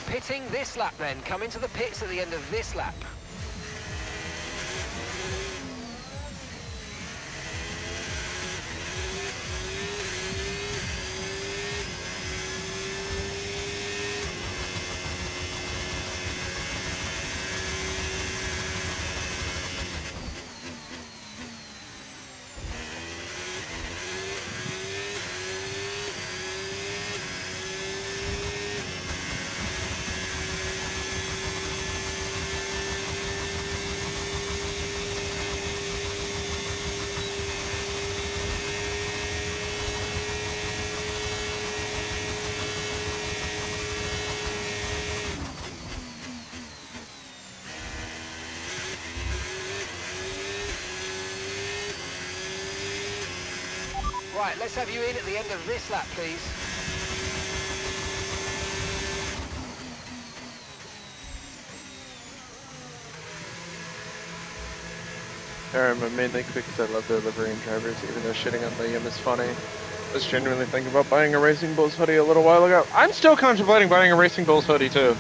Pitting this lap then. Come into the pits at the end of this lap. Right, let's have you in at the end of this lap, please. I'm mainly because I love delivering drivers, even though shitting on Liam is funny. I was genuinely thinking about buying a Racing Bulls hoodie a little while ago. I'm still contemplating buying a Racing Bulls hoodie too.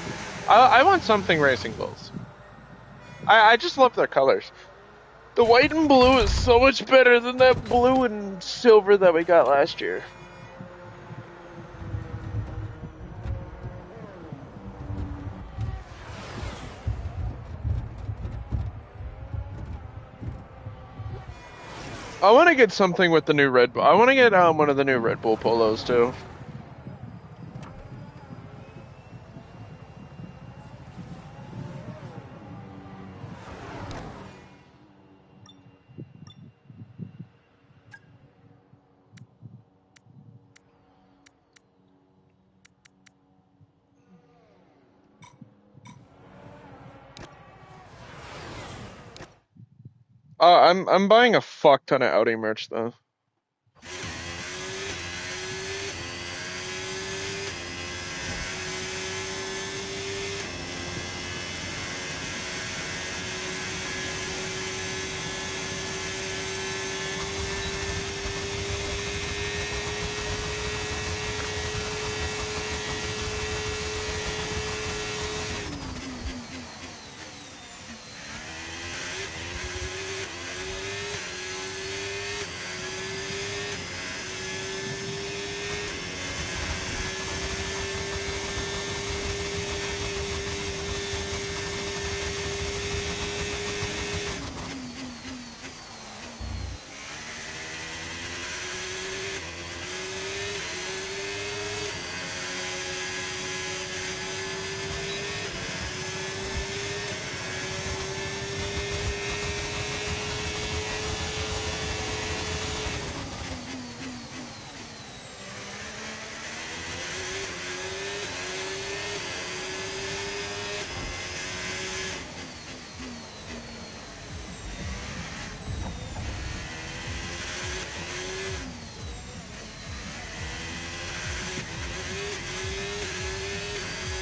I want something Racing Bulls. I just love their colors. The white and blue is so much better than that blue and silver that we got last year. I want to get something with the new Red Bull. I want to get one of the new Red Bull polos too. I'm buying a fuck ton of Audi merch though.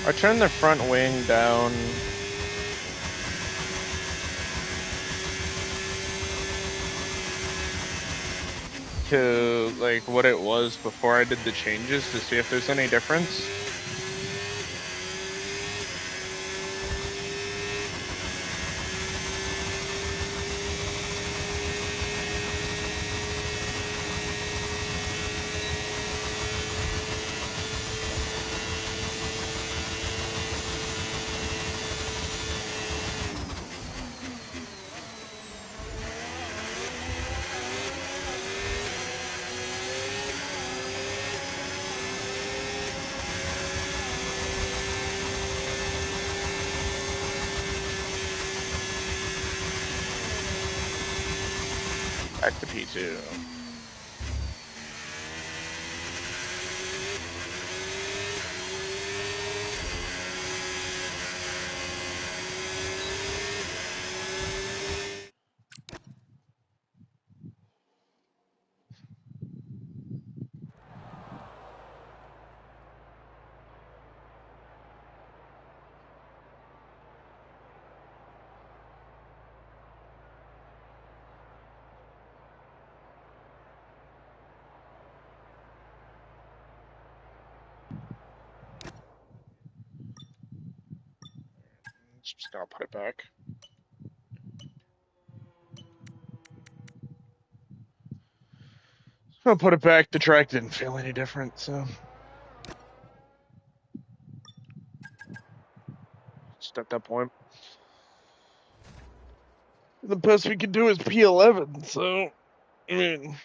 I turned the front wing down. To like what it was before I did the changes to see if there's any difference. Back to P2. Just gonna put it back. I'll put it back. The track didn't feel any different, so. Just at that point. The best we can do is P11, so. I mean.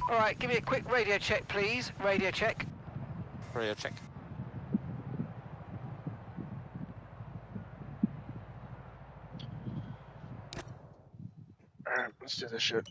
All right, give me a quick radio check, please. Radio check. Radio check. Alright, let's do this shit.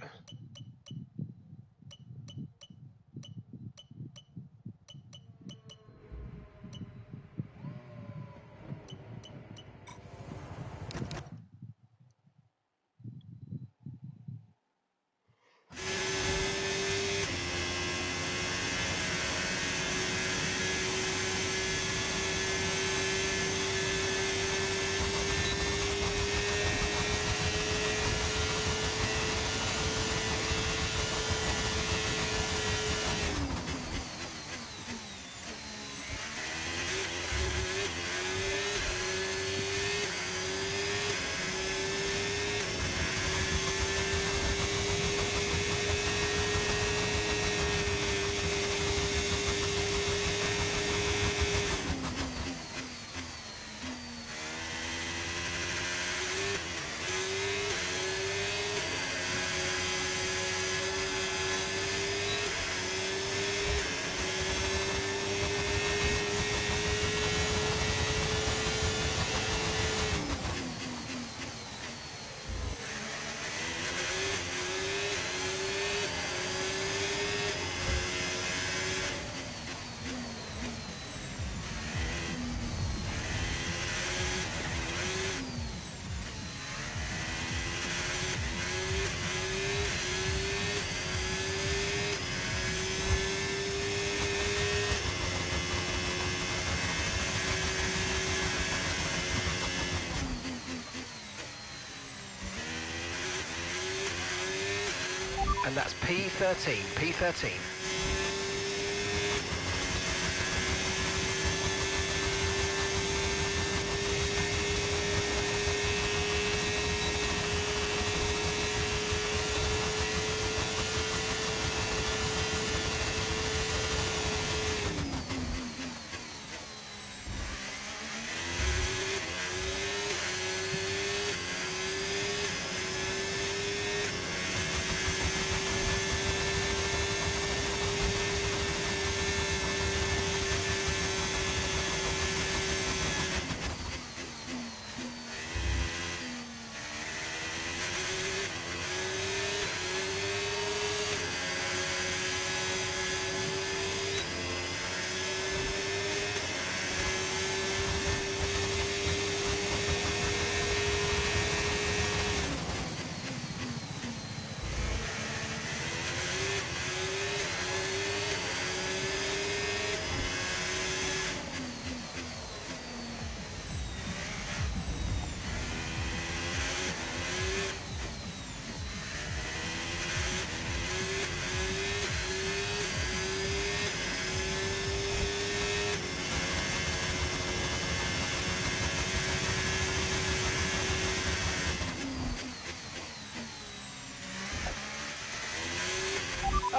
And that's P13, P13.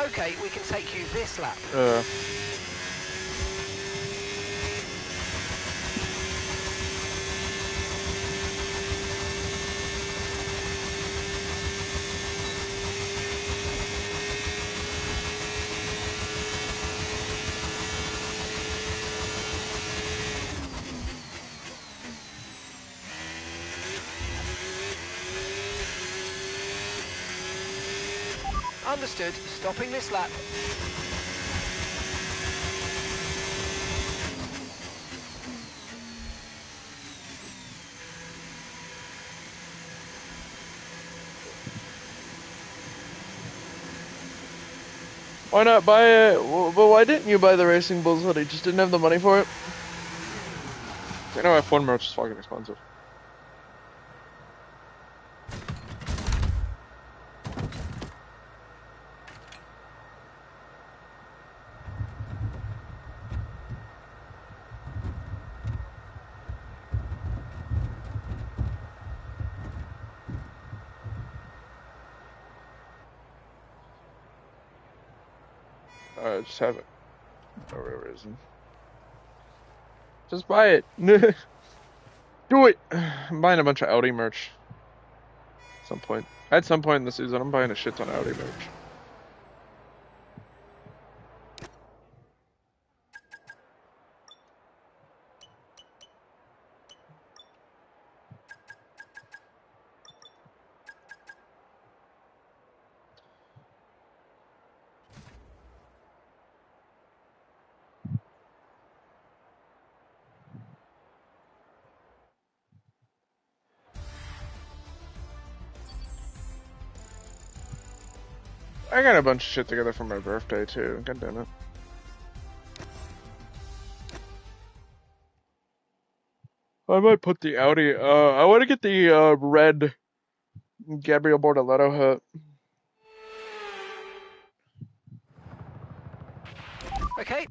Okay, we can take you this lap. Understood. Stopping this lap. Why not buy it? But why didn't you buy the Racing Bulls hoodie? Just didn't have the money for it? I know F1 merch is fucking expensive. Just have it. For whatever reason. Just buy it. Do it. I'm buying a bunch of Audi merch. At some point in the season, I'm buying a shit ton of Audi merch. I got a bunch of shit together for my birthday too. God damn it. I might put the Audi. I want to get the red Gabriel Bortoletto hat. Okay.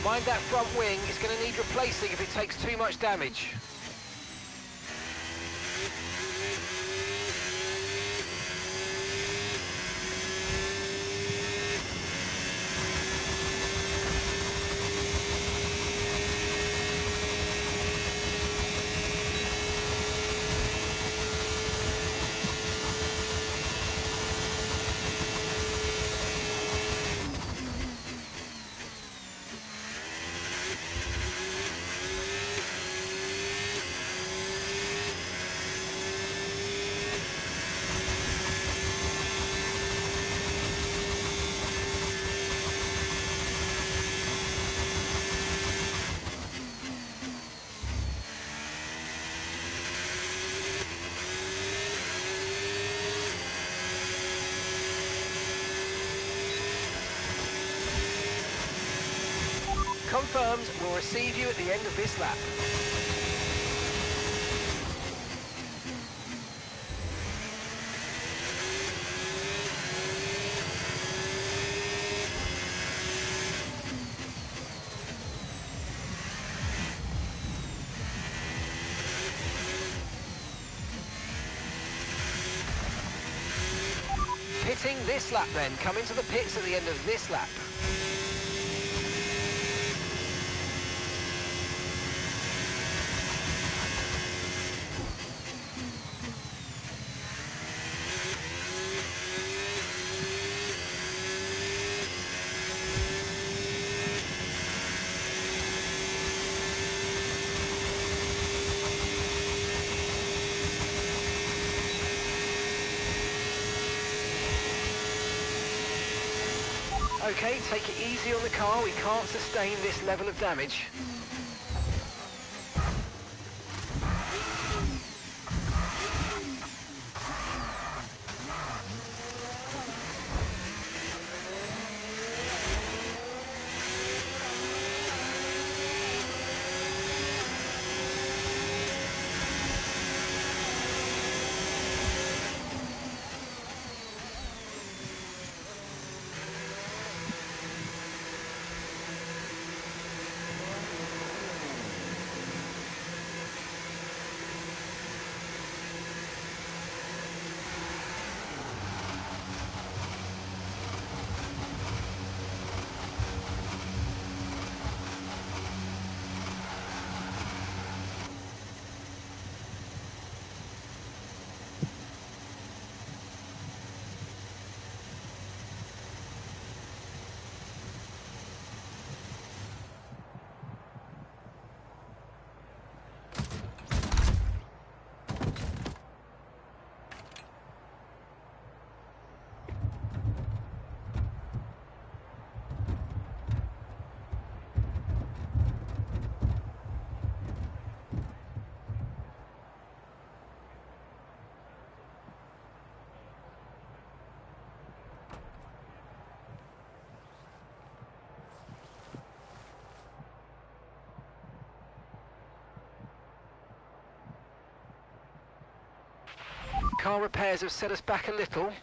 Mind that front wing, it's going to need replacing if it takes too much damage. Confirmed, we'll receive you at the end of this lap. Pitting this lap then, come into the pits at the end of this lap. Okay, take it easy on the car, we can't sustain this level of damage. Car repairs have set us back a little.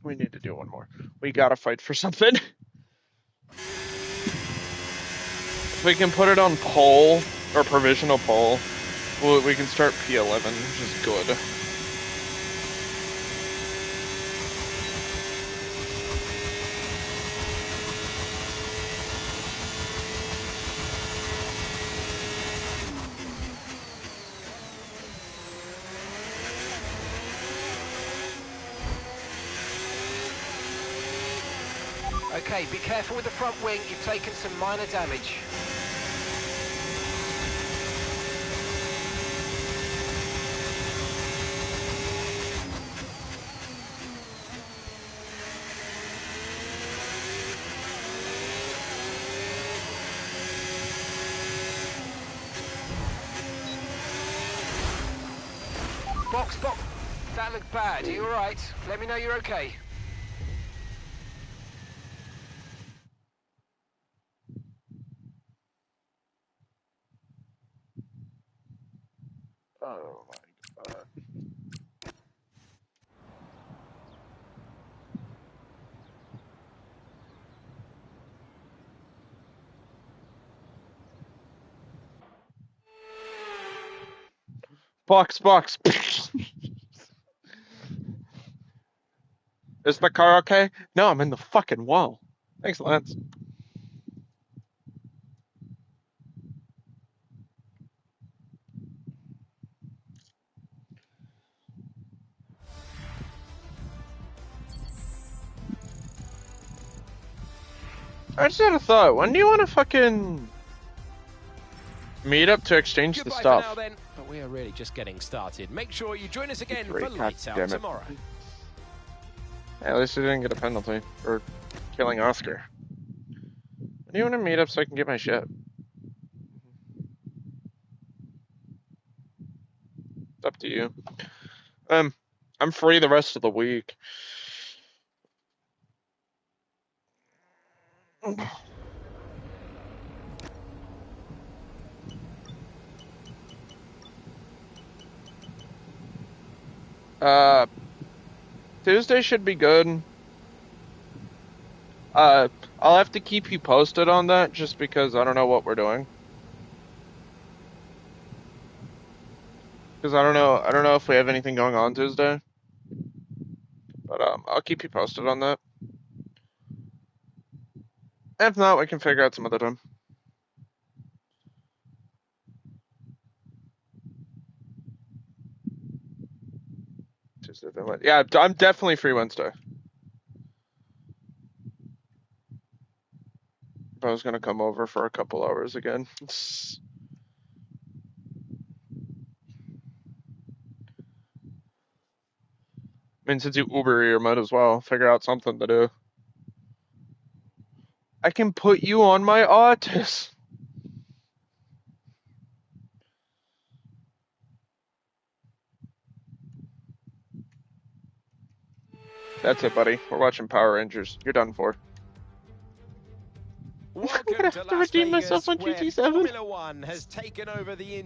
We need to do one more. We gotta fight for something. If we can put it on pole, or provisional pole, we can start P11, which is good. Okay, be careful with the front wing, you've taken some minor damage. Box. That looked bad. Are you alright? Let me know you're okay. Oh my god. Box. Is the car okay? No, I'm in the fucking wall. Thanks, Lance. I just had a thought. When do you want to fucking meet up to exchange Goodbye the stuff? for now, then. But we are really just getting started. Make sure you join us again for God Lights Out damn it. tomorrow. Hey, at least I didn't get a penalty for killing Oscar. When do you want to meet up so I can get my shit? It's up to you. I'm free the rest of the week. Tuesday should be good. I'll have to keep you posted on that just because I don't know what we're doing. Because I don't know if we have anything going on Tuesday. But I'll keep you posted on that. If not, we can figure out some other time. Tuesday, then what? Yeah, I'm definitely free Wednesday. If I was gonna come over for a couple hours again. I mean, since you Uber here, might as well figure out something to do. I can put you on my Autis. That's it, buddy. We're watching Power Rangers. You're done for. Welcome I'm gonna to have to Las redeem Vegas, myself on where GT7. Formula One has taken over the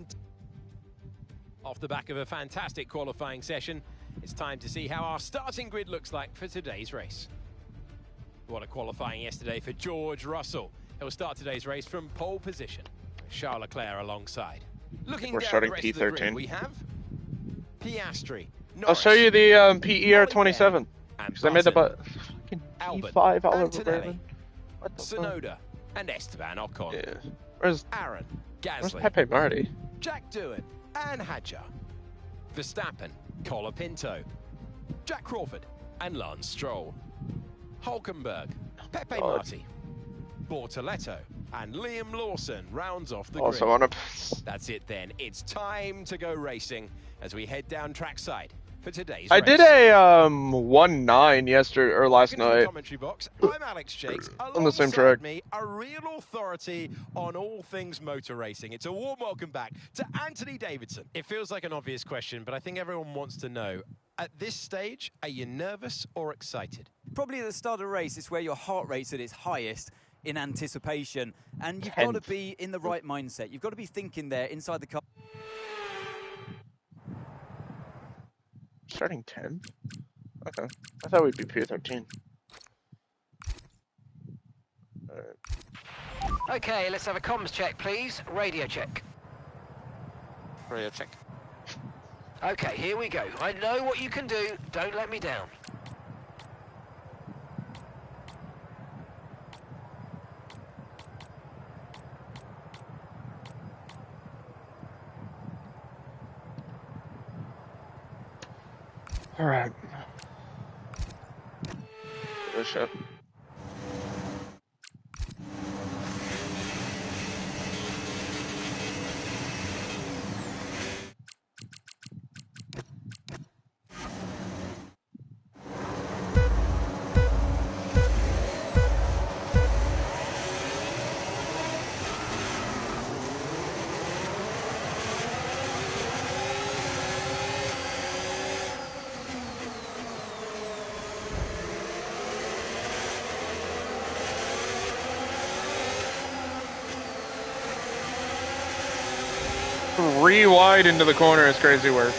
off the back of a fantastic qualifying session. It's time to see how our starting grid looks like for today's race. What a qualifying yesterday for George Russell. He'll start today's race from pole position, with Charles Leclerc alongside. Looking We're down starting the rest of the P13. grid, we have Piastri, I'll show you the PER27 and because I made the fucking Albon, P5 all over Antonelli, Raven. What the fuck? Sonoda, and Esteban Ocon. Yeah. Where's Aaron, Where's Gasly, Pepe Marty? Jack Doohan, and Hadjar. Verstappen, Colapinto, Jack Crawford, and Lance Stroll. Hulkenberg, Pepe God. Marti, Bortoletto, and Liam Lawson rounds off the Also grid. on a. That's it then. It's time to go racing as we head down trackside for today's I race. did a 1.9 yesterday or last Welcome to the night. commentary box. I'm Alex Jakes. On the same Alongside track. me, a real authority on all things motor racing. It's a warm welcome back to Anthony Davidson. It feels like an obvious question, but I think everyone wants to know. At this stage, are you nervous or excited? Probably at the start of a race, it's where your heart rate's at its highest in anticipation. And you've got to be in the right mindset. You've got to be thinking there inside the car. Starting 10? Okay. I thought we'd be P13. Okay, let's have a comms check, please. Radio check. Radio check. Okay, here we go. I know what you can do. Don't let me down. All right. Push up. 3 wide into the corner is crazy work.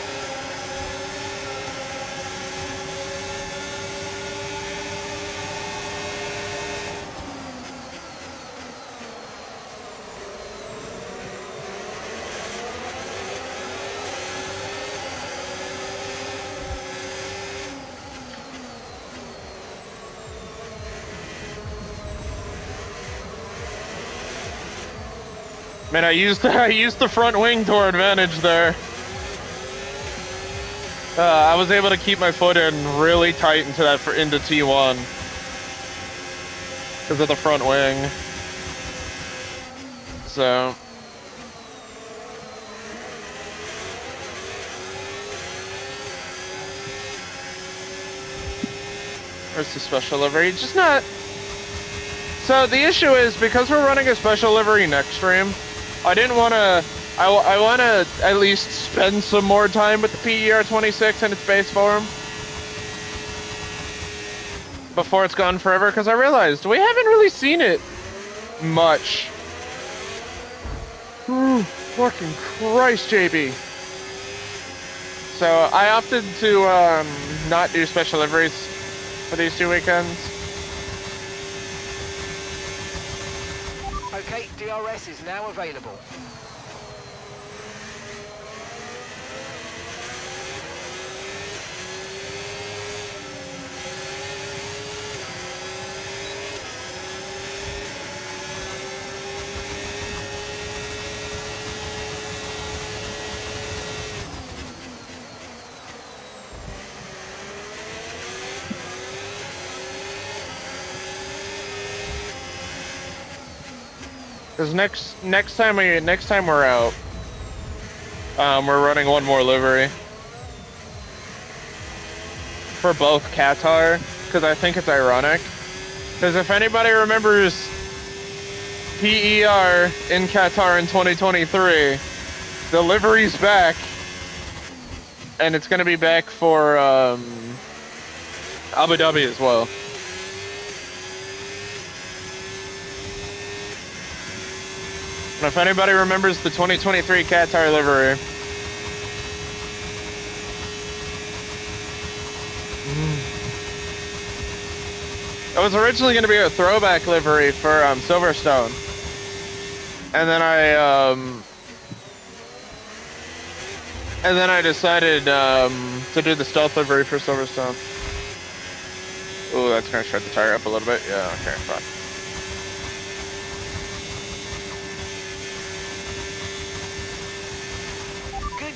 Man, I used the front wing to our advantage there. I was able to keep my foot in really tight into T1 because of the front wing. So where's the special livery? Just not. So the issue is because we're running a special livery next stream. I didn't want to. I want to at least spend some more time with the PER 26 in its base form before it's gone forever, because I realized we haven't really seen it much. Ooh, fucking Christ, JB. So I opted to not do special liveries for these 2 weekends. Okay, DRS is now available. Because next time we're out, we're running one more livery for both Qatar, because I think it's ironic. Because if anybody remembers PER in Qatar in 2023, the livery's back, and it's going to be back for Abu Dhabi as well. And if anybody remembers the 2023 Qatar livery, it was originally going to be a throwback livery for Silverstone, and then I decided to do the stealth livery for Silverstone. Ooh, that's going to shred the tire up a little bit. Yeah, okay, fine.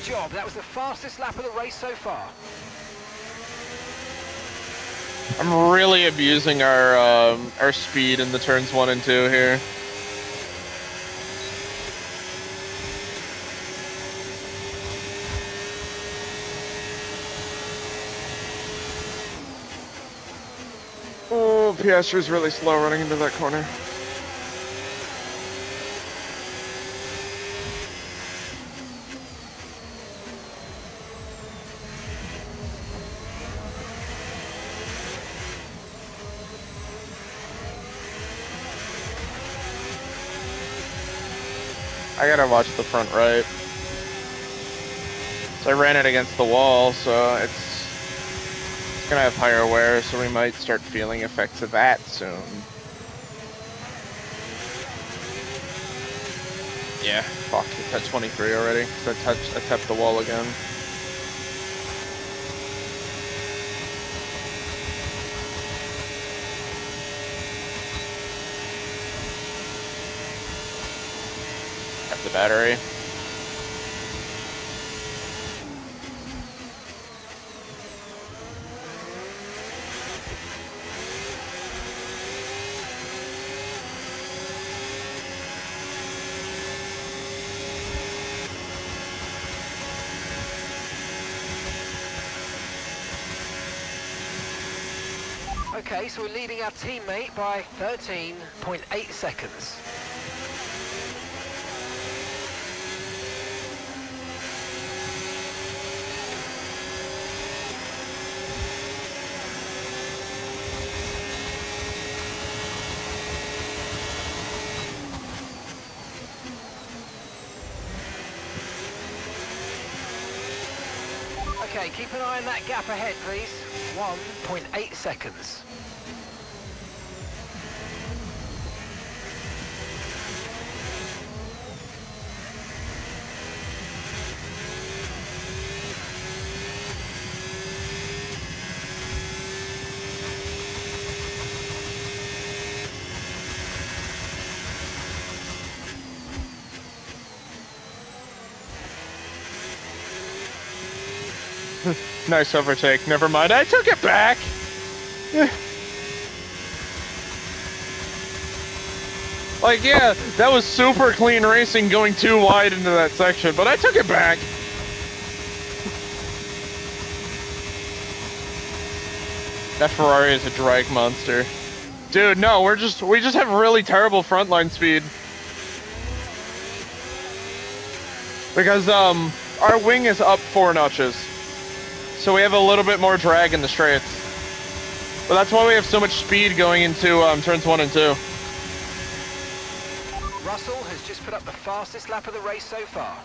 Job. That was the fastest lap of the race so far. I'm really abusing our speed in the turns 1 and 2 here. Oh, Piastri's really slow running into that corner. I gotta watch the front right. So I ran it against the wall, so it's gonna have higher wear, so we might start feeling effects of that soon. Yeah, fuck, it's at 23 already, because I tapped the wall again. The battery. Okay, so we're leading our teammate by 13.8 seconds. Okay, keep an eye on that gap ahead, please. 1.8 seconds. Nice overtake. Never mind. I took it back. Like, yeah, that was super clean racing going too wide into that section, but I took it back. That Ferrari is a drag monster. Dude, no, we just have really terrible frontline speed. Because, our wing is up 4 notches. So we have a little bit more drag in the straights. But that's why we have so much speed going into turns 1 and 2. Russell has just put up the fastest lap of the race so far.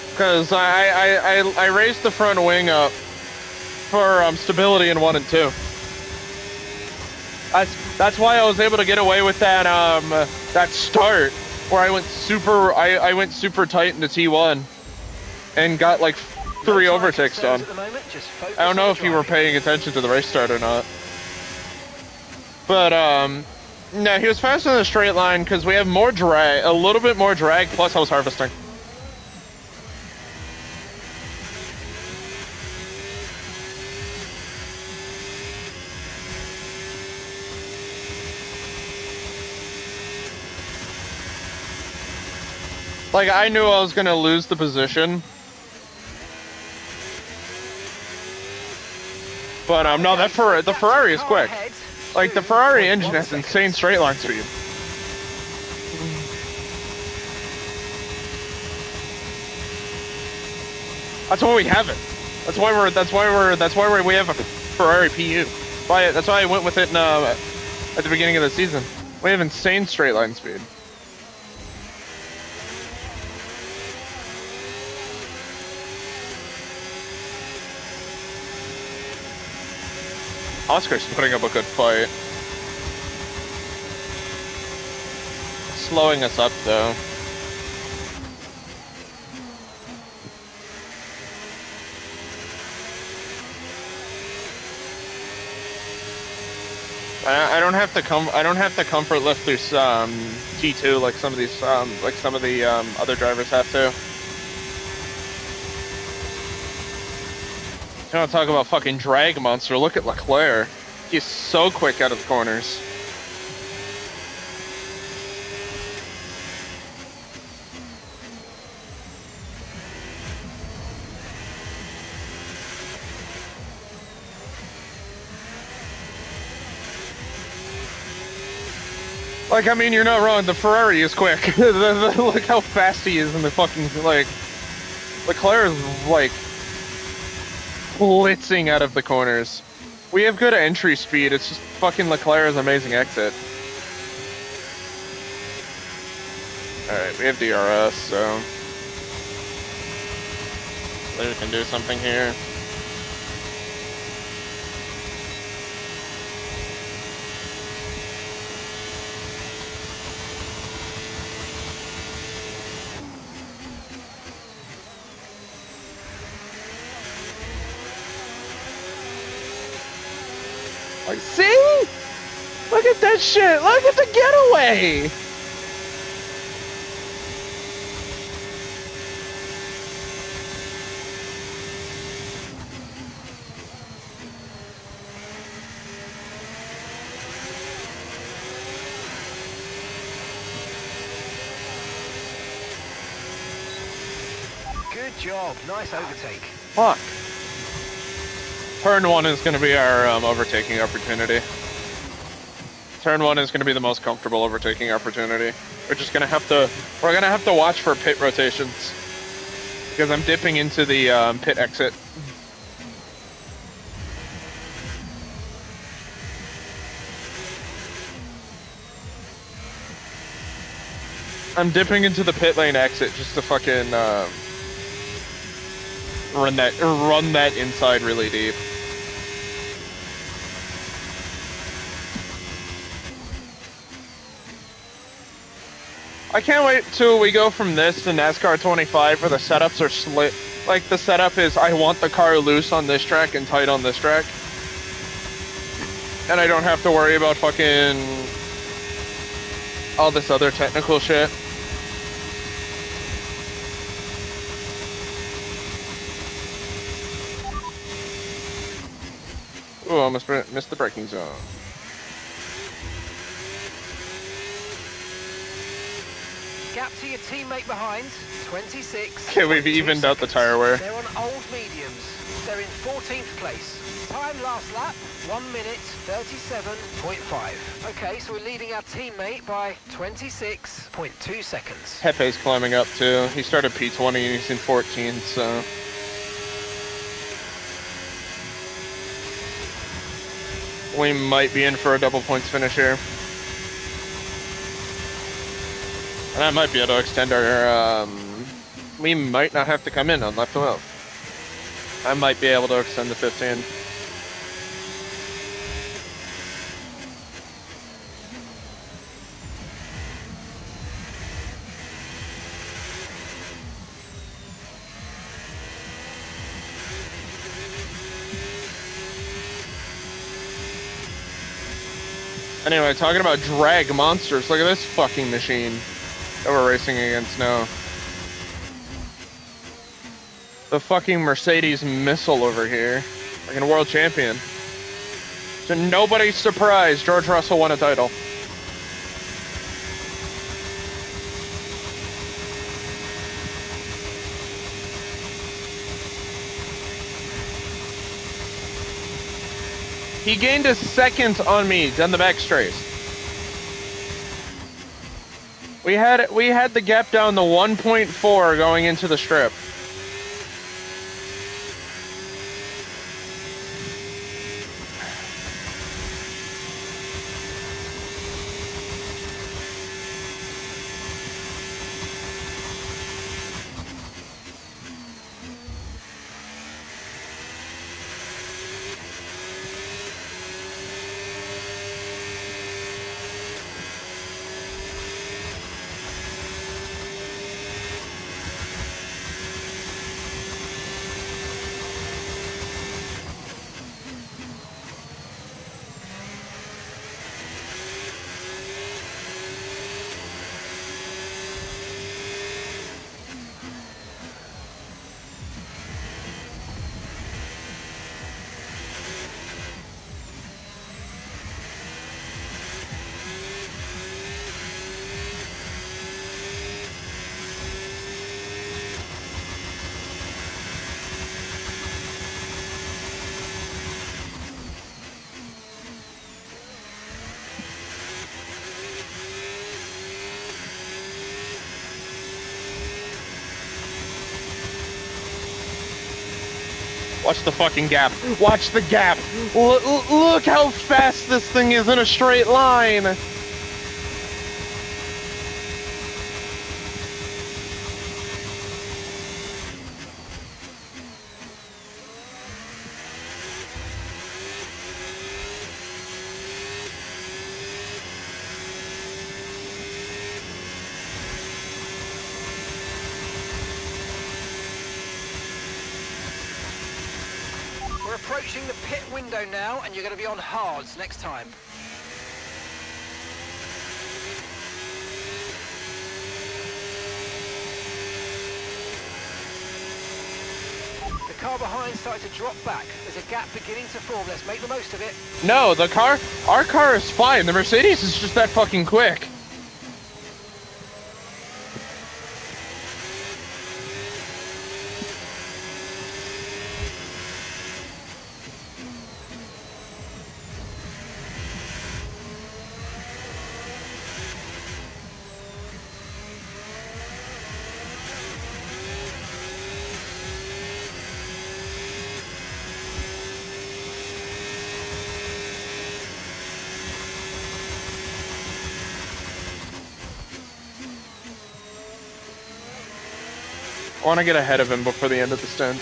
Because I raised the front wing up for stability in 1 and 2. That's why I was able to get away with that that start where I went super tight into T1 and got like 3 overtakes done. I don't know if you were paying attention to the race start or not. But no, he was faster in the straight line because we have more drag, a little bit more drag, plus I was harvesting. Like, I knew I was gonna lose the position. But, no, the Ferrari is quick. Like, the Ferrari engine has insane straight line speed. That's why we have it. That's why we have a Ferrari PU. That's why I went with it at the beginning of the season. We have insane straight line speed. Oscar's putting up a good fight. Slowing us up, though. I don't have to comfort lift through T2 like some of these other drivers have to. You want to talk about fucking drag monster? Look at Leclerc. He's so quick out of the corners. Like, I mean, you're not wrong. The Ferrari is quick. Look how fast he is in the fucking, like... Leclerc is, like... blitzing out of the corners. We have good entry speed, it's just fucking Leclerc's amazing exit. Alright, we have DRS, so... maybe we can do something here. Like, see? Look at that shit! Look at the getaway! Good job. Nice overtake. Fuck. Turn 1 is going to be our overtaking opportunity. Turn 1 is going to be the most comfortable overtaking opportunity. We're just going to have to watch for pit rotations. Because I'm dipping into the pit exit. I'm dipping into the pit lane exit just to fucking run that inside really deep. I can't wait till we go from this to NASCAR 25 where the setups are split. Like, the setup is I want the car loose on this track and tight on this track. And I don't have to worry about fucking all this other technical shit. Ooh, almost missed the braking zone. Gap to your teammate behind, 26. Okay, we've evened out the tire wear. They're on old mediums. They're in 14th place. Time last lap, 1 minute, 37.5. Okay, so we're leading our teammate by 26.2 seconds. Hefe's climbing up too. He started P20 and he's in 14, so... we might be in for a double points finish here. And I might be able to extend our, we might not have to come in on left 12. I might be able to extend the 15. Anyway, talking about drag monsters, look at this fucking machine that we're racing against now. The fucking Mercedes missile over here. Like a world champion. To nobody's surprise, George Russell won a title. He gained a second on me down the back straight. We had the gap down to 1.4 going into the strip. Watch the fucking gap. Watch the gap. Look how fast this thing is in a straight line. We're approaching the pit window now, and you're going to be on hards next time. The car behind started to drop back. There's a gap beginning to form. Let's make the most of it. No, our car is fine. The Mercedes is just that fucking quick. I want to get ahead of him before the end of the stint.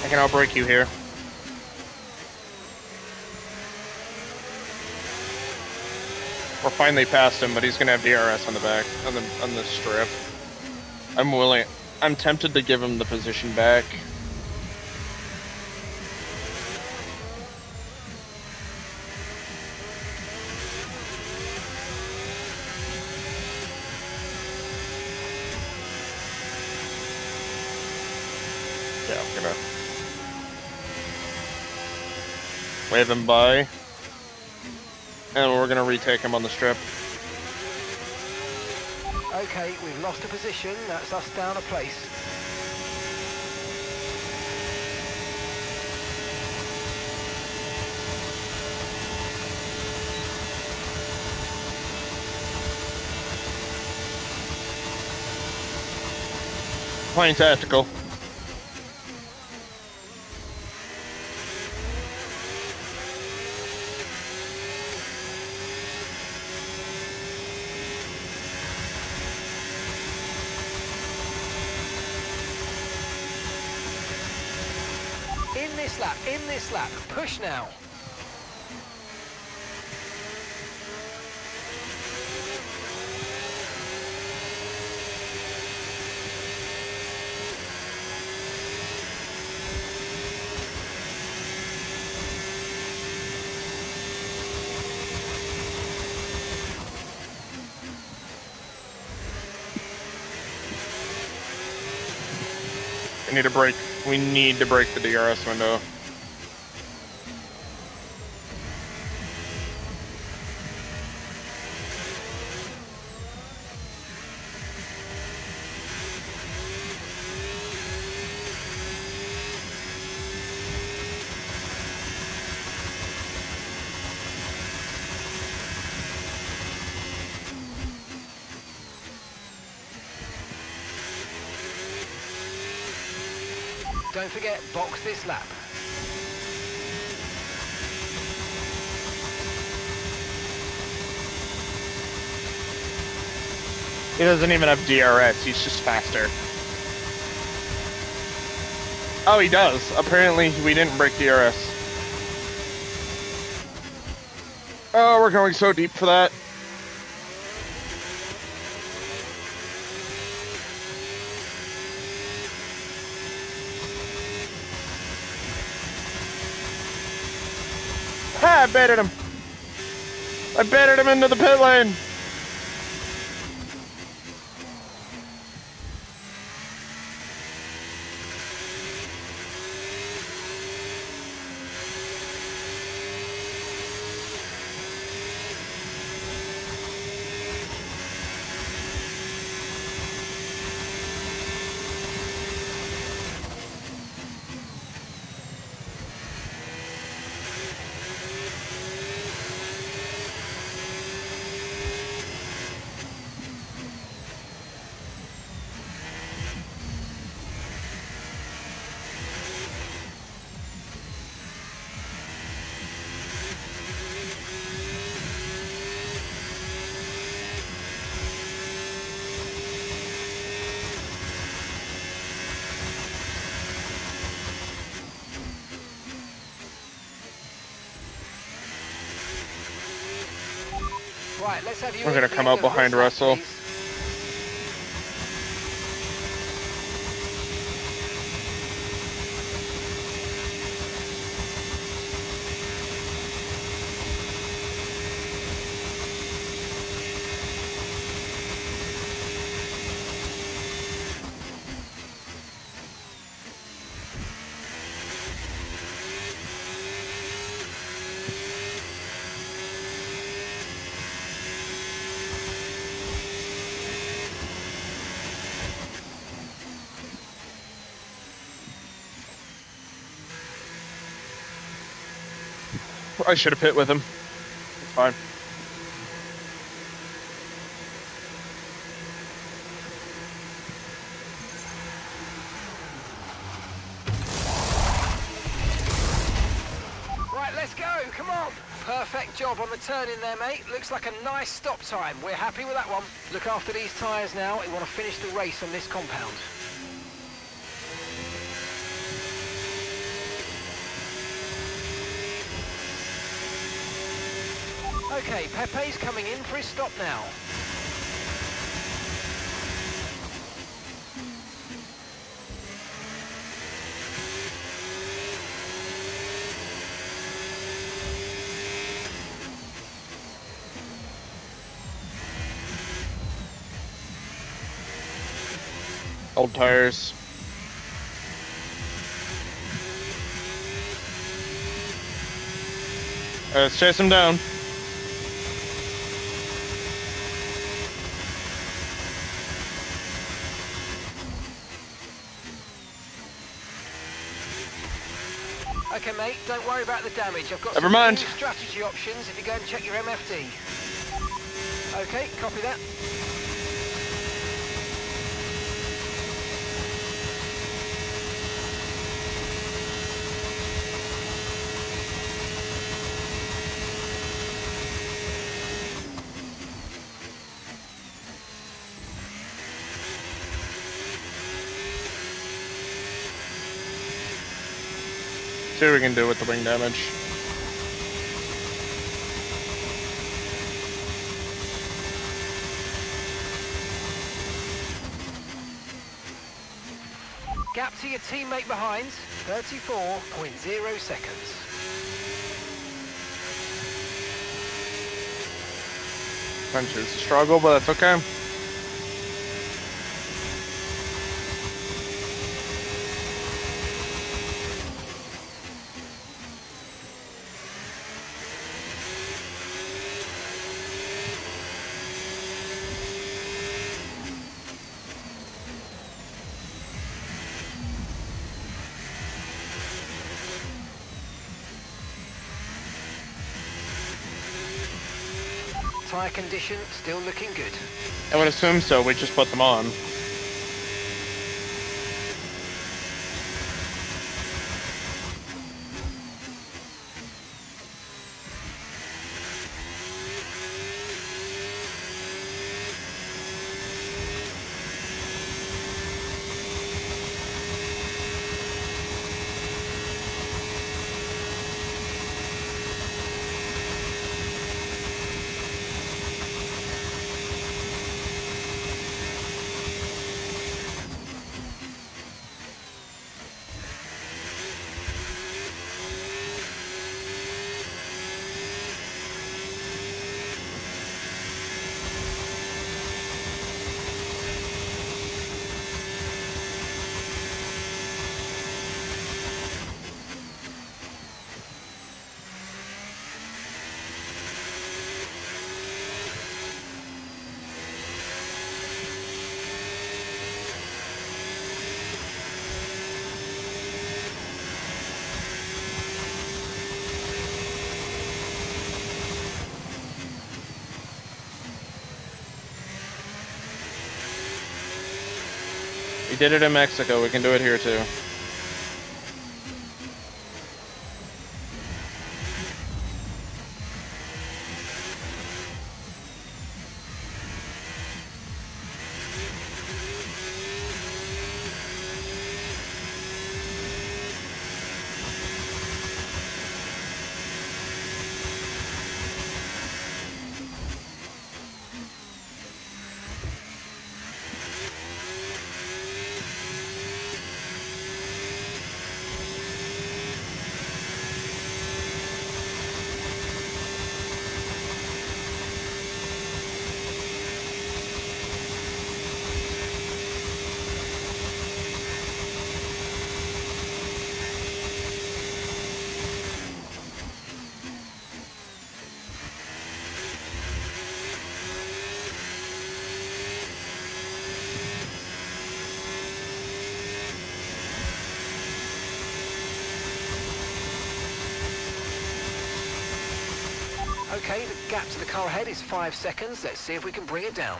I can outbreak you here. We're finally past him, but he's gonna have DRS on the back, on the strip. I'm tempted to give him the position back. Yeah, I'm gonna wave him by, and we're gonna retake him on the strip. Okay, we've lost a position. That's us down a place. Playing tactical. In this lap, push now. We need to break the DRS window. Don't forget, box this lap. He doesn't even have DRS, he's just faster. Oh, he does. Apparently, we didn't break DRS. Oh, we're going so deep for that. Ha! I baited him. I baited him into the pit lane. Right, let's have you. We're gonna come out behind Russell. Please. I should have pit with him. It's fine. Right, let's go, come on. Perfect job on the turn in there, mate. Looks like a nice stop time. We're happy with that one. Look after these tyres now. We want to finish the race on this compound. Okay, Pepe's coming in for his stop now. Old tires. Let's chase him down. Okay, mate, don't worry about the damage. I've got Never some mind. new strategy options if you go and check your MFD. Okay, copy that. See what we can do with the wing damage. Gap to your teammate behind, 34.0 seconds. It's a struggle, but that's okay. Tyre condition still looking good. I would assume so. We just put them on. We did it in Mexico. We can do it here too. Okay, the gap to the car ahead is 5 seconds. Let's see if we can bring it down.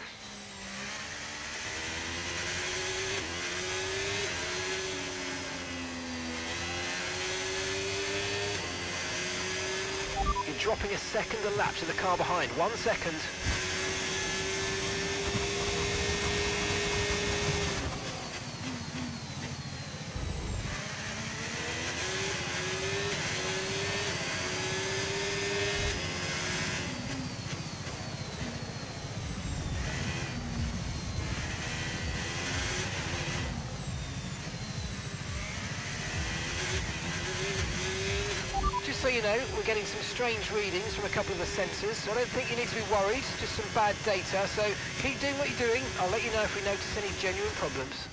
You're dropping a second a lap to the car behind. 1 second. So you know, we're getting some strange readings from a couple of the sensors, so I don't think you need to be worried, just some bad data, so keep doing what you're doing. I'll let you know if we notice any genuine problems.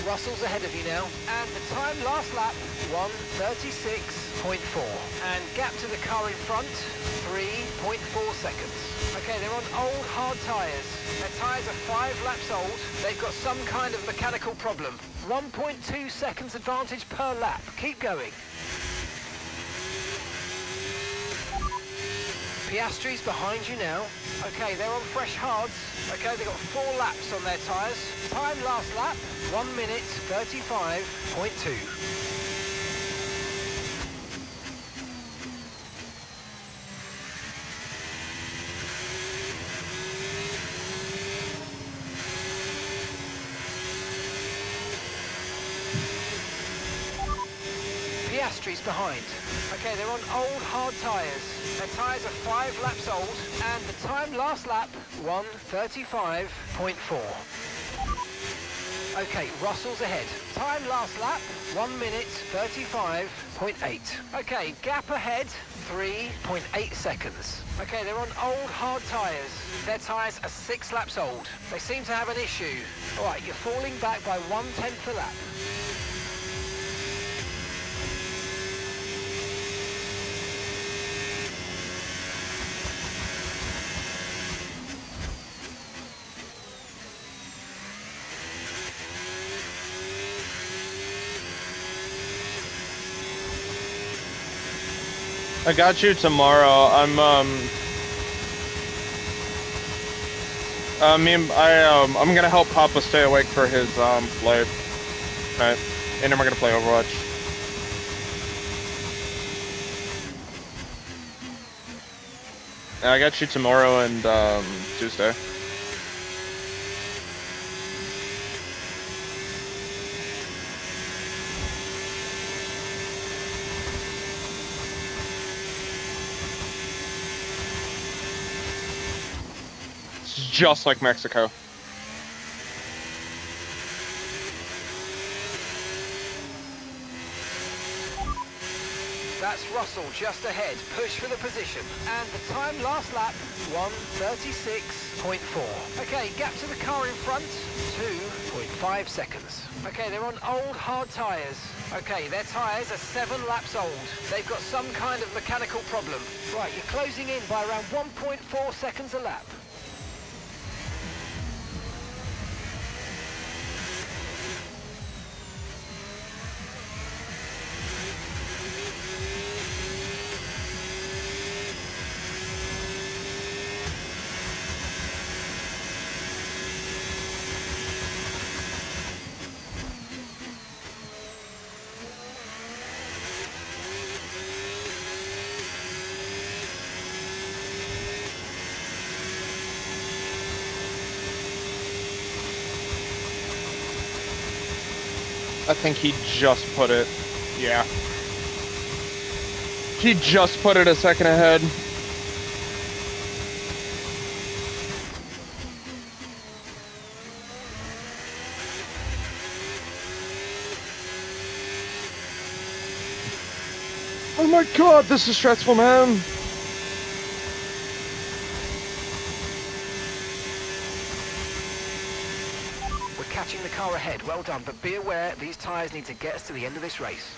Russell's ahead of you now, and the time last lap, 1:36.4. And gap to the car in front, 3.4 seconds. Okay, they're on old hard tyres. Their tyres are 5 laps old. They've got some kind of mechanical problem. 1.2 seconds advantage per lap. Keep going. Piastri's behind you now. Okay, they're on fresh hards. Okay, they've got 4 laps on their tyres. Time last lap, 1:35.2. Piastri's behind. Okay, they're on old hard tyres. Their tyres are 5 laps old, and the time last lap, 1:35.4. Okay, Russell's ahead. Time last lap, 1:35.8. Okay, gap ahead, 3.8 seconds. Okay, they're on old hard tyres. Their tyres are 6 laps old. They seem to have an issue. All right, you're falling back by 1/10 a lap. I got you tomorrow. I'm gonna help Papa stay awake for his flight. Alright. And then we're gonna play Overwatch. I got you tomorrow and Tuesday. Just like Mexico. That's Russell just ahead. Push for the position. And the time last lap, 1:36.4. Okay, gap to the car in front, 2.5 seconds. Okay, they're on old hard tyres. Okay, their tyres are 7 laps old. They've got some kind of mechanical problem. Right, you're closing in by around 1.4 seconds a lap. I think he just put it. Yeah. He just put it a second ahead. Oh my god, this is stressful, man. Catching the car ahead, well done, but be aware these tyres need to get us to the end of this race.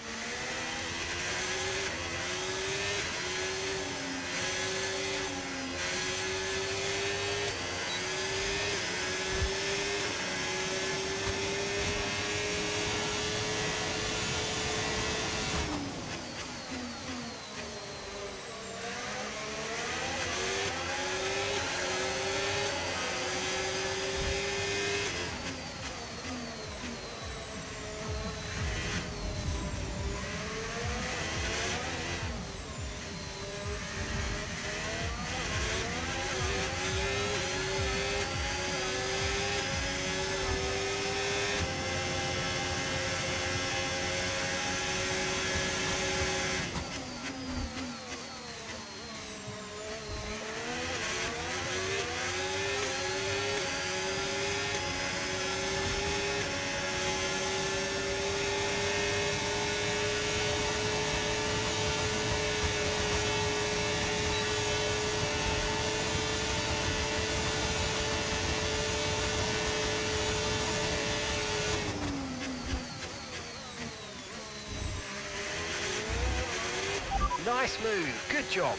Nice move, good job.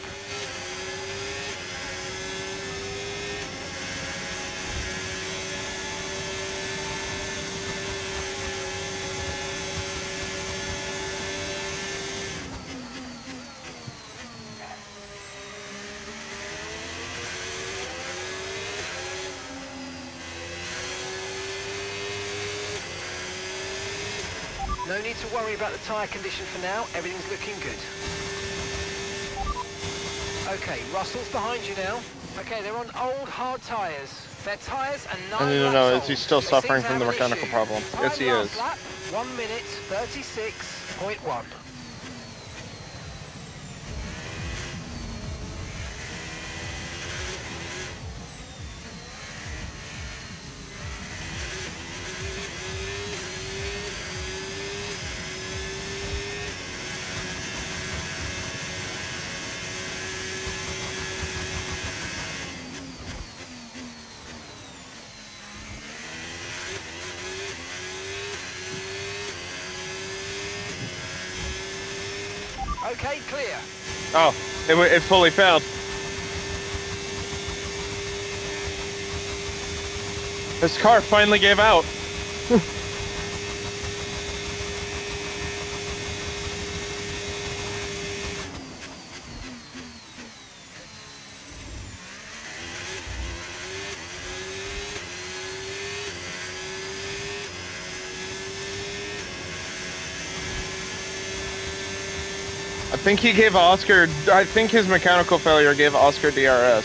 No need to worry about the tyre condition for now, everything's looking good. Okay, Russell's behind you now. Okay, they're on old hard tyres. Their tyres are 9 laps I need to know, old. is he still They suffering seem to from the have an mechanical issue. problem? Time Yes, he last is. lap, 1:36.1. Okay, clear. Oh, it fully failed. His car finally gave out. I think he gave Oscar, I think his mechanical failure gave Oscar DRS.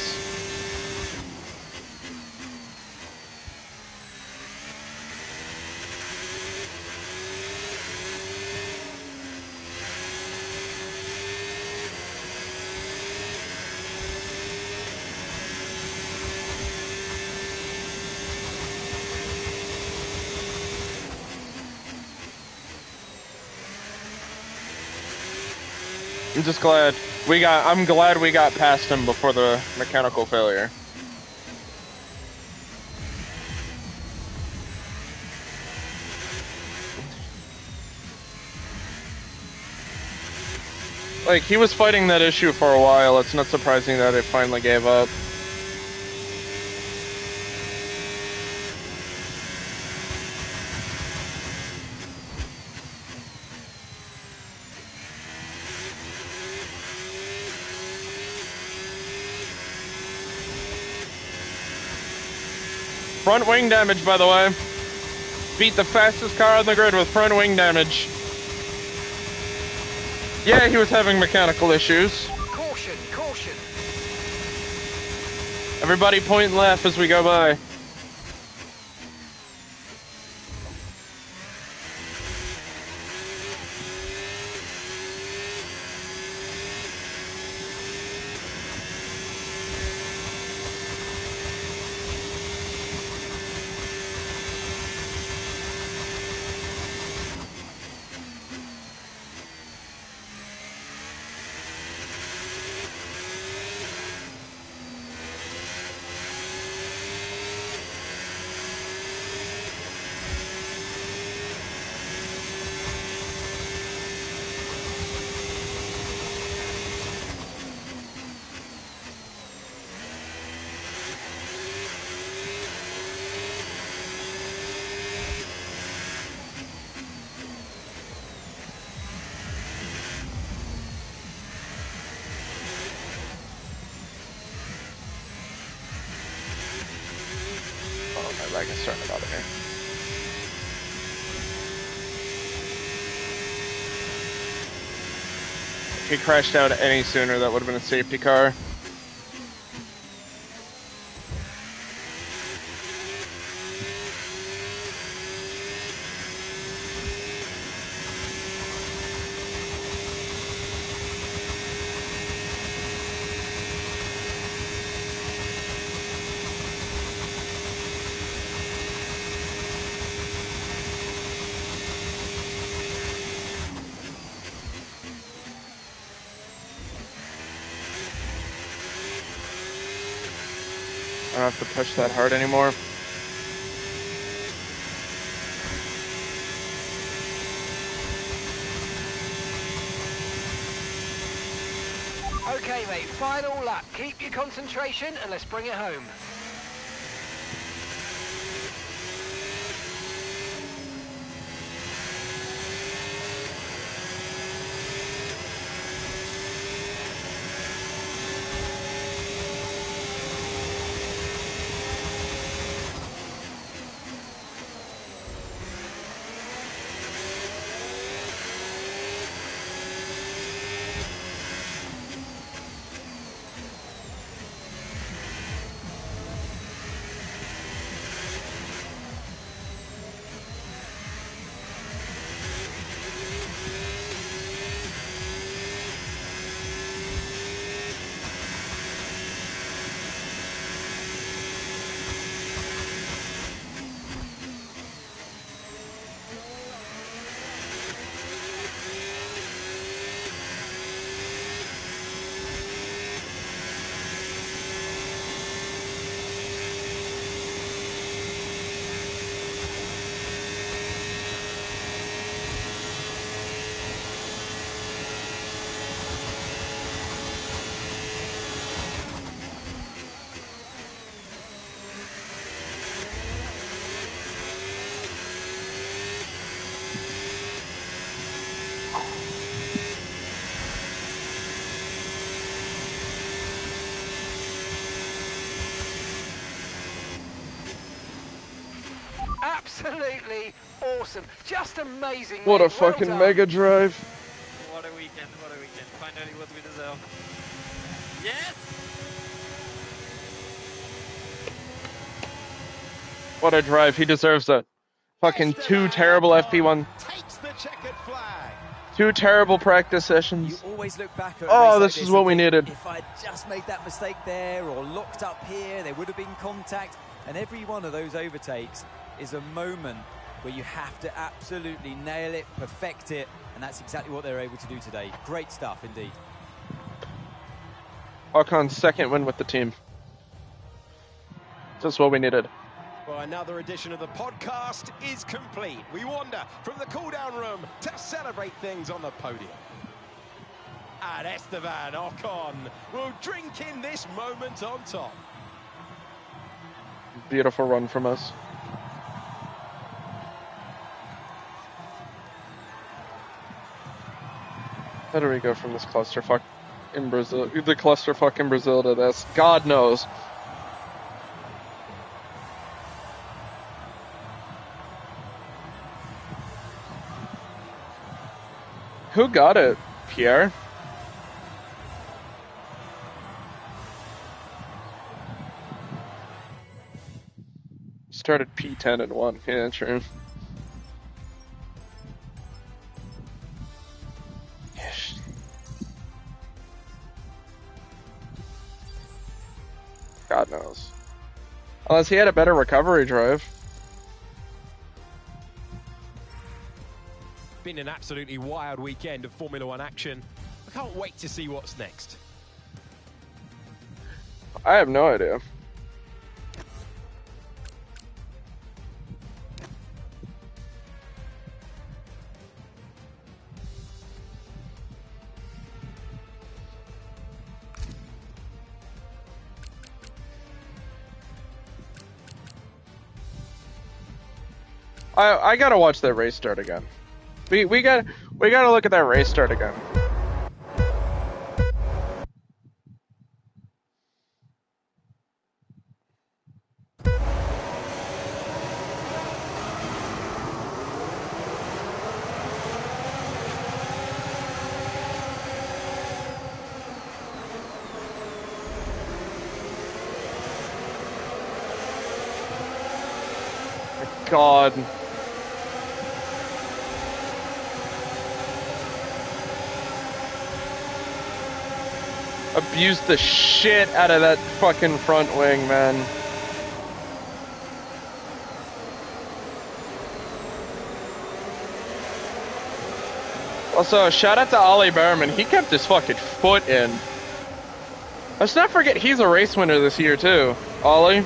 I'm just glad I'm glad we got past him before the mechanical failure. Like, he was fighting that issue for a while. It's not surprising that it finally gave up. Front wing damage, by the way. Beat the fastest car on the grid with front wing damage. Yeah, he was having mechanical issues. Caution, caution. Everybody point and laugh as we go by. I can start it out of here. If he crashed out any sooner, that would have been a safety car. I don't have to push that hard anymore. Okay, mate, final lap. Keep your concentration and let's bring it home. Absolutely awesome. Just amazing. What a Well fucking done. Mega Drive. What a weekend, what a weekend. Finally what we deserve. Yes! What a drive. He deserves a fucking 2 terrible FP1. Takes the checkered flag. 2 terrible practice You sessions. always look back at a Oh, race like this is what we and needed. think, if I'd just made that mistake there or locked up here, there would have been contact. And every one of those overtakes is a moment where you have to absolutely nail it, perfect it, and that's exactly what they were able to do today. Great stuff indeed. Ocon's second win with the team. Just what we needed. Well, another edition of the podcast is complete. We wander from the cool-down room to celebrate things on the podium. And Esteban Ocon will drink in this moment on top. Beautiful run from us. How do we go from this clusterfuck in Brazil, the clusterfuck in Brazil, to this? God knows. Who got it? Pierre? Started P10 and 1. Yeah, true. Yes. God knows. Unless he had a better recovery drive. Been an absolutely wild weekend of Formula One action. I can't wait to see what's next. I have no idea. I gotta watch that race start again. We gotta look at that race start again. God. Abused the shit out of that fucking front wing, man. Also, shout out to Ollie Behrman. He kept his fucking foot in. Let's not forget he's a race winner this year too, Ollie.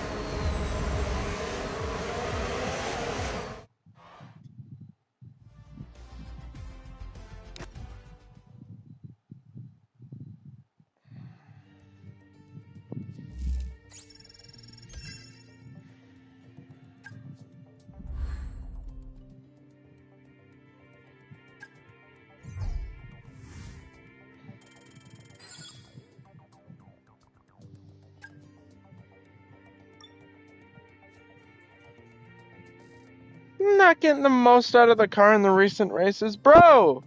Not getting the most out of the car in the recent races. Bro!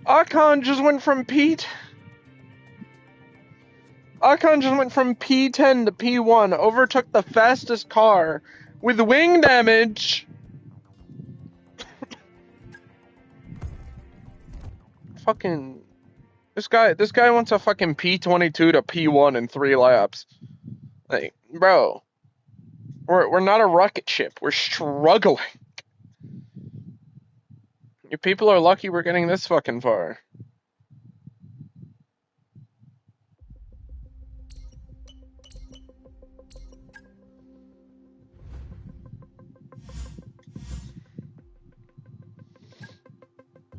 Ocon just went from P10 to P1, overtook the fastest car with wing damage. Fucking this guy wants a fucking P22 to P1 in 3 laps. Like, bro. We're not a rocket ship. We're struggling. You people are lucky we're getting this fucking far.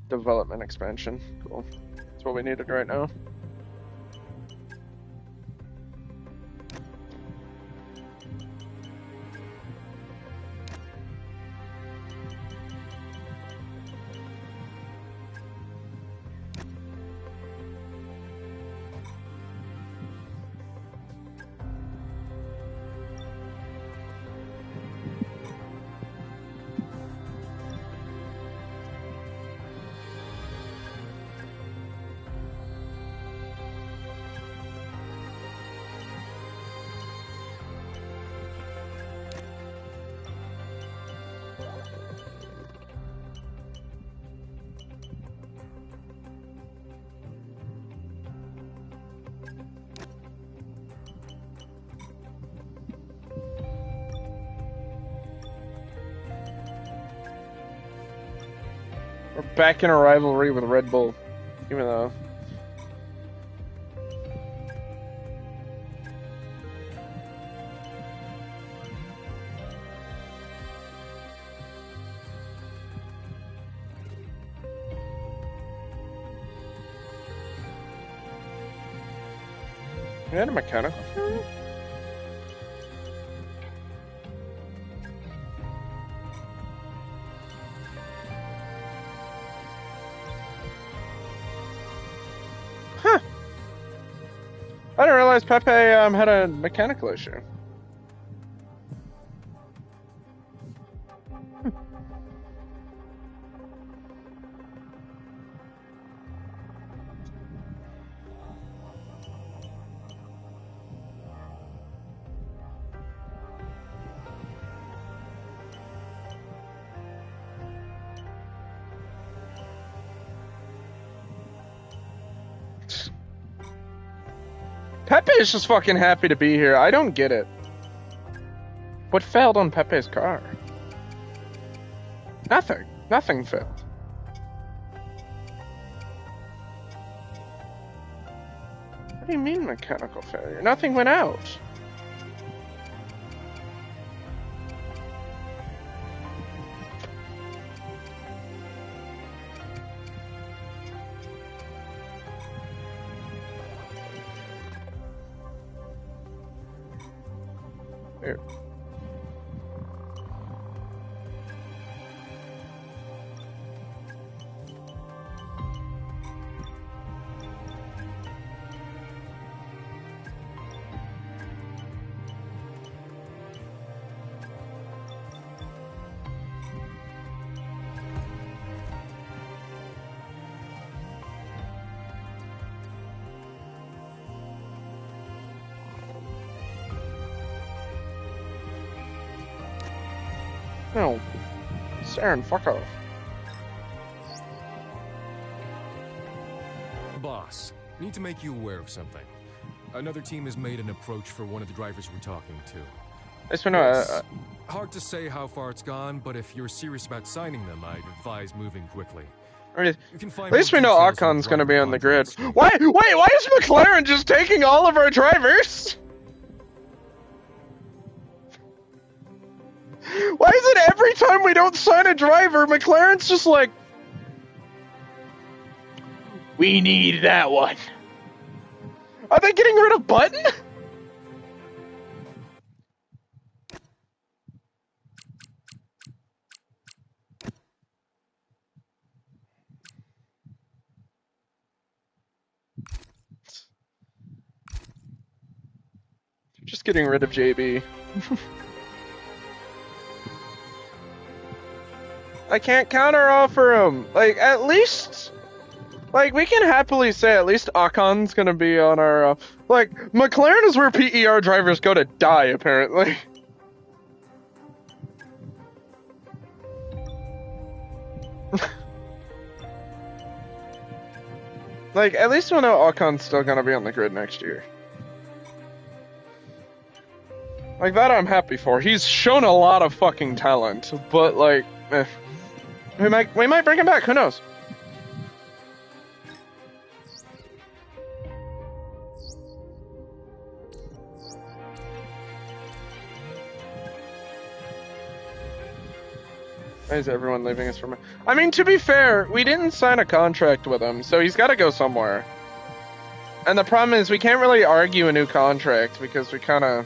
Development expansion. Cool. That's what we needed right now. We're back in a rivalry with Red Bull, even though. You had a mechanical failure? Huh. I didn't realize Pepe had a mechanical issue. Pepe is just fucking happy to be here. I don't get it. What failed on Pepe's car? Nothing. Nothing failed. What do you mean mechanical failure? Nothing went out. Here. No. Saren, fuck off. Boss, need to make you aware of something. Another team has made an approach for one of the drivers we're talking to. It's been a... Hard to say how far it's gone, but if you're serious about signing them, I'd advise moving quickly. At least we know Ocon's gonna be on the grid. Why is McLaren just taking all of our drivers? Why is it every time we don't sign a driver, McLaren's just like, we need that one. Are they getting rid of Button? Just getting rid of JB. I can't counter-offer him. Like, at least... Like, we can happily say at least Ocon's gonna be on our... like, McLaren is where PER drivers go to die, apparently. Like, at least we'll know Ocon's still gonna be on the grid next year. Like, that I'm happy for. He's shown a lot of fucking talent, but, like, we might bring him back, who knows? Why is everyone leaving us from... I mean, to be fair, we didn't sign a contract with him, so he's gotta go somewhere. And the problem is, we can't really argue a new contract, because we kinda...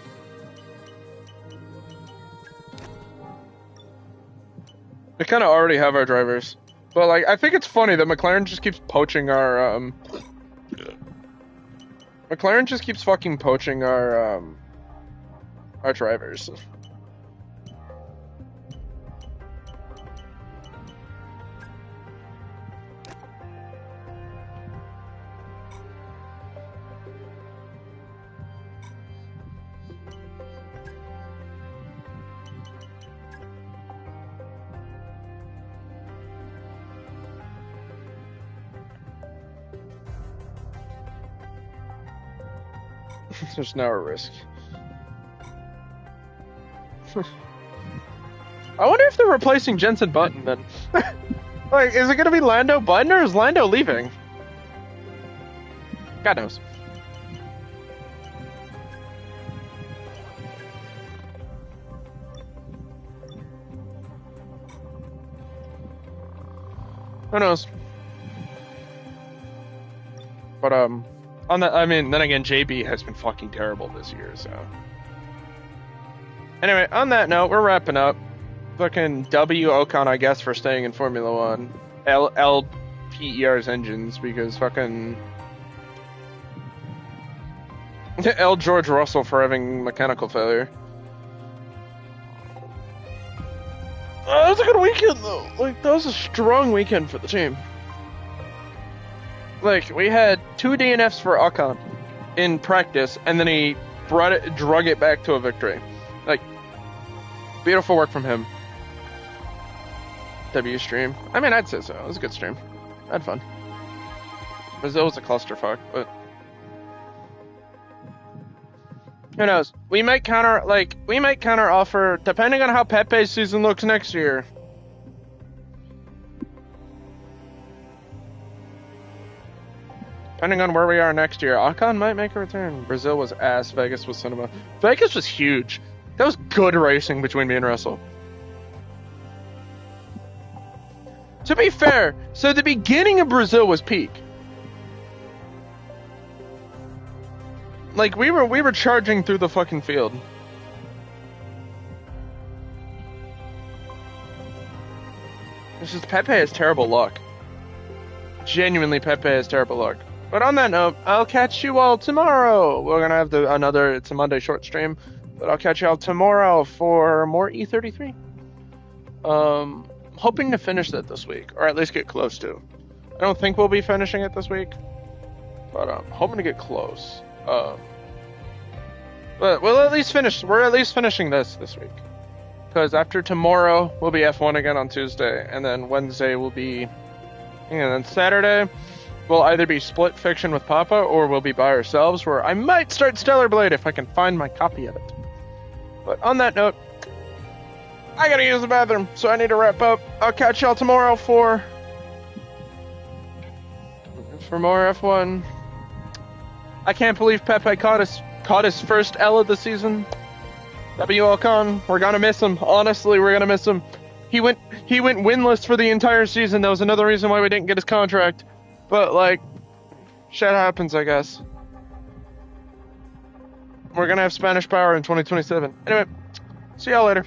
We kind of already have our drivers. But, like, I think it's funny that McLaren just keeps poaching our, McLaren just keeps fucking poaching our drivers. There's no risk. I wonder if they're replacing Jensen Button then. Like, Like, is it gonna be Lando Button or is Lando leaving? God knows. Who knows? But on that, I mean, then again, JB has been fucking terrible this year. So anyway, on that note, we're wrapping up. Fucking W Ocon, I guess, for staying in Formula One. LPER's engines because fucking L George Russell for having mechanical failure. That was a good weekend though. Like, that was a strong weekend for the team. Like, we had 2 DNFs for Ocon in practice, and then he drug it back to a victory. Like, beautiful work from him. W stream. I mean, I'd say so. It was a good stream. I had fun. Brazil was a clusterfuck, but who knows? We might counter offer depending on how Pepe's season looks next year. Depending on where we are next year, Ocon might make a return. Brazil was ass. Vegas was cinema. Vegas was huge. That was good racing between me and Russell. To be fair, so the beginning of Brazil was peak. Like, we were charging through the fucking field. This is Pepe has terrible luck. Genuinely, Pepe has terrible luck. But on that note, I'll catch you all tomorrow. We're gonna have it's a Monday short stream, but I'll catch you all tomorrow for more E33. Hoping to finish that this week, or at least get close to. I don't think we'll be finishing it this week, but hoping to get close. But we'll at least finish. We're at least finishing this week, because after tomorrow we'll be F1 again on Tuesday, and then Wednesday will be, and then Saturday we'll either be split fiction with Papa or we'll be by ourselves. Where I might start Stellar Blade if I can find my copy of it. But on that note, I gotta use the bathroom, so I need to wrap up. I'll catch y'all tomorrow for more F1. I can't believe Pepe caught his first L of the season. W Ocon, we're gonna miss him. Honestly, we're gonna miss him. He went winless for the entire season. That was another reason why we didn't get his contract. But like, shit happens, I guess. We're gonna have Spanish power in 2027. Anyway, see y'all later.